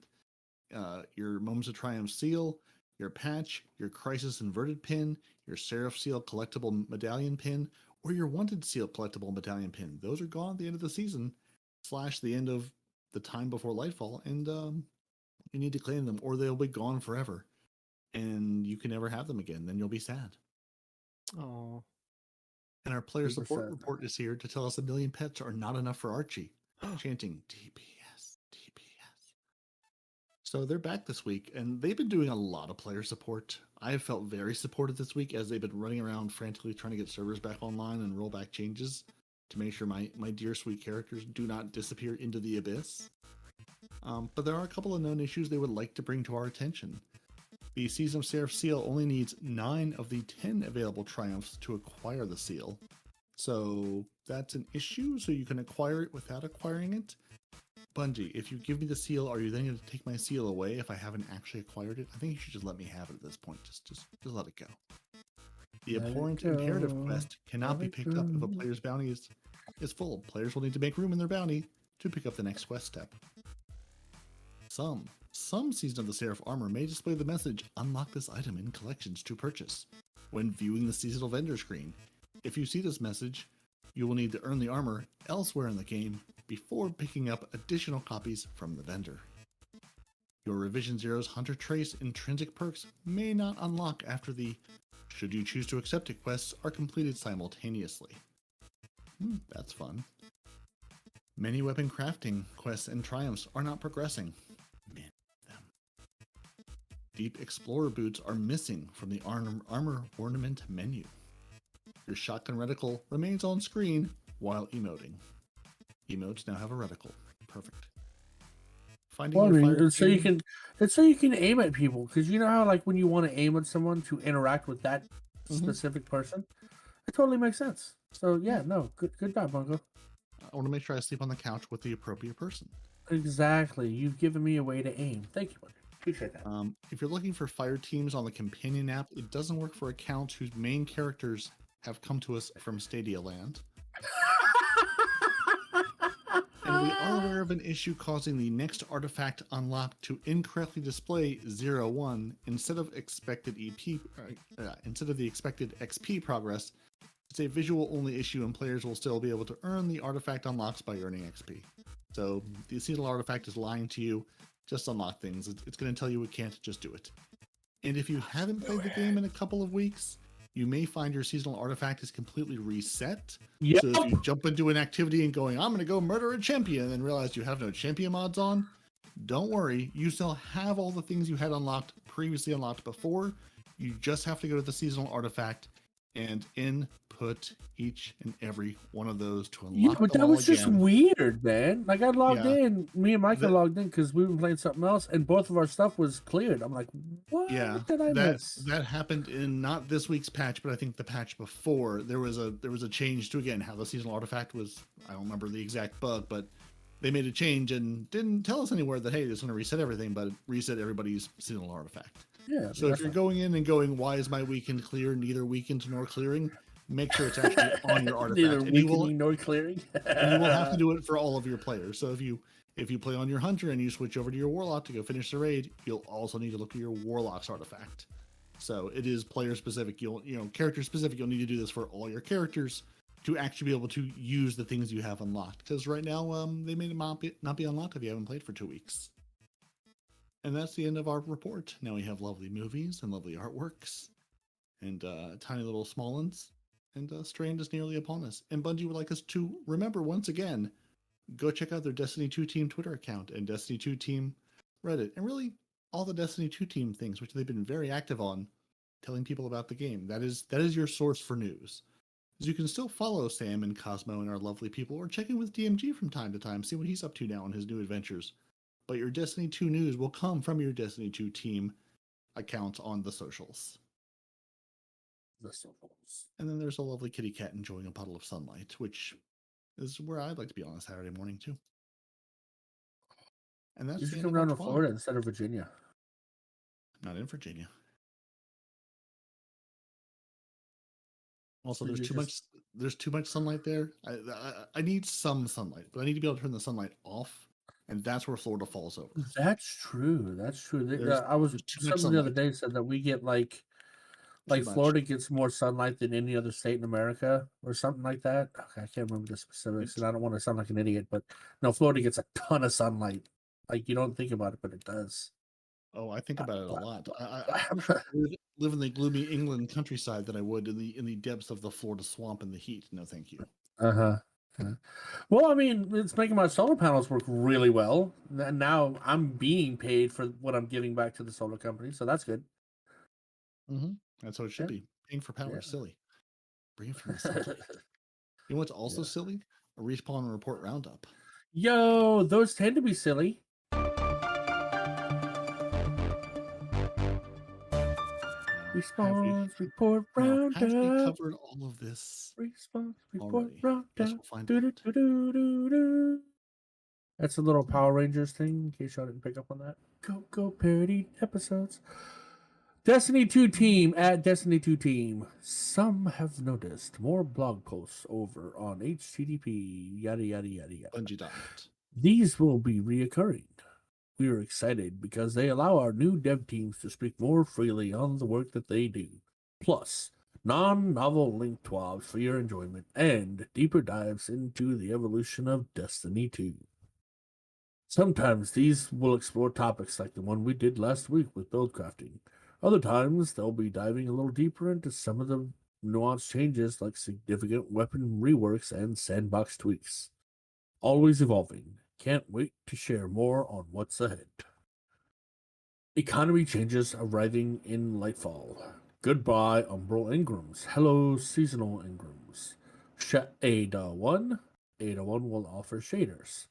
your Moments of Triumph seal, your patch, your Crisis inverted pin, your Seraph seal collectible medallion pin, or your Wanted seal collectible medallion pin. Those are gone at the end of the season, / the end of the time before Lightfall, and you need to claim them, or they'll be gone forever, and you can never have them again. Then you'll be sad. Oh. And our player Super support sad. report is here to tell us 1 million pets are not enough for Archie, chanting DPS, DPS. So they're back this week, and they've been doing a lot of player support. I have felt very supported this week as they've been running around frantically trying to get servers back online and roll back changes to make sure my dear sweet characters do not disappear into the abyss. But there are a couple of known issues they would like to bring to our attention. The Season of Seraph seal only needs 9 of the 10 available triumphs to acquire the seal. So that's an issue, so you can acquire it without acquiring it. Bungie, if you give me the seal, are you then going to take my seal away if I haven't actually acquired it? I think you should just let me have it at this point. Just let it go. The Let it Abhorrent go. Imperative quest cannot Let be it picked up if a go. player's bounty is full. Players will need to make room in their bounty to pick up the next quest step. Some Season of the Seraph armor may display the message, "Unlock this item in collections to purchase," when viewing the seasonal vendor screen. If you see this message, you will need to earn the armor elsewhere in the game before picking up additional copies from the vendor. Your Revision Zero's Hunter Trace intrinsic perks may not unlock after the "Should you choose to accept it" quests are completed simultaneously. That's fun. Many weapon crafting quests and triumphs are not progressing. Deep Explorer boots are missing from the armor ornament menu. Your shotgun reticle remains on screen while emoting. Emotes now have a reticle. Perfect. Finding Well, I your mean, fire it's so you team- can aim at people, because you know how like when you want to aim at someone to interact with that specific person, it totally makes sense. So yeah, no, good job, Bungo. I want to make sure I sleep on the couch with the appropriate person. Exactly, you've given me a way to aim. Thank you, Bungo. Appreciate that. If you're looking for fire teams on the companion app, it doesn't work for accounts whose main characters have come to us from Stadia Land. And we are aware of an issue causing the next artifact unlock to incorrectly display 01 instead of the expected XP progress. It's a visual only issue, and players will still be able to earn the artifact unlocks by earning XP. So the seasonal artifact is lying to you. Just unlock things. It's going to tell you it can't. Just do it. And if you haven't played the game in a couple of weeks, you may find your seasonal artifact is completely reset. Yep. So if you jump into an activity and going, "I'm going to go murder a champion," and then realize you have no champion mods on, don't worry. You still have all the things you had previously unlocked before. You just have to go to the seasonal artifact and input each and every one of those to Yeah, unlock but them that all was just again. weird, man. Like I logged Yeah. in, me and Micah That- logged in because we were playing something else, and both of our stuff was cleared. I'm like, what did I miss? that happened in not this week's patch, but I think the patch before. There was a change to, again, how the seasonal artifact was. I don't remember the exact bug, but they made a change and didn't tell us anywhere that, hey, it's going to reset everything, but it reset everybody's seasonal artifact. Yeah. So if you're going in and going, why is my weekend clear? Neither weekend nor clearing. Make sure it's actually on your artifact. Neither And you will weakening nor clearing. and you will have to do it for all of your players. So if you play on your hunter and you switch over to your warlock to go finish the raid, you'll also need to look at your warlock's artifact. So it is player specific. Character specific. You'll need to do this for all your characters to actually be able to use the things you have unlocked. Because right now, they may not be unlocked if you haven't played for 2 weeks. And that's the end of our report. Now we have lovely movies and lovely artworks, and tiny little small ones. And Strand is nearly upon us. And Bungie would like us to remember once again, go check out their Destiny 2 Team Twitter account and Destiny 2 Team Reddit, and really all the Destiny 2 Team things, which they've been very active on, telling people about the game. That is your source for news. Because you can still follow Sam and Cosmo and our lovely people, or check in with DMG from time to time, see what he's up to now in his new adventures. But your Destiny 2 news will come from your Destiny 2 Team account on the socials. And then there's a lovely kitty cat enjoying a puddle of sunlight, which is where I'd like to be on a Saturday morning too. And that's You the should end come of our down to TWAB. Florida instead of Virginia. Not in Virginia. Also, So there's you too much sunlight there. I need some sunlight, but I need to be able to turn the sunlight off, and that's where Florida falls over. That's true. There's too much Someone the other sunlight. day said that we get like Too much. Florida gets more sunlight than any other state in America or something like that. Okay, I can't remember the specifics, and I don't want to sound like an idiot, but no, Florida gets a ton of sunlight. Like you don't think about it, but it does. Oh, I think about it a lot. I live in the gloomy England countryside than I would in the depths of the Florida swamp and the heat. No, thank you. Uh-huh. Well, I mean, it's making my solar panels work really well. And now I'm being paid for what I'm giving back to the solar company, so that's good. Mm-hmm. That's how it should Yeah. be. Paying for power is Yeah. silly. Bring it from the sunlight. You know what's also Yeah. silly? A Respawn and Report roundup. Yo, those tend to be silly. Response report Now, have we roundup. covered all of this? Response report already? Guess roundup. we'll find out. Do-do-do-do-do. That's a little Power Rangers thing, in case y'all didn't pick up on that. Go parody episodes. Destiny 2 Team at Destiny 2 Team. Some have noticed more blog posts over on HTTP, yada, yada, yada, yada. Bungie.net. These will be reoccurring. We are excited because they allow our new dev teams to speak more freely on the work that they do. Plus, non-novel link TWABs for your enjoyment and deeper dives into the evolution of Destiny 2. Sometimes these will explore topics like the one we did last week with build crafting. Other times, they'll be diving a little deeper into some of the nuanced changes like significant weapon reworks and sandbox tweaks. Always evolving. Can't wait to share more on what's ahead. Economy changes arriving in Lightfall. Goodbye, Umbral Ingrams. Hello, Seasonal Ingrams. Ada 1 will offer shaders.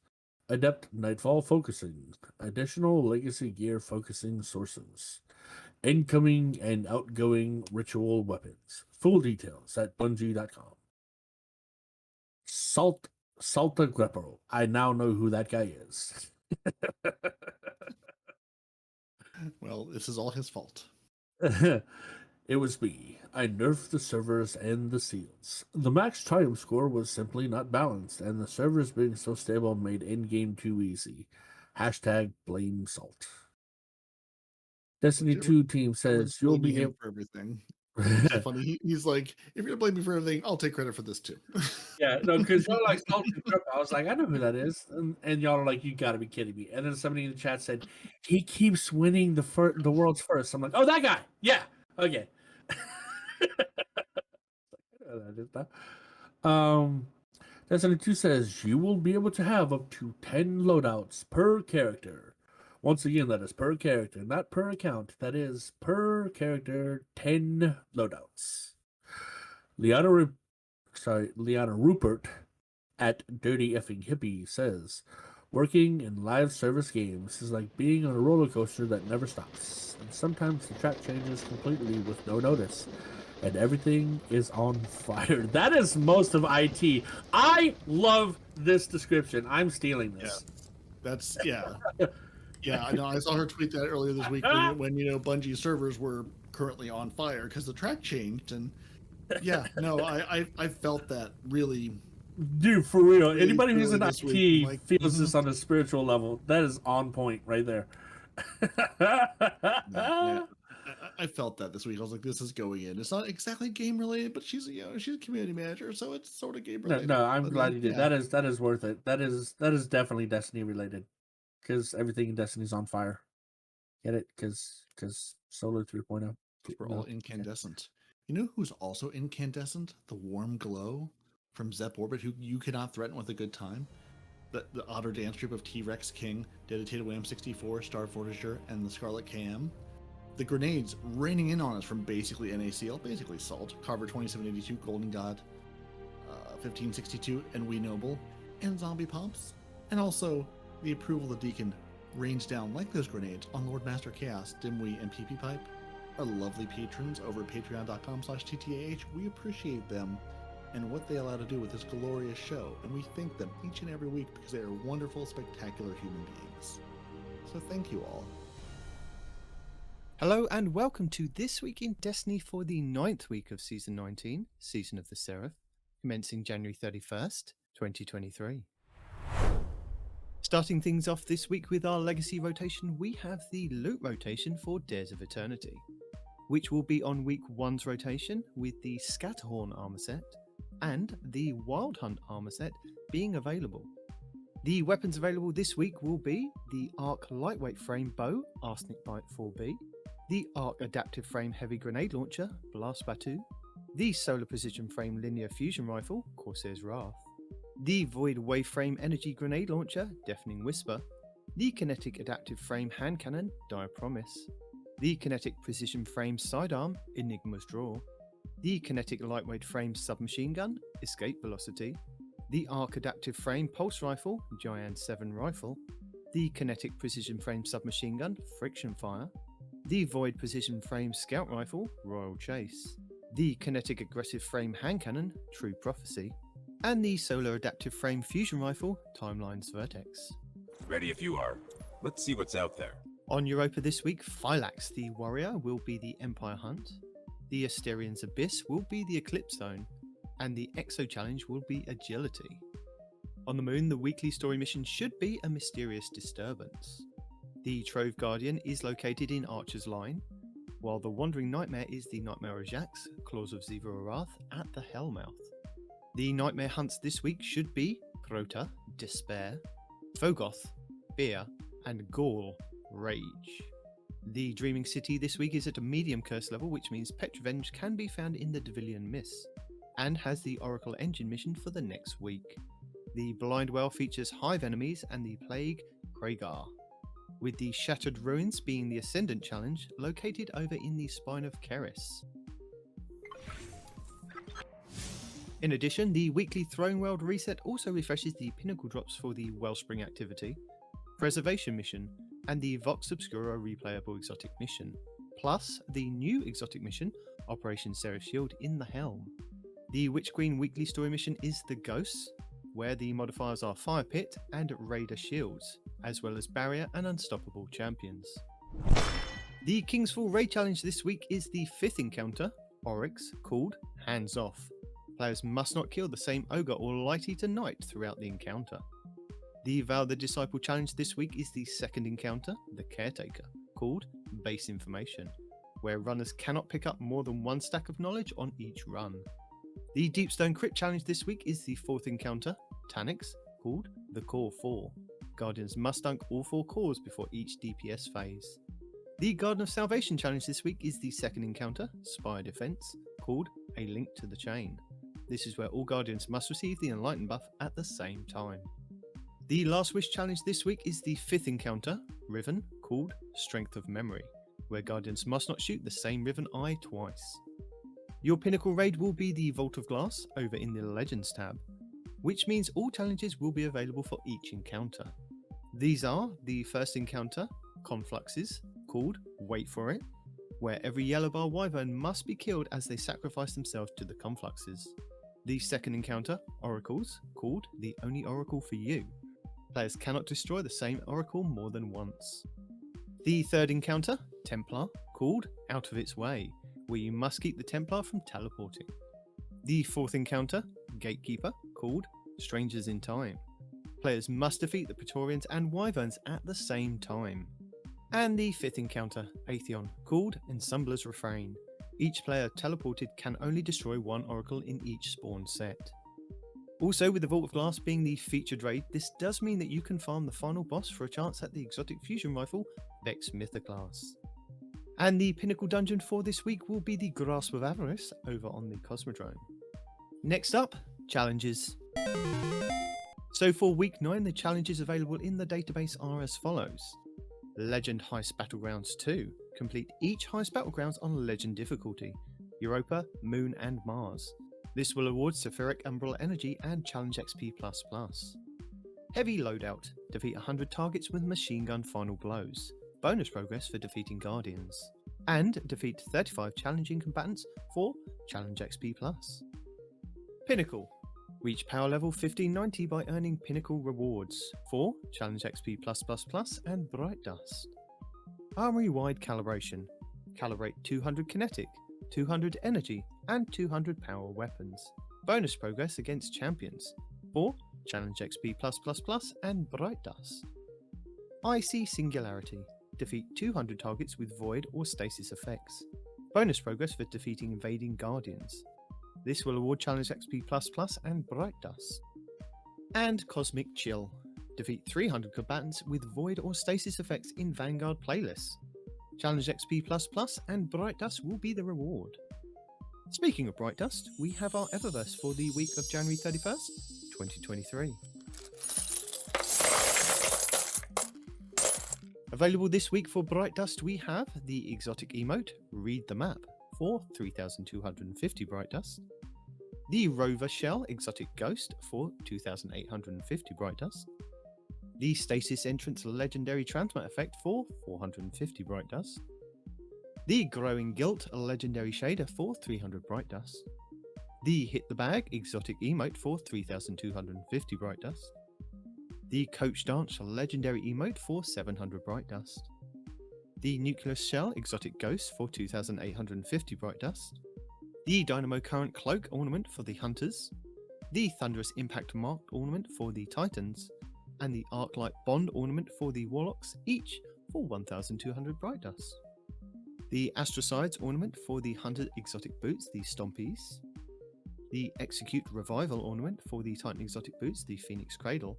Adept Nightfall focusing. Additional legacy gear focusing sources. Incoming and outgoing ritual weapons. Full details at Bungie.com. Salta Greppo. I now know who that guy is. Well, this is all his fault. It was me. I nerfed the servers and the seals. The max triumph score was simply not balanced, and the servers being so stable made endgame too easy. Hashtag blame Salt. Destiny 2 team says you'll be blaming him able for everything. It's so funny. He's like, if you're gonna blame me for everything, I'll take credit for this too. Yeah, no, because y'all like Salt and Greppo. I was like, I know who that is, and y'all are like, you got to be kidding me. And then somebody in the chat said he keeps winning the world's first. I'm like, oh, that guy. Yeah, okay. Destiny 2 says you will be able to have up to 10 loadouts per character. Once again, that is per character, not per account. That is per character, 10 loadouts. Liana Rupert at Dirty Effing Hippie says, working in live service games is like being on a roller coaster that never stops. And sometimes the track changes completely with no notice. And everything is on fire. That is most of IT. I love this description. I'm stealing this. That's yeah. I know. I saw her tweet that earlier this week when Bungie servers were currently on fire because the track changed, and I felt that really. Dude, for real. Really, Anybody who's in really this IT week, like, feels this on a spiritual level. That is on point right there. I felt that this week. I was like, this is going in. It's not exactly game related, but she's a community manager, so it's sort of game related. No, I'm glad you did. Yeah. That is worth it. That is definitely Destiny related, because everything in Destiny's on fire. Get it? Because Solar 3.0. We're all incandescent. You know who's also incandescent? The warm glow from Zep Orbit, who you cannot threaten with a good time. The Otter Dance Group of T-Rex King, Dedicated Wham 64, Star Fortager, and the Scarlet KM. The grenades raining in on us from basically NaCl, basically Salt, Carver 2782, Golden God 1562, and We Noble, and Zombie Pops. And also, the approval of the Deacon rains down like those grenades on Lord Master Chaos, Dimwee, and PP Pipe. Our lovely patrons over at patreon.com/TTAH. We appreciate them and what they allow to do with this glorious show, and we thank them each and every week because they are wonderful, spectacular human beings. So thank you all. Hello and welcome to This Week in Destiny for the 9th week of Season 19, Season of the Seraph, commencing January 31st, 2023. Starting things off this week with our Legacy rotation, we have the Loot rotation for Dares of Eternity, which will be on Week 1's rotation with the Scatterhorn armor set and the Wild Hunt armor set being available. The weapons available this week will be the Arc Lightweight Frame Bow, Arsenic Bite 4B, the Arc Adaptive Frame Heavy Grenade Launcher, Blast Batu, the Solar Precision Frame Linear Fusion Rifle, Corsair's Wrath, the Void Waveframe Energy Grenade Launcher, Deafening Whisper, the Kinetic Adaptive Frame Hand Cannon, Dire Promise, the Kinetic Precision Frame Sidearm, Enigma's Draw, the Kinetic Lightweight Frame Submachine Gun, Escape Velocity, the Arc Adaptive Frame Pulse Rifle, Giant 7 Rifle, the Kinetic Precision Frame Submachine Gun, Friction Fire, the Void Precision Frame Scout Rifle, Royal Chase, the Kinetic Aggressive Frame Hand Cannon, True Prophecy, and the Solar Adaptive Frame Fusion Rifle, Timeline's Vertex. Ready if you are. Let's see what's out there. On Europa this week, Phylax the Warrior will be the Empire Hunt, the Asterian's Abyss will be the Eclipse Zone, and the Exo Challenge will be Agility. On the Moon, the weekly story mission should be a Mysterious Disturbance. The Trove Guardian is located in Archer's Line, while the Wandering Nightmare is the Nightmare Ajax, Claws of Ziva Arath at the Hellmouth. The Nightmare hunts this week should be Prota, Despair, Fogoth, Fear, and Gaul, Rage. The Dreaming City this week is at a medium curse level, which means Petrevenge can be found in the Devillian Mists, and has the Oracle Engine mission for the next week. The Blind Well features Hive enemies and the Plague Kragar, with the Shattered Ruins being the Ascendant Challenge, located over in the Spine of Keris. In addition, the weekly Throne World reset also refreshes the pinnacle drops for the Wellspring activity, Preservation mission, and the Vox Obscura replayable exotic mission, plus the new exotic mission, Operation Seraph Shield in the Helm. The Witch Queen weekly story mission is The Ghosts, where the modifiers are Fire Pit and Raider Shields, as well as Barrier and Unstoppable Champions. The Kingsfall Raid Challenge this week is the 5th encounter, Oryx, called Hands Off. Players must not kill the same Ogre or Light Eater Knight throughout the encounter. The Vow the Disciple Challenge this week is the 2nd encounter, the Caretaker, called Base Information, where runners cannot pick up more than 1 stack of knowledge on each run. The Deepstone Crypt Challenge this week is the 4th encounter, Tanix, called the Core 4. Guardians must dunk all 4 cores before each DPS phase. The Garden of Salvation Challenge this week is the 2nd encounter, Spire Defense, called A Link to the Chain. This is where all Guardians must receive the Enlighten buff at the same time. The Last Wish Challenge this week is the 5th encounter, Riven, called Strength of Memory, where Guardians must not shoot the same Riven Eye twice. Your pinnacle raid will be the Vault of Glass over in the Legends tab, which means all challenges will be available for each encounter. These are the first encounter, Confluxes, called Wait For It, where every yellow bar wyvern must be killed as they sacrifice themselves to the Confluxes. The second encounter, Oracles, called The Only Oracle For You. Players cannot destroy the same oracle more than once. The third encounter, Templar, called Out of Its Way, where you must keep the Templar from teleporting. The fourth encounter, Gatekeeper, called Strangers in Time. Players must defeat the Praetorians and Wyverns at the same time. And the fifth encounter, Atheon, called Ensembler's Refrain. Each player teleported can only destroy one oracle in each spawn set. Also, with the Vault of Glass being the featured raid, this does mean that you can farm the final boss for a chance at the exotic fusion rifle, Vex Mythoclast. And the pinnacle dungeon for this week will be the Grasp of Avarice over on the Cosmodrome. Next up, challenges. So for week 9, the challenges available in the database are as follows. Legend Heist Battlegrounds 2. Complete each Heist Battlegrounds on Legend difficulty, Europa, Moon and Mars. This will award Sephiric Umbral Energy and Challenge XP++. Heavy Loadout. Defeat 100 targets with machine gun final blows. Bonus progress for defeating Guardians. And defeat 35 challenging combatants for Challenge XP+. Pinnacle. Reach power level 1590 by earning Pinnacle rewards for Challenge XP++ and Bright Dust. Armory-wide calibration. Calibrate 200 kinetic, 200 energy, and 200 power weapons. Bonus progress against champions for Challenge XP++ and Bright Dust. Icy Singularity. Defeat 200 targets with Void or Stasis effects. Bonus progress for defeating invading Guardians. This will award Challenge XP++ and Bright Dust. And Cosmic Chill. Defeat 300 combatants with Void or Stasis effects in Vanguard playlists. Challenge XP++ and Bright Dust will be the reward. Speaking of Bright Dust, we have our Eververse for the week of January 31st, 2023. Available this week for Bright Dust, we have the exotic emote, Read the Map, for 3,250 Bright Dust. The Rover Shell Exotic Ghost for 2,850 Bright Dust. The Stasis Entrance Legendary Transmit Effect for 450 Bright Dust. The Growing Guilt Legendary Shader for 300 Bright Dust. The Hit the Bag Exotic Emote for 3,250 Bright Dust. The Coach Dance Legendary Emote for 700 Bright Dust. The Nucleus Shell Exotic Ghost for 2,850 Bright Dust. The Dynamo Current Cloak Ornament for the Hunters. The Thunderous Impact Marked Ornament for the Titans. And the Arclight Bond Ornament for the Warlocks, each for 1,200 Bright Dust. The Astrocides Ornament for the Hunter Exotic Boots, the Stompies. The Execute Revival Ornament for the Titan Exotic Boots, the Phoenix Cradle.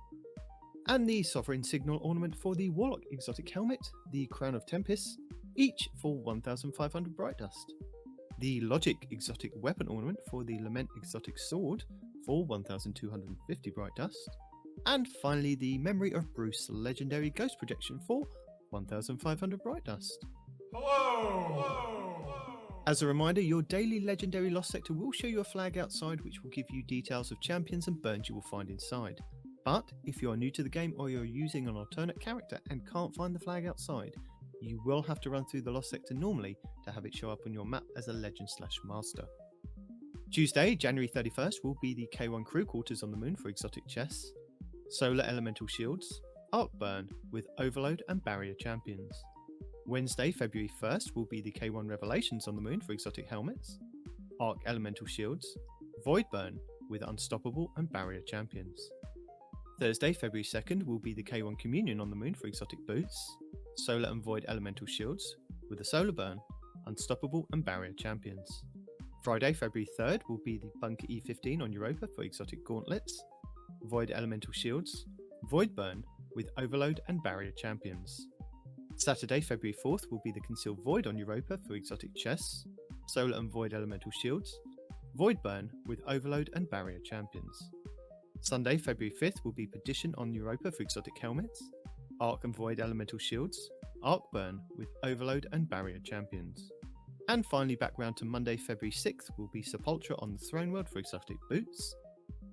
And the Sovereign Signal Ornament for the Warlock Exotic Helmet, the Crown of Tempest, each for 1,500 Bright Dust. The Logic Exotic Weapon Ornament for the Lament Exotic Sword for 1,250 Bright Dust. And finally, the Memory of Bruce Legendary Ghost Projection for 1,500 Bright Dust. As a reminder, your daily Legendary Lost Sector will show you a flag outside which will give you details of champions and burns you will find inside. But if you are new to the game or you're using an alternate character and can't find the flag outside, you will have to run through the Lost Sector normally to have it show up on your map as a Legend/Master. Tuesday, January 31st will be the K1 Crew Quarters on the Moon for exotic chests, Solar Elemental Shields, Arc Burn with Overload and Barrier Champions. Wednesday, February 1st will be the K1 Revelations on the Moon for exotic helmets, Arc Elemental Shields, Void Burn with Unstoppable and Barrier Champions. Thursday, February 2nd will be the K1 Communion on the Moon for exotic boots, Solar and Void Elemental Shields with a Solar Burn, Unstoppable and Barrier Champions. Friday, February 3rd will be the Bunker E15 on Europa for exotic gauntlets, Void Elemental Shields, Void Burn with Overload and Barrier Champions. Saturday, February 4th will be the Concealed Void on Europa for exotic chests, Solar and Void Elemental Shields, Void Burn with Overload and Barrier Champions. Sunday, February 5th will be Perdition on Europa for exotic helmets, Arc and Void Elemental Shields, Arc Burn with Overload and Barrier Champions. And finally, back round to Monday, February 6th, will be Sepultura on the Throne World for exotic boots,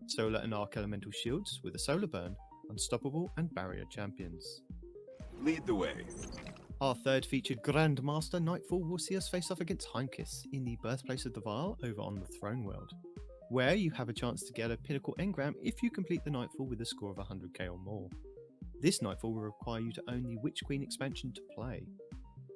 Solar and Arc Elemental shields with a solar burn, Unstoppable and Barrier champions. Lead the way. Our third featured Grandmaster, Nightfall, will see us face off against Heimkiss in the birthplace of the Vile over on the Throne World, where you have a chance to get a pinnacle engram if you complete the Nightfall with a score of 100k or more. This Nightfall will require you to own the Witch Queen expansion to play.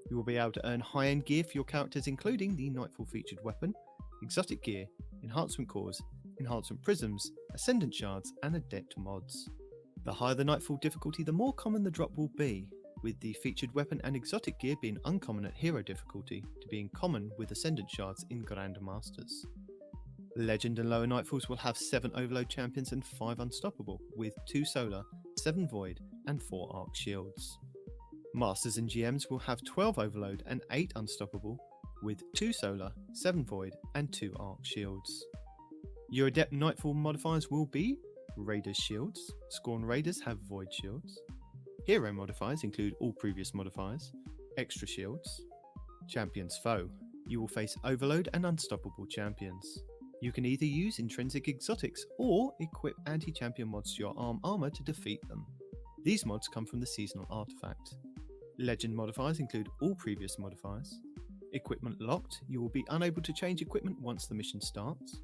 You will be able to earn high-end gear for your characters, including the Nightfall featured weapon, exotic gear, enhancement cores, enhancement prisms, ascendant shards, and adept mods. The higher the Nightfall difficulty, the more common the drop will be, with the featured weapon and exotic gear being uncommon at hero difficulty to being common with ascendant shards in Grandmasters. Legend and lower Nightfalls will have 7 Overload champions and 5 Unstoppable, with 2 Solar, 7 Void, and 4 Arc shields. Masters and GMs will have 12 Overload and 8 Unstoppable, with 2 Solar, 7 Void, and 2 Arc shields. Your Adept Nightfall modifiers will be Raiders shields, Scorn Raiders have Void shields. Hero modifiers include all previous modifiers, extra shields. Champions Foe, you will face Overload and Unstoppable champions. You can either use intrinsic exotics or equip anti-champion mods to your armor to defeat them. These mods come from the seasonal artifact. Legend modifiers include all previous modifiers. Equipment locked, you will be unable to change equipment once the mission starts.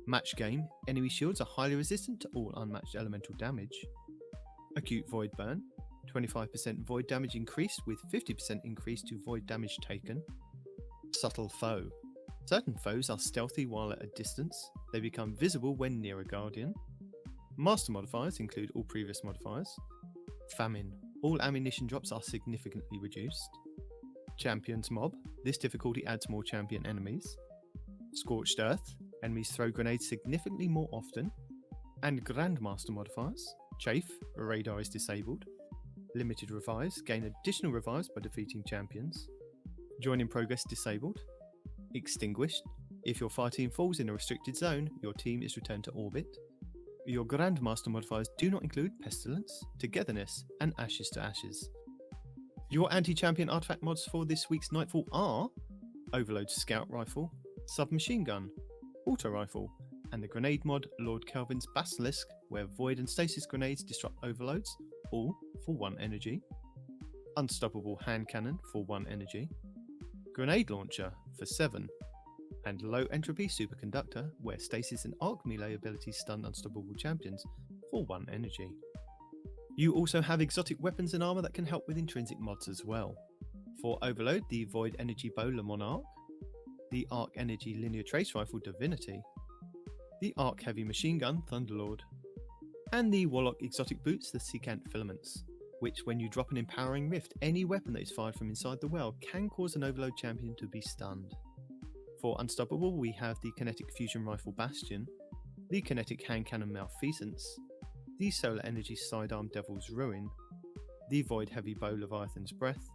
Match game, enemy shields are highly resistant to all unmatched elemental damage. Acute Void Burn, 25% void damage increased with 50% increase to void damage taken. Subtle Foe, certain foes are stealthy while at a distance, they become visible when near a guardian. Master modifiers include all previous modifiers. Famine, all ammunition drops are significantly reduced. Champions Mob, this difficulty adds more champion enemies. Scorched Earth, enemies throw grenades significantly more often. And Grandmaster modifiers, Chafe, radar is disabled. Limited revives, gain additional revives by defeating champions. Join in progress disabled. Extinguished, if your fire team falls in a restricted zone, your team is returned to orbit. Your Grandmaster modifiers do not include Pestilence, Togetherness, and Ashes to Ashes. Your anti-champion artifact mods for this week's Nightfall are Overload Scout Rifle, Submachine Gun, Auto Rifle, and the grenade mod Lord Kelvin's Basilisk, where Void and Stasis grenades disrupt overloads, all for 1 energy. Unstoppable Hand Cannon for 1 energy. Grenade Launcher for 7. And Low Entropy Superconductor, where Stasis and Arc melee abilities stun unstoppable champions for 1 energy. You also have exotic weapons and armor that can help with intrinsic mods as well. For Overload, the Void Energy Bow Le Monarch, the Arc Energy Linear Trace Rifle Divinity, the Arc Heavy Machine Gun Thunderlord, and the Warlock Exotic Boots the Secant Filaments, which when you drop an Empowering Rift, any weapon that is fired from inside the well can cause an Overload champion to be stunned. For Unstoppable, we have the Kinetic Fusion Rifle Bastion, the Kinetic Hand Cannon Malfeasance, the Solar Energy Sidearm Devil's Ruin, the Void Heavy Bow Leviathan's Breath,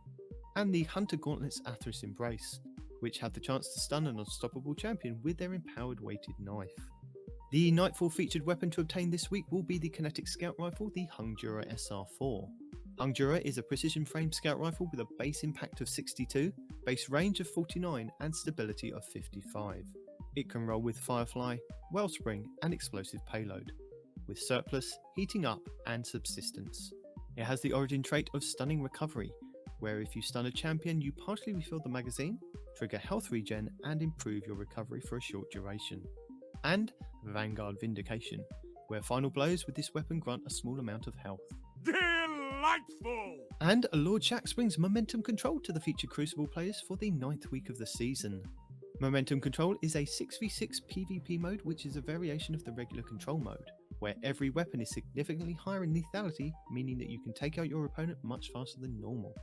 and the Hunter Gauntlets Athris Embrace, which have the chance to stun an unstoppable champion with their empowered weighted knife. The Nightfall featured weapon to obtain this week will be the Kinetic Scout Rifle, the Hungdura SR4. Hungdura is a precision frame scout rifle with a base impact of 62, base range of 49, and stability of 55. It can roll with Firefly, Wellspring, and explosive payload, with surplus, heating up, and subsistence. It has the origin trait of Stunning Recovery, where if you stun a champion, you partially refill the magazine, trigger health regen, and improve your recovery for a short duration. And Vanguard Vindication, where final blows with this weapon grant a small amount of health. Delightful! And Lord Shaxx brings Momentum Control to the featured Crucible players for the 9th week of the season. Momentum Control is a 6v6 PvP mode which is a variation of the regular control mode, where every weapon is significantly higher in lethality, meaning that you can take out your opponent much faster than normal.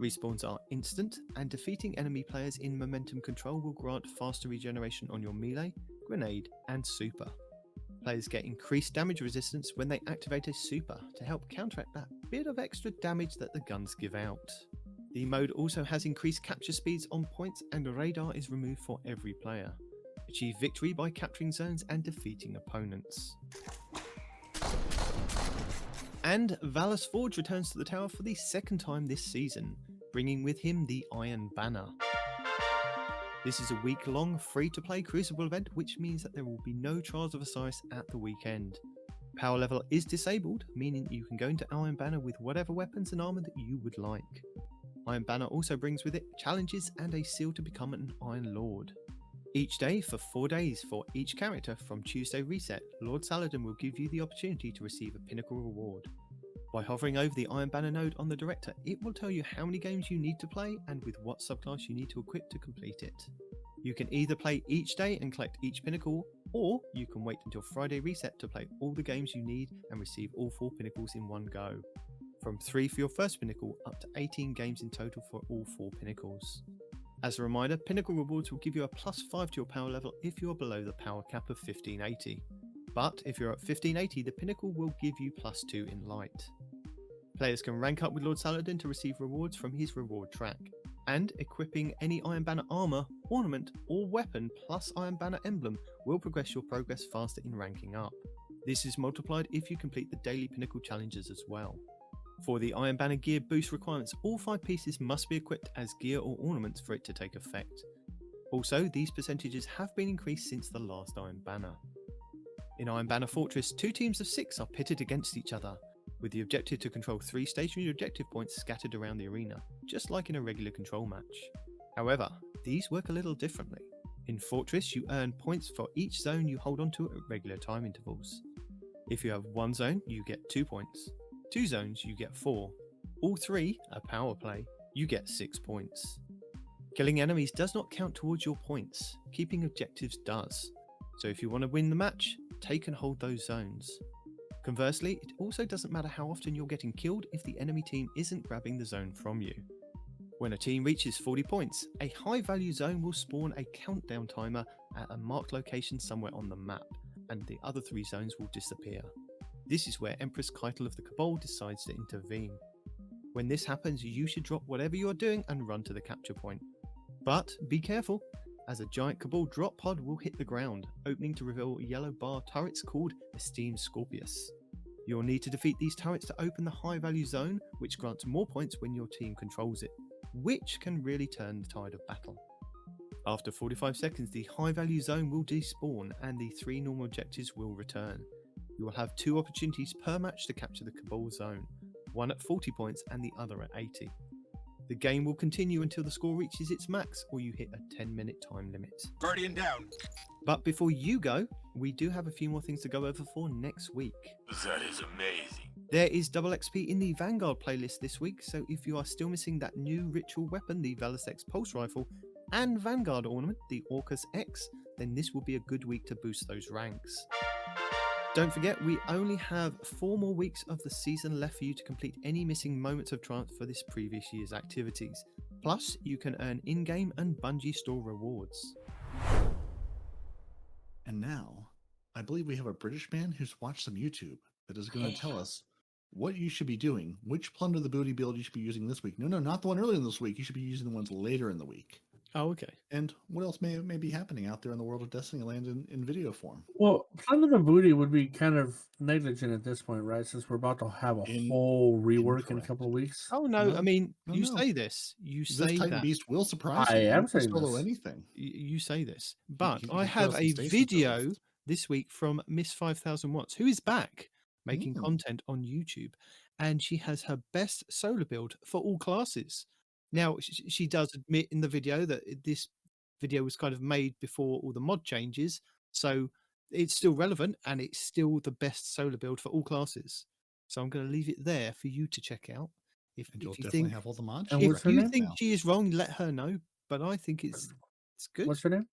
Respawns are instant, and defeating enemy players in Momentum Control will grant faster regeneration on your melee, grenade, and super. Players get increased damage resistance when they activate a super to help counteract that bit of extra damage that the guns give out. The mode also has increased capture speeds on points, and radar is removed for every player. Achieve victory by capturing zones and defeating opponents. And Valus Forge returns to the tower for the 2nd time this season, bringing with him the Iron Banner. This is a week-long free-to-play Crucible event, which means that there will be no Trials of Osiris at the weekend. Power level is disabled, meaning you can go into Iron Banner with whatever weapons and armor that you would like. Iron Banner also brings with it challenges and a seal to become an Iron Lord. Each day for 4 days for each character from Tuesday Reset, Lord Saladin will give you the opportunity to receive a pinnacle reward. By hovering over the Iron Banner node on the Director, it will tell you how many games you need to play and with what subclass you need to equip to complete it. You can either play each day and collect each pinnacle, or you can wait until Friday Reset to play all the games you need and receive all 4 pinnacles in one go. From 3 for your first pinnacle up to 18 games in total for all 4 pinnacles. As a reminder, pinnacle rewards will give you a +5 to your power level if you are below the power cap of 1580. But if you're at 1580, the pinnacle will give you +2 in light. Players can rank up with Lord Saladin to receive rewards from his reward track, and equipping any Iron Banner armor, ornament, or weapon plus Iron Banner emblem will progress your progress faster in ranking up. This is multiplied if you complete the daily pinnacle challenges as well. For the Iron Banner gear boost requirements, all 5 pieces must be equipped as gear or ornaments for it to take effect. Also, these percentages have been increased since the last Iron Banner. In Iron Banner Fortress, 2 teams of 6 are pitted against each other, with the objective to control 3 stationary objective points scattered around the arena, just like in a regular control match. However, these work a little differently. In Fortress, you earn points for each zone you hold onto at regular time intervals. If you have 1 zone, you get 2 points. 2 zones, you get 4. All 3, a power play, you get 6 points. Killing enemies does not count towards your points, keeping objectives does. So if you want to win the match, take and hold those zones. Conversely, it also doesn't matter how often you're getting killed if the enemy team isn't grabbing the zone from you. When a team reaches 40 points, a high value zone will spawn a countdown timer at a marked location somewhere on the map, and the other 3 zones will disappear. This is where Empress Keitel of the Cabal decides to intervene. When this happens, you should drop whatever you are doing and run to the capture point. But be careful, as a giant Cabal drop pod will hit the ground, opening to reveal yellow bar turrets called Esteemed Scorpius. You'll need to defeat these turrets to open the high value zone, which grants more points when your team controls it, which can really turn the tide of battle. After 45 seconds, the high value zone will despawn and the 3 normal objectives will return. You will have 2 opportunities per match to capture the Cabal zone, one at 40 points and the other at 80. The game will continue until the score reaches its max or you hit a 10-minute time limit. Guardian down. But before you go, we do have a few more things to go over for next week. That is amazing. There is double XP in the Vanguard playlist this week, so if you are still missing that new ritual weapon, the Valus X Pulse Rifle, and Vanguard ornament, the Orcus X, then this will be a good week to boost those ranks. Don't forget, we only have 4 more weeks of the season left for you to complete any missing moments of triumph for this previous year's activities. Plus, you can earn in-game and Bungie store rewards. And now, I believe we have a British man who's watched some YouTube that is going to tell us what you should be doing, which Plunder the Booty build you should be using this week. No, not the one earlier in this week. You should be using the ones later in the week. Oh, okay. And what else may be happening out there in the world of Destiny land in video form? Well, Plunder the Booty would be kind of negligent at this point, right? Since we're about to have a whole rework in a couple of weeks. Oh, no, I mean, you no. say this. You This say Titan that. Beast will surprise you. I am You can saying solo this. anything. You say this. But you I can have throw some a station video tools. this week from Miss 5000 Watts, who is back making content on YouTube. And she has her best solo build for all classes. Now, she does admit in the video that this video was kind of made before all the mod changes, so it's still relevant and it's still the best solo build for all classes. So I'm going to leave it there for you to check out. If You'll you definitely think, have all the mods. And what's her if you name? think she is wrong, let her know. But I think it's good. What's her name?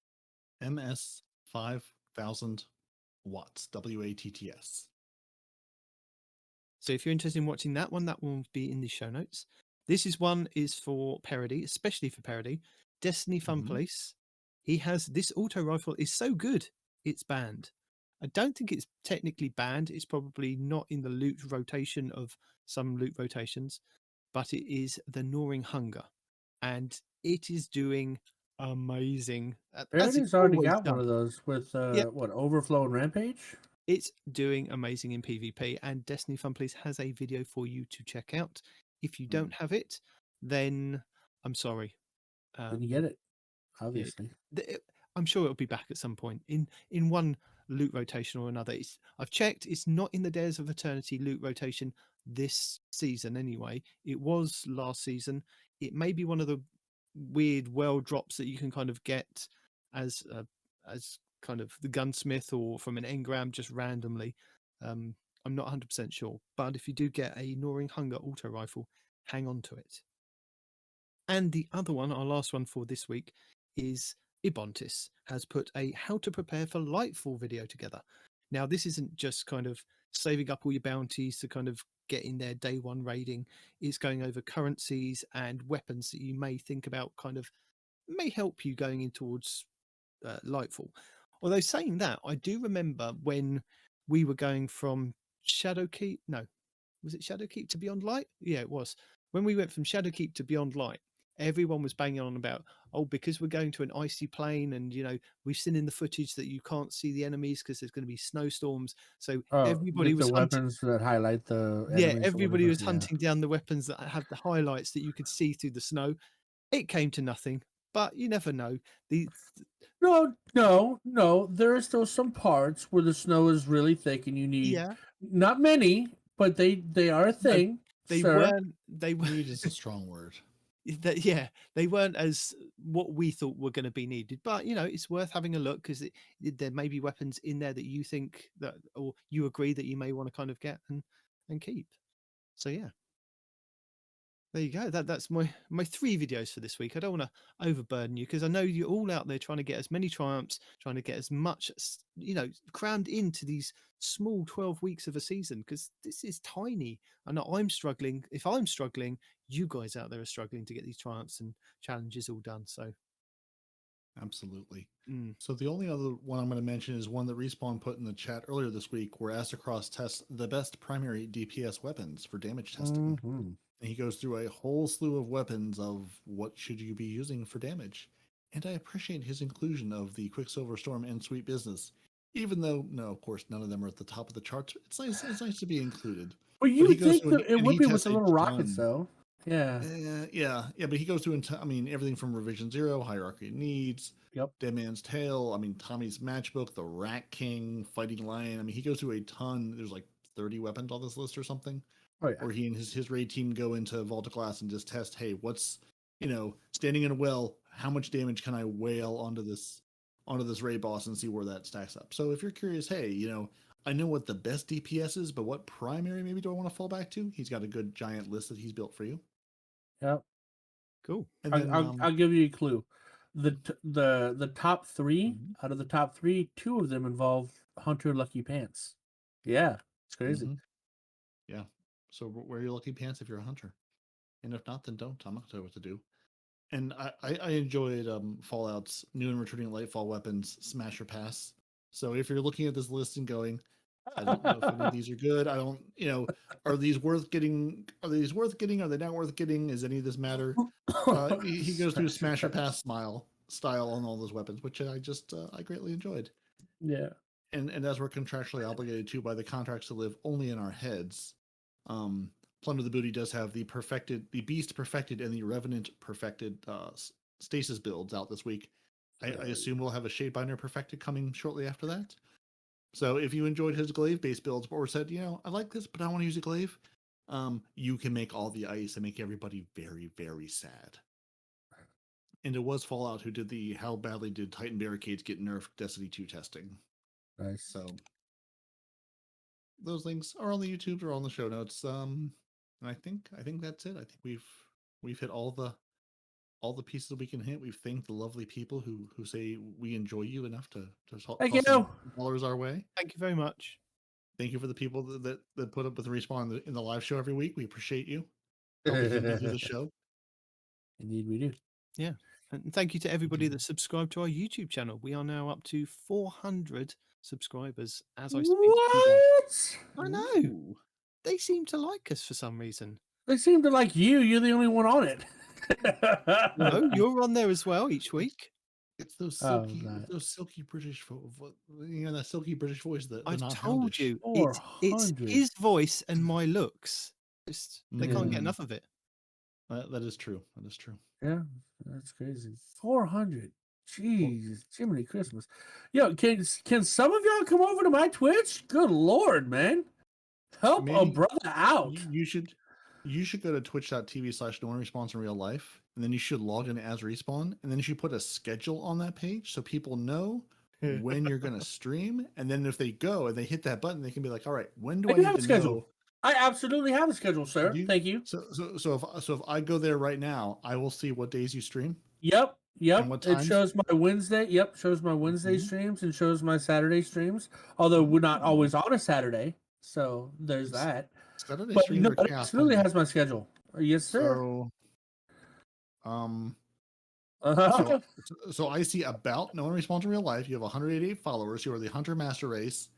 MS 5000 watts, WATTS. So if you're interested in watching that one will be in the show notes. This one is for Peroty, especially for Peroty. Destiny Fun Police. He has this auto rifle is so good, it's banned. I don't think it's technically banned. It's probably not in the loot rotation of some loot rotations, but it is the Gnawing Hunger, and it is doing amazing. Peroty's already got one of those with what, Overflow and Rampage? It's doing amazing in PvP, and Destiny Fun Police has a video for you to check out. If you don't have it, then I'm sorry. Then you get it. obviously. I'm sure it'll be back at some point in one loot rotation or another. I've checked; it's not in the Days of Eternity loot rotation this season anyway. It was last season. It may be one of the weird well drops that you can kind of get as kind of the gunsmith or from an engram just randomly. I'm not 100% sure, but if you do get a Gnawing Hunger auto rifle, hang on to it. And the other one, our last one for this week, is Ibontis has put a how to prepare for Lightfall video together. Now, this isn't just kind of saving up all your bounties to kind of get in there day one raiding. It's going over currencies and weapons that you may think about kind of may help you going in towards Lightfall. Although saying that, I do remember when we were going from Shadowkeep. No, was it Shadowkeep to Beyond Light? Yeah, it was. When we went from Shadowkeep to Beyond Light, everyone was banging on about, oh, because we're going to an icy plain, and we've seen in the footage that you can't see the enemies because there's going to be snowstorms. So everybody get was the weapons that highlight the yeah, enemies or everybody whatever, was hunting down the weapons that had the highlights that you could see through the snow. It came to nothing, but you never know. No. There are still some parts where the snow is really thick, and you need not many, but they are a thing. They sir. weren't. They were. Need is a strong word. They weren't as what we thought were going to be needed, but it's worth having a look because there may be weapons in there that you think that, or you agree that you may want to kind of get and keep. So yeah, there you go. That's my 3 videos for this week. I don't want to overburden you because I know you're all out there trying to get as many triumphs, trying to get as much crammed into these small 12 weeks of a season because this is tiny. I know I'm struggling. If I'm struggling, you guys out there are struggling to get these triumphs and challenges all done. So absolutely. So the only other one I'm going to mention is one that Respawn put in the chat earlier this week, where Astacross tests the best primary DPS weapons for damage testing. Mm-hmm. And he goes through a whole slew of weapons of what should you be using for damage. And I appreciate his inclusion of the Quicksilver Storm and Sweet Business, even though, no, of course, none of them are at the top of the charts. It's nice to be included. Well, you think that it would be with the little rockets, though. Yeah. Yeah, but he goes through, everything from Revision 0, Hierarchy of Needs, Dead Man's Tale, Tommy's Matchbook, the Rat King, Fighting Lion. He goes through a ton. There's like 30 weapons on this list or something. Oh, yeah. Where he and his raid team go into Vault of Glass and just test, hey, what's, standing in a well, how much damage can I wail onto this raid boss and see where that stacks up. So if you're curious, hey, I know what the best DPS is, but what primary maybe do I want to fall back to? He's got a good giant list that he's built for you. Yep. Cool. And then, I'll give you a clue. The top 3 out of the top 3, 2 of them involve Hunter Lucky Pants. Yeah, it's crazy. Mm-hmm. Yeah. So wear your lucky pants if you're a hunter, and if not, then don't. I'm not gonna tell you what to do. And I enjoyed Fallout's new and returning Lightfall weapons, Smasher Pass. So if you're looking at this list and going, I don't know if any of these are good. I don't, are these worth getting? Are they not worth getting? Does any of this matter? He goes through Smasher Pass style on all those weapons, which I greatly enjoyed. Yeah. And as we're contractually obligated to by the contracts to live only in our heads, Plunder the Booty does have the Beast Perfected and the Revenant Perfected stasis builds out this week. I assume we'll have a Shadebinder Perfected coming shortly after that. So if you enjoyed his glaive-based builds or said, I like this, but I want to use a glaive, you can make all the ice and make everybody very, very sad. And it was Fallout who did the how badly did Titan Barricades get nerfed Destiny 2 testing. Nice. So those links are on the YouTube or on the show notes. And I think that's it. I think we've hit all the pieces we can hit. We've thanked the lovely people who say we enjoy you enough to Thank you. dollars our way. Thank you very much. Thank you for the people that put up with Respawn in the live show every week. We appreciate you. Helping you do the show. Indeed, we do. Yeah. And thank you to everybody that subscribed to our YouTube channel. We are now up to 400 subscribers as I speak. What? I know. They seem to like us for some reason. They seem to like you. You're the only one on it. No, you're on there as well each week. It's those silky British, that silky British voice. I told you, it's his voice and my looks. They can't get enough of it. That is true. That is true. Yeah, that's crazy. 400. Jeez, Jiminy Christmas. Yo, can some of y'all come over to my Twitch? Good Lord, man. Help a Maybe brother out. You should go to twitch.tv/NoOneRespawns in real life, and then you should log in as Respawn, and then you should put a schedule on that page so people know when you're going to stream. And then if they go and they hit that button, they can be like, all right, when do I do need have a to schedule. know? I absolutely have a schedule, sir. Thank you. So if I go there right now, I will see what days you stream. Yep. And what It times? shows my Wednesday. Yep, shows my Wednesday Mhm. streams and shows my Saturday streams. Although we're not always on a Saturday, so there's that. Saturday But streams no, are it chaos. absolutely has my schedule. Yes, sir. So, Uh-huh. so I see about No One Responds in Real Life. You have 188 followers. You are the Hunter Master Race,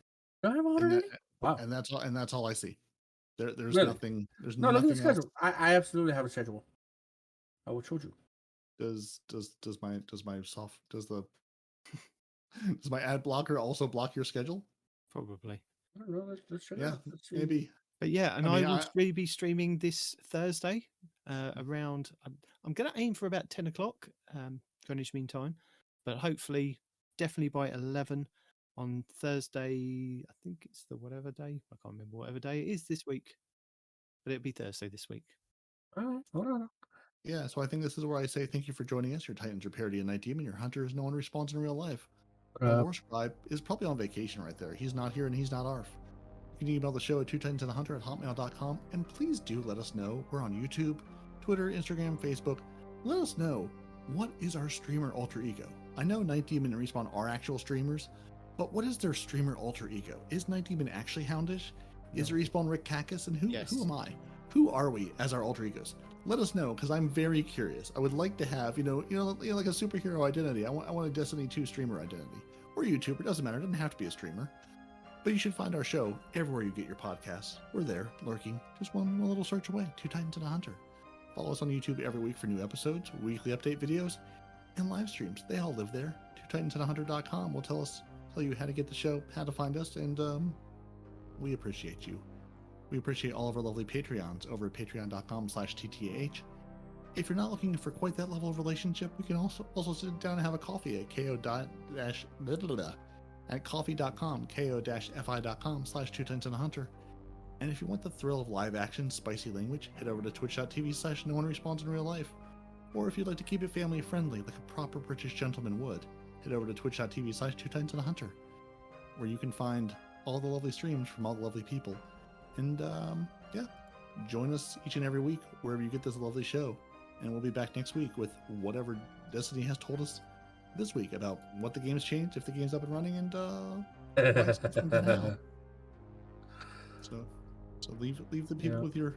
Do I have and 180? Wow. and that's all I see. There's Really? nothing. There's No, look at the nothing else. schedule. I absolutely have a schedule. I will show you. Does my ad blocker also block your schedule? Probably. I don't know. Let's check it Yeah, out. Let's see. maybe. But yeah, and I I mean, will be streaming this Thursday around. I'm going to aim for about 10 o'clock Greenwich Mean Time, but hopefully, definitely by 11 on Thursday. I think it's the whatever day. I can't remember whatever day it is this week, but it'll be Thursday this week. All right. Hold on. Yeah, so I think this is where I say thank you for joining us. Your Titans are Peroty and Nitedemon. Your Hunters, No One Responds in Real Life. Lore Scribe is probably on vacation right there. He's not here and he's not ARF. You can email the show at twotitansandahunter@hotmail.com, and please do let us know. We're on YouTube, Twitter, Instagram, Facebook. Let us know, what is our streamer alter ego? I know Nitedemon and Respawn are actual streamers, but what is their streamer alter ego? Is Nitedemon actually Houndish? Is Respawn Rick Cacus? And who am I? Who are we as our alter egos? Let us know, because I'm very curious. I would like to have, like a superhero identity. I want a Destiny 2 streamer identity. Or YouTuber, doesn't matter, it doesn't have to be a streamer. But you should find our show everywhere you get your podcasts. We're there, lurking, just one little search away. Two Titans and a Hunter. Follow us on YouTube every week for new episodes, weekly update videos, and live streams. They all live there. twotitansandahunter.com will tell you how to get the show, how to find us, and we appreciate you. We appreciate all of our lovely Patreons over at patreon.com/TTAH. If you're not looking for quite that level of relationship, we can also sit down and have a coffee at coffee.com, ko-fi.com/twotitansandahunter. And if you want the thrill of live action, spicy language, head over to twitch.tv/NoOneResponds in Real Life. Or if you'd like to keep it family friendly, like a proper British gentleman would, head over to twitch.tv/twotitansandahunter, where you can find all the lovely streams from all the lovely people. And join us each and every week wherever you get this lovely show. And we'll be back next week with whatever Destiny has told us this week about what the game's changed, if the game's up and running, and what's different now. So leave the people with your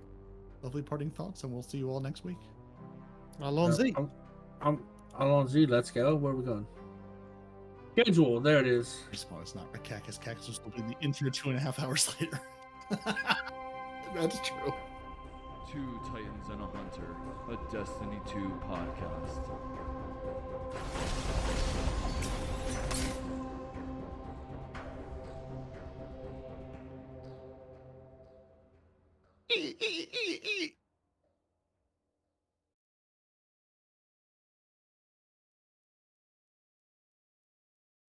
lovely parting thoughts, and we'll see you all next week. Alonzi. I'm Alonzi. Let's go. Where are we going? Schedule. There it is. Respawn, it's not Cacus. Cacus will still be in the intro 2.5 hours later. That's true. Two Titans and a Hunter, a Destiny 2 podcast.